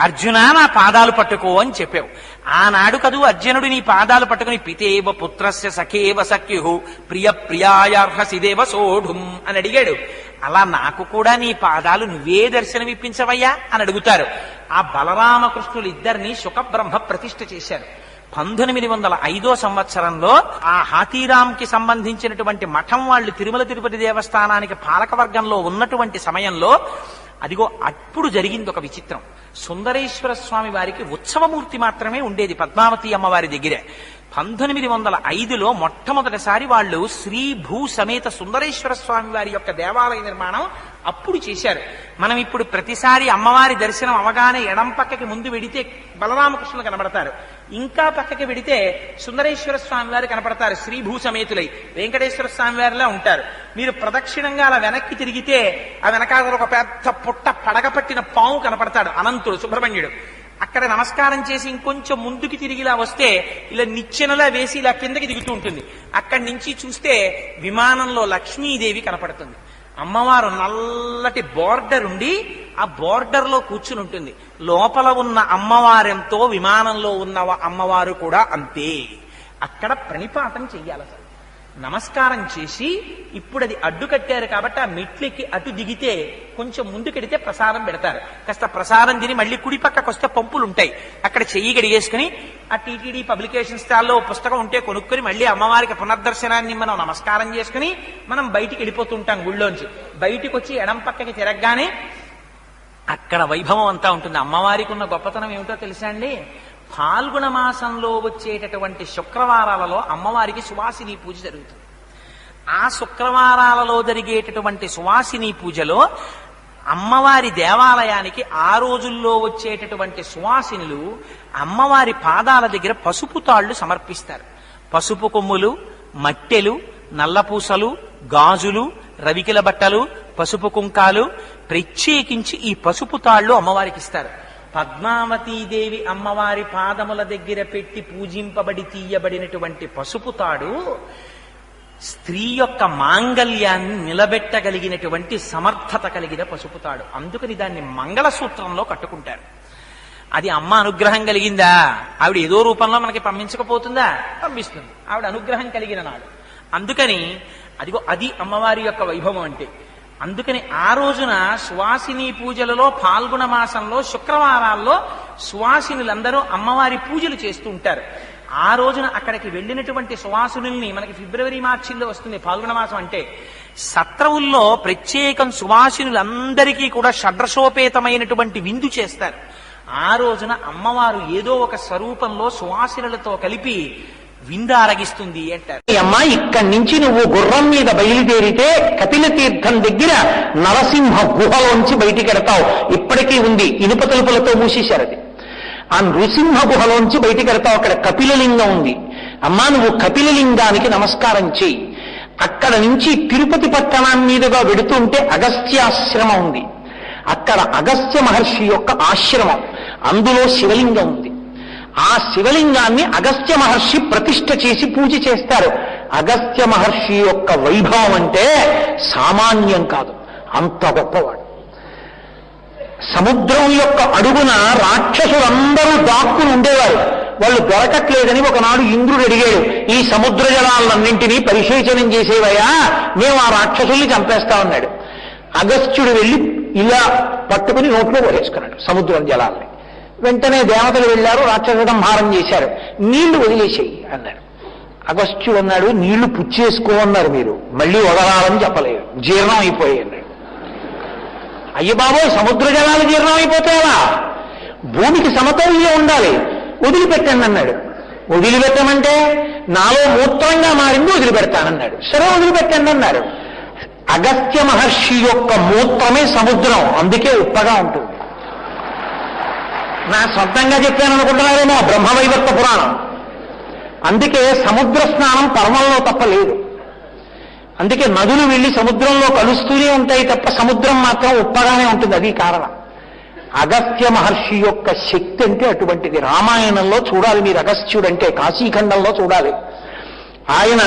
అర్జున నా పాదాలు పట్టుకో అని చెప్పావు. ఆనాడు కదూ అర్జునుడు నీ పాదాలు పట్టుకుని పితేవ పుత్రస్య సఖేవ సఖ్యు ప్రియ ప్రియాయార్హసిదేవ సోఢుం అని అడిగాడు. అలా నాకు కూడా నీ పాదాలు నువ్వే దర్శనమిప్పించవయ్యా అని అడుగుతారు. ఆ బలరామకృష్ణులు ఇద్దరిని శుకబ్రహ్మ ప్రతిష్ఠ చేశారు. 1905 సంవత్సరంలో ఆ హాతీరాంకి సంబంధించినటువంటి మఠం వాళ్ళు తిరుమల తిరుపతి దేవస్థానానికి పాలకవర్గంలో ఉన్నటువంటి సమయంలో అదిగో అప్పుడు జరిగింది ఒక విచిత్రం. సుందరేశ్వర స్వామి వారికి ఉత్సవమూర్తి మాత్రమే ఉండేది పద్మావతి అమ్మవారి దగ్గర. 1905లో మొట్టమొదటిసారి వాళ్ళు శ్రీ భూ సమేత సుందరేశ్వర స్వామి వారి యొక్క దేవాలయ నిర్మాణం అప్పుడు చేశారు. మనం ఇప్పుడు ప్రతిసారి అమ్మవారి దర్శనం అవగానే ఎడం పక్కకి ముందు వెడితే బలరామకృష్ణులు కనబడతారు, ఇంకా పక్కకి వెడితే సుందరేశ్వర స్వామి వారు కనపడతారు. శ్రీ భూ సమేతులై వెంకటేశ్వర స్వామి వారిలా ఉంటారు. మీరు ప్రదక్షిణంగా అలా వెనక్కి తిరిగితే ఆ వెనకాల ఒక పెద్ద పుట్ట పడగపట్టిన పాము కనపడతాడు, అనంతుడు సుబ్రహ్మణ్యుడు. అక్కడ నమస్కారం చేసి ఇంకొంచెం ముందుకి తిరిగి ఇలా వస్తే ఇలా నిచ్చెనలా వేసి ఇలా కిందకి దిగుతూ ఉంటుంది. అక్కడి నుంచి చూస్తే విమానంలో లక్ష్మీదేవి కనపడుతుంది. అమ్మవారు నల్లటి బోర్డర్ ఉండి ఆ బోర్డర్ లో కూర్చుని ఉంటుంది. లోపల ఉన్న అమ్మవారెంతో విమానంలో ఉన్న అమ్మవారు కూడా అంతే. అక్కడ ప్రణిపాతం చెయ్యాలి. అసలు నమస్కారం చేసి ఇప్పుడు అది అడ్డు కట్టారు కాబట్టి ఆ మెట్లెక్కి అటు దిగితే కొంచెం ముందుకెడితే ప్రసాదం పెడతారు. కాస్త ప్రసాదం తిని మళ్ళీ కుడి పక్కకు వస్తే పంపులు ఉంటాయి, అక్కడ చెయ్యి గడిగేసుకుని ఆ టీటీడీ పబ్లికేషన్ స్టాల్లో పుస్తకం ఉంటే కొనుక్కొని మళ్ళీ అమ్మవారికి పునర్దర్శనాన్ని మనం నమస్కారం చేసుకుని మనం బయటికి వెళ్ళిపోతుంటాం. గుళ్ళోంచి బయటికి వచ్చి ఎడం పక్కకి తిరగగానే అక్కడ వైభవం అంతా ఉంటుంది. అమ్మవారికి ఉన్న గొప్పతనం ఏమిటో తెలుసా అండి? ఫాల్గుణ మాసంలో వచ్చేటటువంటి శుక్రవారాలలో అమ్మవారికి సువాసిని పూజ జరుగుతుంది. ఆ శుక్రవారాలలో జరిగేటటువంటి సువాసిని పూజలో అమ్మవారి దేవాలయానికి ఆ రోజుల్లో వచ్చేటటువంటి సువాసినులు అమ్మవారి పాదాల దగ్గర పసుపు తాళ్లు సమర్పిస్తారు. పసుపు కొమ్ములు, మట్టెలు, నల్లపూసలు, గాజులు, రవికిల బట్టలు, పసుపు కుంకాలు, ప్రత్యేకించి ఈ పసుపు తాళ్లు అమ్మవారికి ఇస్తారు. పద్మావతీదేవి అమ్మవారి పాదముల దగ్గర పెట్టి పూజింపబడి తీయబడినటువంటి పసుపు తాడు స్త్రీ యొక్క మాంగళ్యాన్ని నిలబెట్టగలిగినటువంటి సమర్థత కలిగిన పసుపు తాడు. అందుకని దాన్ని మంగళసూత్రంలో కట్టుకుంటారు. అది అమ్మ అనుగ్రహం కలిగిందా? ఆవిడ ఏదో రూపంలో మనకి పంపించకపోతుందా? పంపిస్తుంది. ఆవిడ అనుగ్రహం కలిగిన నాడు. అందుకని అది అమ్మవారి యొక్క వైభవం అంటే. అందుకని ఆ రోజున సువాసిని పూజలలో ఫాల్గుణ మాసంలో శుక్రవారాల్లో సువాసినులందరూ అమ్మవారి పూజలు చేస్తూ ఉంటారు. ఆ రోజున అక్కడికి వెళ్ళినటువంటి సువాసినుల్ని మనకి ఫిబ్రవరి మార్చిల్లో వస్తుంది ఫాల్గుణ మాసం అంటే. సత్రవుల్లో ప్రత్యేకం సువాసినులందరికీ కూడా షడ్రసోపేతమైనటువంటి విందు చేస్తారు. ఆ రోజున అమ్మవారు ఏదో ఒక స్వరూపంలో సువాసినులతో కలిపి విందు ఆరగిస్తుంది అంటారు. అమ్మ ఇక్కడి నుంచి నువ్వు గుర్రం మీద బయలుదేరితే కపిల తీర్థం దగ్గర నరసింహ గుహలోంచి బయటికి ఎడతావు. ఇప్పటికీ ఉంది, ఇనుప తలుపులతో మూసేశారు అది. ఆ నృసింహ గుహలోంచి బయటికి ఎడతావు. అక్కడ కపిలలింగం ఉంది. అమ్మా నువ్వు కపిలలింగానికి నమస్కారం చెయ్యి. అక్కడ నుంచి తిరుపతి పట్టణం మీదుగా వెడుతుంటే అగస్త్యాశ్రమం ఉంది. అక్కడ అగస్త్య మహర్షి యొక్క ఆశ్రమం, అందులో శివలింగం ఉంది. ఆ శివలింగాన్ని అగస్త్య మహర్షి ప్రతిష్ఠ చేసి పూజ చేస్తారు. అగస్త్య మహర్షి యొక్క వైభవం అంటే సామాన్యం కాదు, అంత గొప్పవాడు. సముద్రం యొక్క అడుగున రాక్షసులందరూ దాక్కుని ఉండేవారు. వాళ్ళు దొరకట్లేదని ఒకనాడు ఇంద్రుడు అడిగాడు, ఈ సముద్ర జలాలన్నింటినీ పరిశేచనం చేసేవయ్యా, మేము ఆ రాక్షసుల్ని చంపేస్తామన్నాడు. అగస్త్యుడు వెళ్ళి ఇలా పట్టుకుని నోట్లో వదిలేసుకున్నాడు సముద్రం జలాల్ని. వెంటనే దేవతలు వెళ్ళారు, రాక్షస సంహారం చేశారు. నీళ్లు వదిలేసేయి అన్నారు. అగస్త్యుడు అన్నాడు, నీళ్లు పుచ్చేసుకో అన్నారు మీరు, మళ్ళీ వదలాలని చెప్పలేదు, జీర్ణం అయిపోయాయి అన్నాడు. అయ్య బాబోయ్, సముద్ర జలాలు జీర్ణం అయిపోతాయా? భూమికి సమతౌల్యం ఉండాలి, వదిలిపెట్టండి అన్నాడు. వదిలిపెట్టమంటే నాలో మూత్రంగా మారింది, వదిలిపెడతానన్నాడు. సరే వదిలిపెట్టండి అన్నారు. అగస్త్య మహర్షి యొక్క మూత్రమే సముద్రం, అందుకే ఉప్పగా ఉంటుంది. నా సొంతంగా చెప్పాను అనుకుంటున్నారేమో, బ్రహ్మవైవర్త పురాణం. అందుకే సముద్ర స్నానం పర్వంలో తప్ప లేదు. అందుకే నదులు వెళ్ళి సముద్రంలో కలుస్తూనే ఉంటాయి తప్ప సముద్రం మాత్రం ఉప్పగానే ఉంటుంది. అది కారణం. అగస్త్య మహర్షి యొక్క శక్తి అంటే అటువంటిది. రామాయణంలో చూడాలి మీరు అగస్త్యుడంటే, కాశీఖండంలో చూడాలి. ఆయన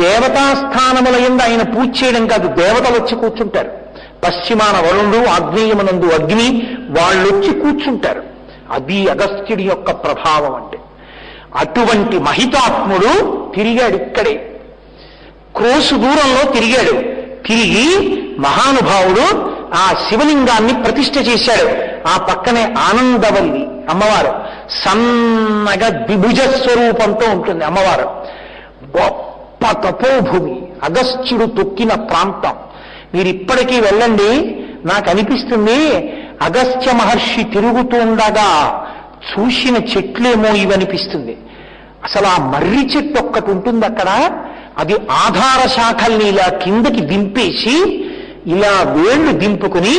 దేవతాస్థానముల యందు ఆయన పూజ చేయడం కాదు, దేవతలు వచ్చి కూర్చుంటారు. పశ్చిమాన వరుణుడు, ఆగ్నేయమునందు అగ్ని, వాళ్ళొచ్చి కూర్చుంటారు. అది అగస్త్యుడి యొక్క ప్రభావం అంటే. అటువంటి మహితాత్ముడు తిరిగాడు ఇక్కడే, క్రోసు దూరంలో తిరిగాడు. తిరిగి మహానుభావుడు ఆ శివలింగాన్ని ప్రతిష్ఠ చేశాడు. ఆ పక్కనే ఆనందవల్లి అమ్మవారు సన్నగా ద్విభుజ స్వరూపంతో ఉంటుంది అమ్మవారు. గొప్ప తపోభూమి, అగస్త్యుడు తొక్కిన ప్రాంతం. మీరు ఇప్పటికీ వెళ్ళండి, నాకు అనిపిస్తుంది అగస్త్య మహర్షి తిరుగుతుండగా చూసిన చెట్లేమో ఇవనిపిస్తుంది. అసలు ఆ మర్రి చెట్టు ఒక్కటి ఉంటుంది అక్కడ, అది ఆధార శాఖల్ని ఇలా కిందకి దింపేసి ఇలా వేళ్లు దింపుకుని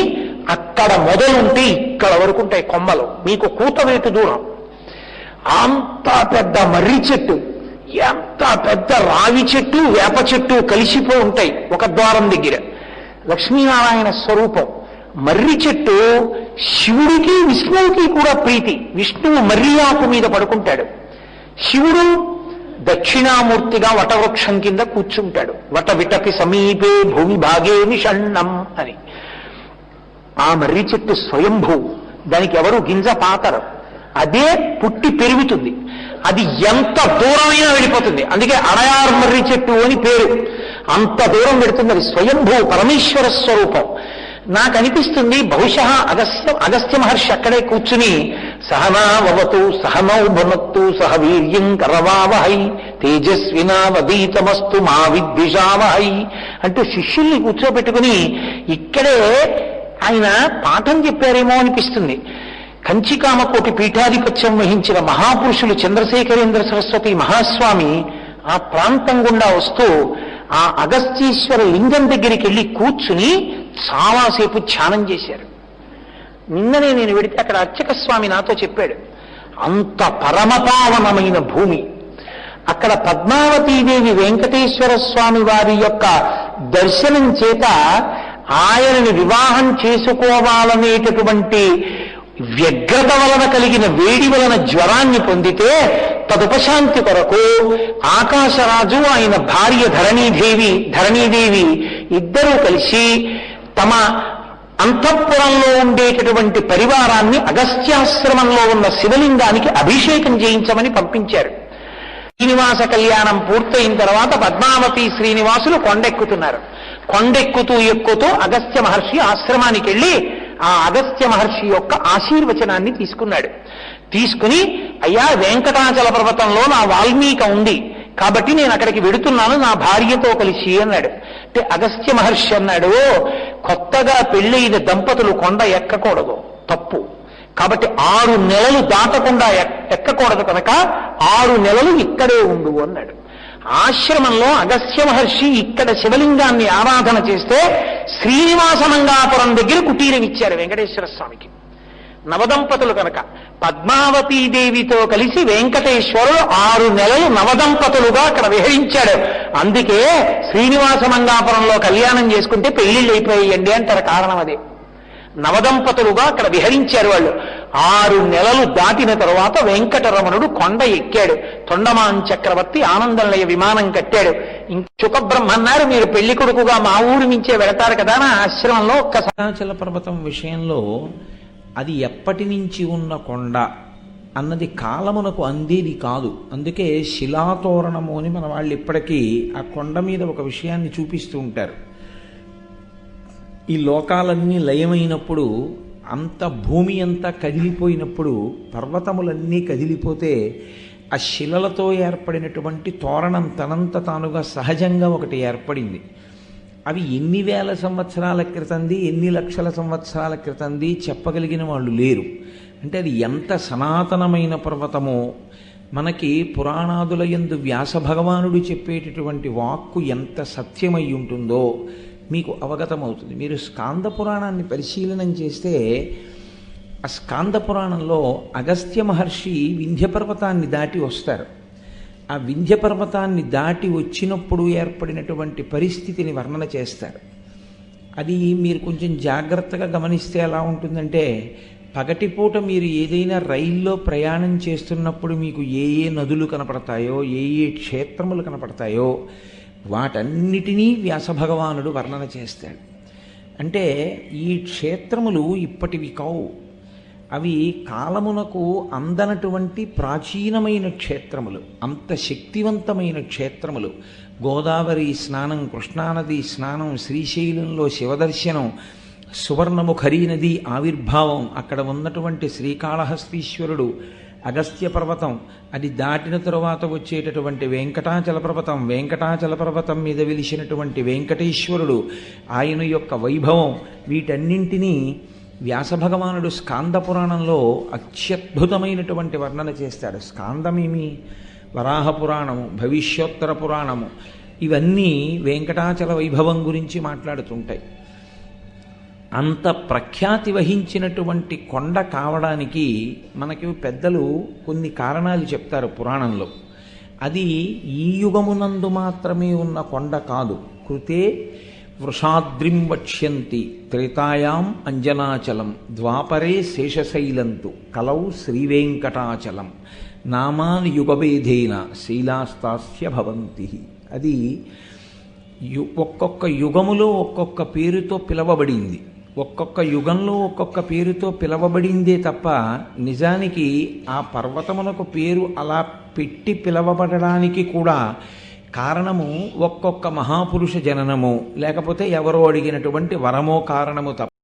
అక్కడ మొదలుంటే ఇక్కడ వరకు ఉంటాయి కొమ్మలు, మీకు కూతవేటు దూరం. అంత పెద్ద మర్రి చెట్టు, ఎంత పెద్ద రావి చెట్టు వేప చెట్టు కలిసిపోయి ఉంటాయి ఒక ద్వారం దగ్గర. లక్ష్మీనారాయణ స్వరూపం. మర్రి చెట్టు శివుడికి విష్ణువుకి కూడా ప్రీతి. విష్ణువు మర్రి ఆకు మీద పడుకుంటాడు, శివుడు దక్షిణామూర్తిగా వటవృక్షం కింద కూర్చుంటాడు. వట విటపి సమీపే భూమి భాగే నిషణ్ణం అని. ఆ మర్రి చెట్టు స్వయంభూ, దానికి ఎవరు గింజ పాతరు, అదే పుట్టి పెరుగుతుంది. అది ఎంత దూరమైనా వెళ్ళిపోతుంది, అందుకే అడయార్ మర్రి చెట్టు అని పేరు. అంత దూరం పెడుతుంది, అది స్వయంభూ పరమేశ్వర స్వరూపం. నాకు అనిపిస్తుంది బహుశా అగస్త్య మహర్షి అక్కడే కూర్చుని సహనావతు సహనౌ భునత్తు సహ వీర్యం కరవావహై తేజస్వినావదీతమస్తు మా విద్విషావహై అంటూ శిష్యుల్ని కూర్చోబెట్టుకుని ఇక్కడే ఆయన పాఠం చెప్పారేమో అనిపిస్తుంది. కంచికామకోటి పీఠాధిపత్యం వహించిన మహాపురుషులు చంద్రశేఖరేంద్ర సరస్వతి మహాస్వామి ఆ ప్రాంతం గుండా వస్తూ ఆ అగస్తీశ్వర లింగం దగ్గరికి వెళ్ళి కూర్చుని చాలాసేపు ధ్యానం చేశారు. నిన్ననే నేను వెడితే అక్కడ అర్చక స్వామి నాతో చెప్పాడు, అంత పరమపావనమైన భూమి. అక్కడ పద్మావతీదేవి వెంకటేశ్వర స్వామి వారి యొక్క దర్శనం చేత ఆయనని వివాహం చేసుకోవాలనేటటువంటి వ్యగ్రత వలన కలిగిన వేడి వలన జ్వరాన్ని పొందితే తదుపశాంతి కొరకు ఆకాశరాజు ఆయన భార్య ధరణీదేవి ఇద్దరూ కలిసి తమ అంతఃపురంలో ఉండేటటువంటి పరివారాన్ని అగస్త్యాశ్రమంలో ఉన్న శివలింగానికి అభిషేకం చేయించమని పంపించారు. శ్రీనివాస కళ్యాణం పూర్తయిన తర్వాత పద్మావతి శ్రీనివాసులు కొండెక్కుతున్నారు. ఎక్కుతూ అగస్త్య మహర్షి ఆశ్రమానికి వెళ్ళి ఆ అగస్త్య మహర్షి యొక్క ఆశీర్వచనాన్ని తీసుకుని అయ్యా వెంకటాచల పర్వతంలో నా వాల్మీక ఉంది కాబట్టి నేను అక్కడికి వెడుతున్నాను నా భార్యతో కలిసి అన్నాడు. అంటే అగస్త్య మహర్షి అన్నాడు, కొత్తగా పెళ్ళైన దంపతులు కొండ ఎక్కకూడదు, తప్పు. కాబట్టి 6 నెలలు దాటకుండా ఎక్కకూడదు కనుక 6 నెలలు ఇక్కడే ఉండు అన్నాడు. ఆశ్రమంలో అగస్త్య మహర్షి ఇక్కడ శివలింగాన్ని ఆరాధన చేస్తే శ్రీనివాస మంగాపురం దగ్గర కుటీరం ఇచ్చారు వెంకటేశ్వర స్వామికి. నవదంపతులు కనుక పద్మావతీదేవితో కలిసి వెంకటేశ్వరుడు 6 నెలలు నవదంపతులుగా అక్కడ విహరించాడు. అందుకే శ్రీనివాస మంగాపురంలో కళ్యాణం చేసుకుంటే పెళ్లిళ్ళు అయిపోయాయండి అంటారు. కారణం అదే. నవదంపతులుగా అక్కడ విహరించారు వాళ్ళు. 6 నెలలు దాటిన తరువాత వెంకటరమణుడు కొండ ఎక్కాడు. తొండమాన్ చక్రవర్తి ఆనందలయ విమానం కట్టాడు. సుఖబ్రహ్మ అన్నారు, మీరు పెళ్లి కొడుకుగా మా ఊరి నుంచే వెళతారు కదా నా ఆశ్రమంలో ఒక్కసారి. అరుణాచల పర్వతం విషయంలో అది ఎప్పటి నుంచి ఉన్న కొండ అన్నది కాలమునకు అందేది కాదు. అందుకే శిలాతోరణము అని మన వాళ్ళు ఇప్పటికీ ఆ కొండ మీద ఒక విషయాన్ని చూపిస్తూ ఉంటారు. ఈ లోకాలన్నీ లయమైనప్పుడు, అంత భూమి అంతా కదిలిపోయినప్పుడు, పర్వతములన్నీ కదిలిపోతే ఆ శిలలతో ఏర్పడినటువంటి తోరణం తనంత తానుగా సహజంగా ఒకటి ఏర్పడింది. అవి ఎన్ని వేల సంవత్సరాల క్రితంది, ఎన్ని లక్షల సంవత్సరాల క్రితంది చెప్పగలిగిన వాళ్ళు లేరు. అంటే అది ఎంత సనాతనమైన పర్వతమో, మనకి పురాణాదుల యందు వ్యాస భగవానుడు చెప్పేటటువంటి వాక్కు ఎంత సత్యమై ఉంటుందో మీకు అవగతమవుతుంది. మీరు స్కాంద పురాణాన్ని పరిశీలనం చేస్తే ఆ స్కాంద పురాణంలో అగస్త్య మహర్షి వింధ్య పర్వతాన్ని దాటి వస్తారు. ఆ వింధ్య పర్వతాన్ని దాటి వచ్చినప్పుడు ఏర్పడినటువంటి పరిస్థితిని వర్ణన చేస్తారు. అది మీరు కొంచెం జాగ్రత్తగా గమనిస్తే ఎలా ఉంటుందంటే, పగటిపూట మీరు ఏదైనా రైల్లో ప్రయాణం చేస్తున్నప్పుడు మీకు ఏ ఏ నదులు కనపడతాయో, ఏ ఏ క్షేత్రములు కనపడతాయో వాటన్నిటినీ వ్యాసభగవానుడు వర్ణన చేస్తాడు. అంటే ఈ క్షేత్రములు ఇప్పటివి కావు, అవి కాలమునకు అందనటువంటి ప్రాచీనమైన క్షేత్రములు, అంత శక్తివంతమైన క్షేత్రములు. గోదావరి స్నానం, కృష్ణానది స్నానం, శ్రీశైలంలో శివదర్శనం, సువర్ణముఖరీ నది ఆవిర్భావం, అక్కడ ఉన్నటువంటి శ్రీకాళహస్తీశ్వరుడు, అగస్త్య పర్వతం, అది దాటిన తరువాత వచ్చేటటువంటి వెంకటాచల పర్వతం, వెంకటాచల పర్వతం మీద వెలిసినటువంటి వెంకటేశ్వరుడు, ఆయన యొక్క వైభవం, వీటన్నింటినీ వ్యాసభగవానుడు స్కాంద పురాణంలో అత్యద్భుతమైనటువంటి వర్ణన చేస్తాడు. స్కాందమేమి, వరాహ పురాణము, భవిష్యోత్తర పురాణము, ఇవన్నీ వెంకటాచల వైభవం గురించి మాట్లాడుతుంటాయి. అంత ప్రఖ్యాతి వహించినటువంటి కొండ కావడానికి మనకి పెద్దలు కొన్ని కారణాలు చెప్తారు పురాణంలో. అది ఈ యుగమునందు మాత్రమే ఉన్న కొండ కాదు. కృతే వృషాద్రిం వక్ష్యంతి త్రేతాయాం అంజనాచలం ద్వాపరే శేషశైలంతు కలౌ శ్రీవేంకటాచలం నామాని యుగభేదేన శైలాస్తాస్య భవంతి. అది ఒక్కొక్క యుగములో ఒక్కొక్క పేరుతో పిలవబడింది, ఒక్కొక్క యుగంలో ఒక్కొక్క పేరుతో పిలవబడిందే తప్ప నిజానికి ఆ పర్వతమునకు పేరు అలా పెట్టి పిలవబడడానికి కూడా కారణము ఒక్కొక్క మహాపురుష జననము, లేకపోతే ఎవరో అడిగినటువంటి వరమో కారణము తప్ప